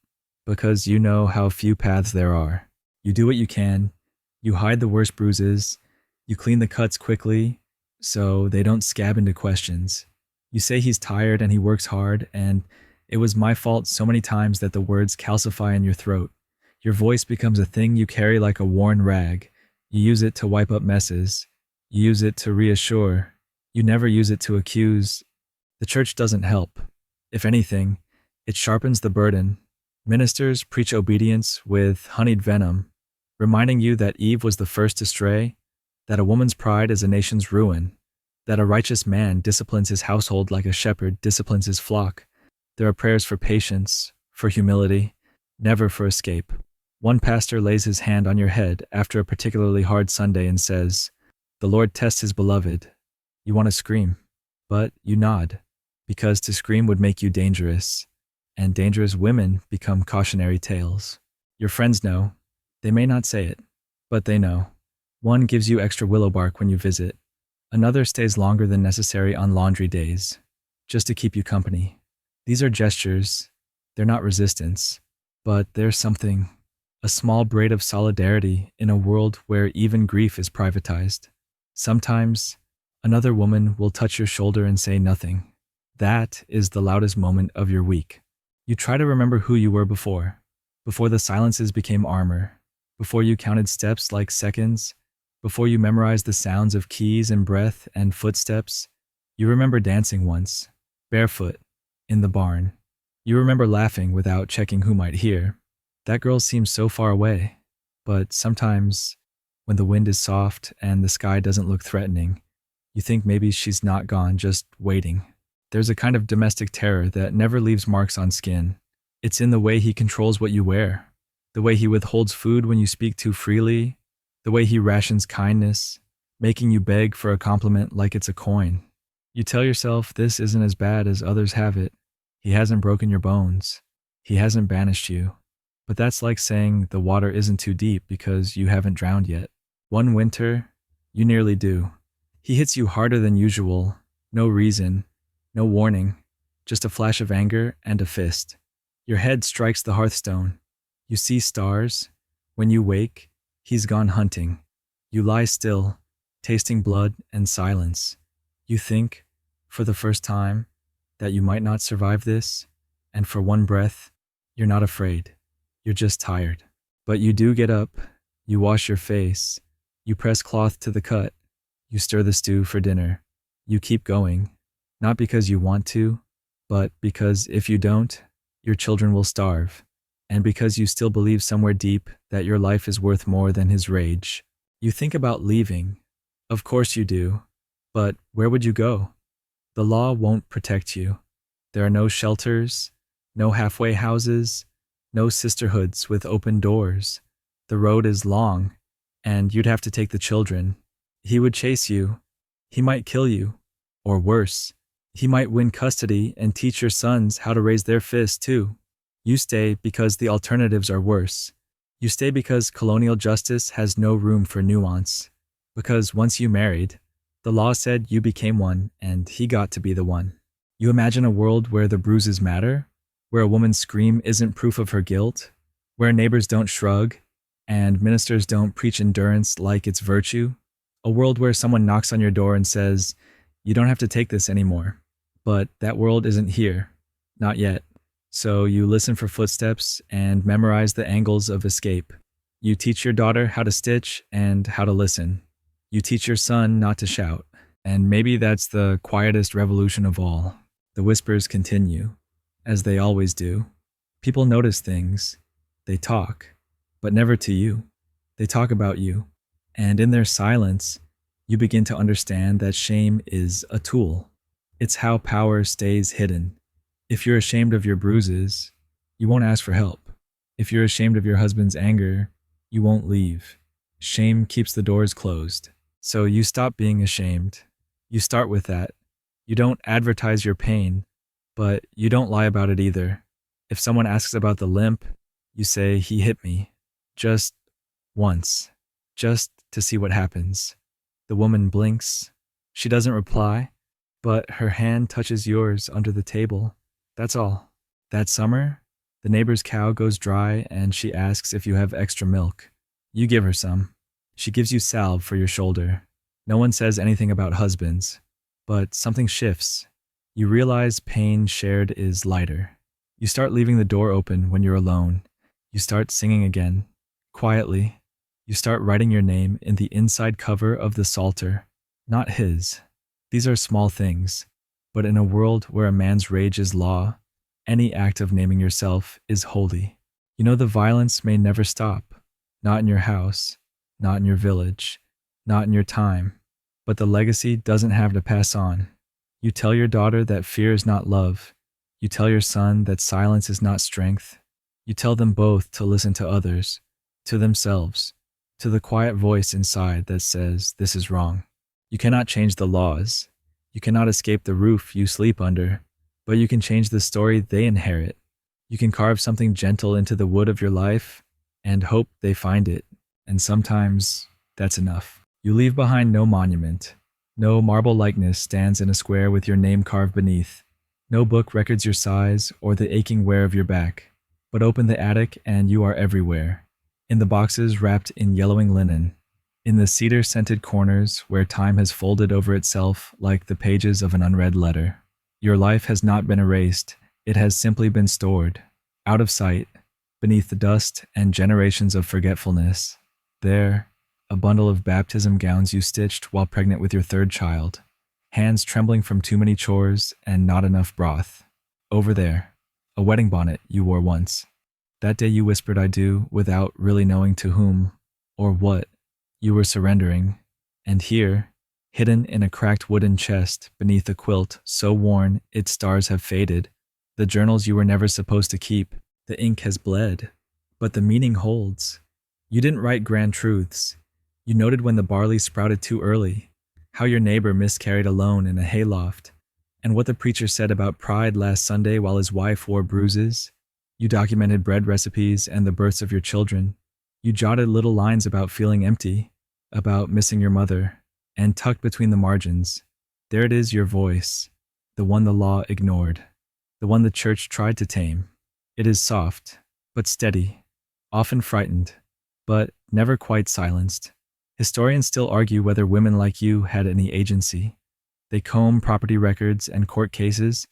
because you know how few paths there are. You do what you can. You hide the worst bruises. You clean the cuts quickly so they don't scab into questions. You say he's tired and he works hard, and it was my fault so many times that the words calcify in your throat. Your voice becomes a thing you carry like a worn rag. You use it to wipe up messes. You use it to reassure. You never use it to accuse. The church doesn't help. If anything, it sharpens the burden. Ministers preach obedience with honeyed venom, reminding you that Eve was the first to stray, that a woman's pride is a nation's ruin, that a righteous man disciplines his household like a shepherd disciplines his flock. There are prayers for patience, for humility, never for escape. One pastor lays his hand on your head after a particularly hard Sunday and says, "The Lord tests his beloved." You want to scream, but you nod, because to scream would make you dangerous, and dangerous women become cautionary tales. Your friends know. They may not say it, but they know. One gives you extra willow bark when you visit. Another stays longer than necessary on laundry days, just to keep you company. These are gestures. They're not resistance, but there's something, a small braid of solidarity in a world where even grief is privatized. Sometimes, another woman will touch your shoulder and say nothing. That is the loudest moment of your week. You try to remember who you were before the silences became armor, before you counted steps like seconds, before you memorized the sounds of keys and breath and footsteps. You remember dancing once, barefoot, in the barn. You remember laughing without checking who might hear. That girl seems so far away, but sometimes, when the wind is soft and the sky doesn't look threatening, you think maybe she's not gone, just waiting. There's a kind of domestic terror that never leaves marks on skin. It's in the way he controls what you wear, the way he withholds food when you speak too freely, the way he rations kindness, making you beg for a compliment like it's a coin. You tell yourself this isn't as bad as others have it. He hasn't broken your bones. He hasn't banished you. But that's like saying the water isn't too deep because you haven't drowned yet. One winter, you nearly do. He hits you harder than usual. No reason, no warning, just a flash of anger and a fist. Your head strikes the hearthstone. You see stars. When you wake, he's gone hunting. You lie still, tasting blood and silence. You think, for the first time, that you might not survive this, and for one breath, you're not afraid. You're just tired. But you do get up, you wash your face, you press cloth to the cut, you stir the stew for dinner. You keep going, not because you want to, but because if you don't, your children will starve, and because you still believe somewhere deep that your life is worth more than his rage. You think about leaving. Of course you do. But where would you go? The law won't protect you. There are no shelters, no halfway houses, no sisterhoods with open doors. The road is long, and you'd have to take the children. He would chase you. He might kill you. Or worse, he might win custody and teach your sons how to raise their fists too. You stay because the alternatives are worse. You stay because colonial justice has no room for nuance. Because once you married, the law said you became one and he got to be the one. You imagine a world where the bruises matter, where a woman's scream isn't proof of her guilt, where neighbors don't shrug, and ministers don't preach endurance like it's virtue. A world where someone knocks on your door and says, "You don't have to take this anymore." But that world isn't here. Not yet. So you listen for footsteps and memorize the angles of escape. You teach your daughter how to stitch and how to listen. You teach your son not to shout. And maybe that's the quietest revolution of all. The whispers continue, as they always do. People notice things. They talk, but never to you. They talk about you. And in their silence, you begin to understand that shame is a tool. It's how power stays hidden. If you're ashamed of your bruises, you won't ask for help. If you're ashamed of your husband's anger, you won't leave. Shame keeps the doors closed. So you stop being ashamed. You start with that. You don't advertise your pain, but you don't lie about it either. If someone asks about the limp, you say, he hit me. Just once. Just to see what happens. The woman blinks. She doesn't reply, but her hand touches yours under the table. That's all. That summer, the neighbor's cow goes dry and she asks if you have extra milk. You give her some. She gives you salve for your shoulder. No one says anything about husbands, but something shifts. You realize pain shared is lighter. You start leaving the door open when you're alone. You start singing again, quietly. You start writing your name in the inside cover of the Psalter, not his. These are small things, but in a world where a man's rage is law, any act of naming yourself is holy. You know the violence may never stop, not in your house, not in your village, not in your time, but the legacy doesn't have to pass on. You tell your daughter that fear is not love. You tell your son that silence is not strength. You tell them both to listen to others, to themselves, to the quiet voice inside that says this is wrong. You cannot change the laws. You cannot escape the roof you sleep under, but you can change the story they inherit. You can carve something gentle into the wood of your life and hope they find it. And sometimes that's enough. You leave behind no monument. No marble likeness stands in a square with your name carved beneath. No book records your size or the aching wear of your back. But open the attic and you are everywhere. In the boxes wrapped in yellowing linen. In the cedar-scented corners where time has folded over itself like the pages of an unread letter. Your life has not been erased. It has simply been stored. Out of sight. Beneath the dust and generations of forgetfulness. There, a bundle of baptism gowns you stitched while pregnant with your third child. Hands trembling from too many chores and not enough broth. Over there, a wedding bonnet you wore once. That day you whispered I do without really knowing to whom or what you were surrendering. And here, hidden in a cracked wooden chest beneath a quilt so worn its stars have faded, the journals you were never supposed to keep, the ink has bled, but the meaning holds. You didn't write grand truths. You noted when the barley sprouted too early, how your neighbor miscarried alone in a hayloft, and what the preacher said about pride last Sunday while his wife wore bruises. You documented bread recipes and the births of your children. You jotted little lines about feeling empty, about missing your mother, and tucked between the margins, there it is, your voice, the one the law ignored, the one the church tried to tame. It is soft, but steady, often frightened, but never quite silenced. Historians still argue whether women like you had any agency. They comb property records and court cases,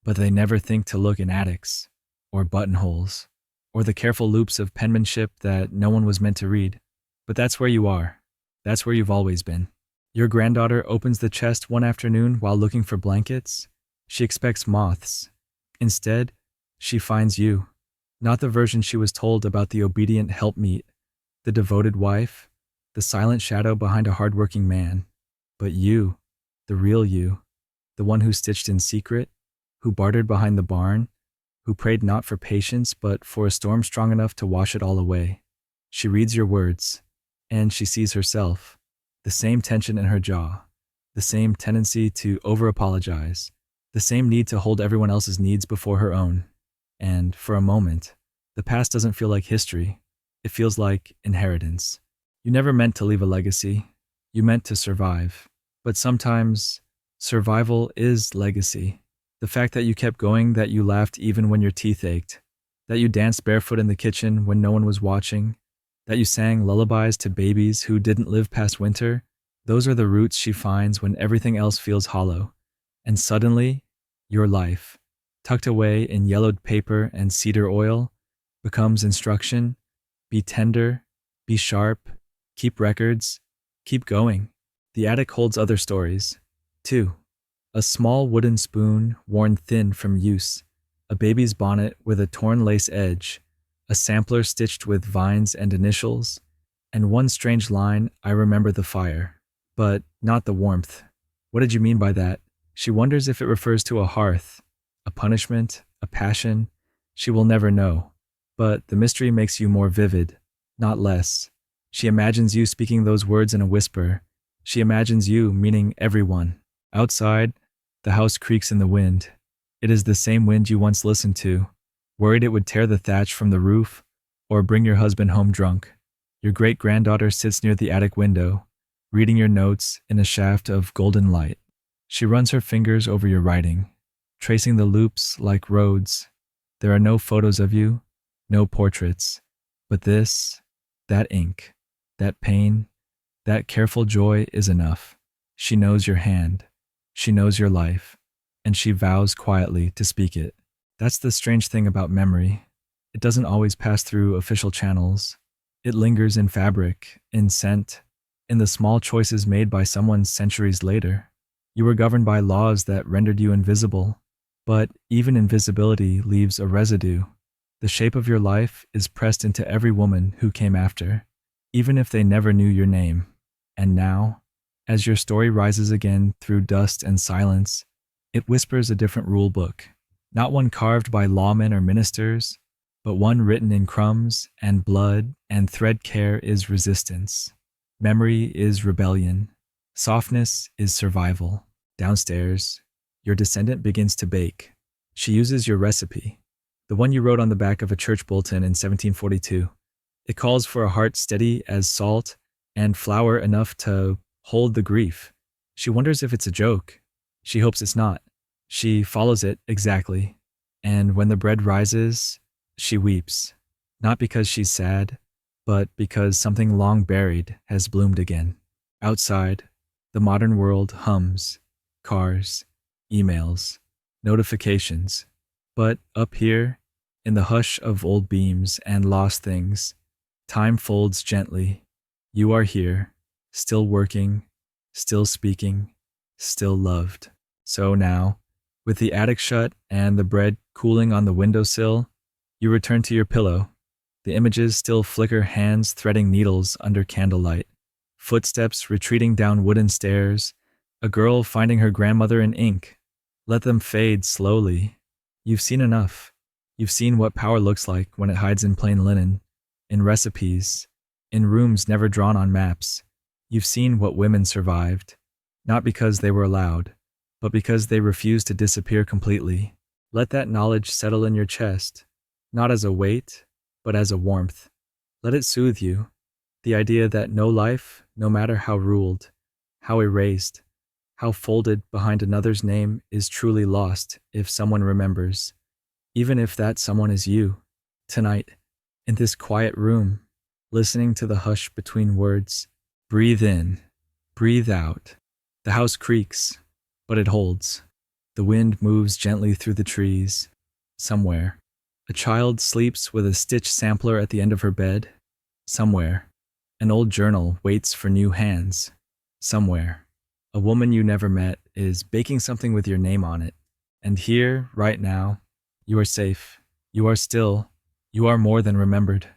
but they never think to look in attics, or buttonholes, or the careful loops of penmanship that no one was meant to read. But that's where you are. That's where you've always been. Your granddaughter opens the chest one afternoon while looking for blankets. She expects moths. Instead, she finds you. Not the version she was told about the obedient helpmeet, the devoted wife, the silent shadow behind a hardworking man, but you, the real you, the one who stitched in secret, who bartered behind the barn, who prayed not for patience but for a storm strong enough to wash it all away. She reads your words, and she sees herself, the same tension in her jaw, the same tendency to over-apologize, the same need to hold everyone else's needs before her own. And for a moment, the past doesn't feel like history. It feels like inheritance. You never meant to leave a legacy. You meant to survive. But sometimes, survival is legacy. The fact that you kept going, that you laughed even when your teeth ached, that you danced barefoot in the kitchen when no one was watching, that you sang lullabies to babies who didn't live past winter, those are the roots she finds when everything else feels hollow. And suddenly, your life, tucked away in yellowed paper and cedar oil, becomes instruction. Be tender, be sharp, keep records, keep going. The attic holds other stories, too. A small wooden spoon worn thin from use, a baby's bonnet with a torn lace edge, a sampler stitched with vines and initials, and one strange line, I remember the fire, but not the warmth. What did you mean by that? She wonders if it refers to a hearth, a punishment, a passion. She will never know, but the mystery makes you more vivid, not less. She imagines you speaking those words in a whisper. She imagines you, meaning everyone. Outside, the house creaks in the wind. It is the same wind you once listened to, worried it would tear the thatch from the roof or bring your husband home drunk. Your great-granddaughter sits near the attic window, reading your notes in a shaft of golden light. She runs her fingers over your writing, tracing the loops like roads. There are no photos of you, no portraits, but this, that ink, that pain, that careful joy is enough. She knows your hand, she knows your life, and she vows quietly to speak it. That's the strange thing about memory. It doesn't always pass through official channels. It lingers in fabric, in scent, in the small choices made by someone centuries later. You were governed by laws that rendered you invisible, but even invisibility leaves a residue. The shape of your life is pressed into every woman who came after, even if they never knew your name. And now, as your story rises again through dust and silence, it whispers a different rule book, not one carved by lawmen or ministers, but one written in crumbs and blood, and thread care is resistance. Memory is rebellion. Softness is survival. Downstairs, your descendant begins to bake. She uses your recipe, the one you wrote on the back of a church bulletin in 1742. It calls for a heart steady as salt and flour enough to hold the grief. She wonders if it's a joke. She hopes it's not. She follows it exactly. And when the bread rises, she weeps, not because she's sad, but because something long buried has bloomed again. Outside, the modern world hums, cars, emails, notifications. But up here, in the hush of old beams and lost things, time folds gently. You are here, still working, still speaking, still loved. So now, with the attic shut and the bread cooling on the windowsill, you return to your pillow. The images still flicker hands threading needles under candlelight. Footsteps retreating down wooden stairs. A girl finding her grandmother in ink. Let them fade slowly. You've seen enough. You've seen what power looks like when it hides in plain linen, in recipes, in rooms never drawn on maps. You've seen what women survived, not because they were allowed, but because they refused to disappear completely. Let that knowledge settle in your chest, not as a weight, but as a warmth. Let it soothe you. The idea that no life, no matter how ruled, how erased, how folded behind another's name, is truly lost if someone remembers, even if that someone is you. Tonight, in this quiet room, listening to the hush between words, breathe in, breathe out. The house creaks, but it holds. The wind moves gently through the trees. Somewhere, a child sleeps with a stitch sampler at the end of her bed. Somewhere, an old journal waits for new hands. Somewhere, a woman you never met is baking something with your name on it. And here, right now, you are safe. You are still. You are more than remembered.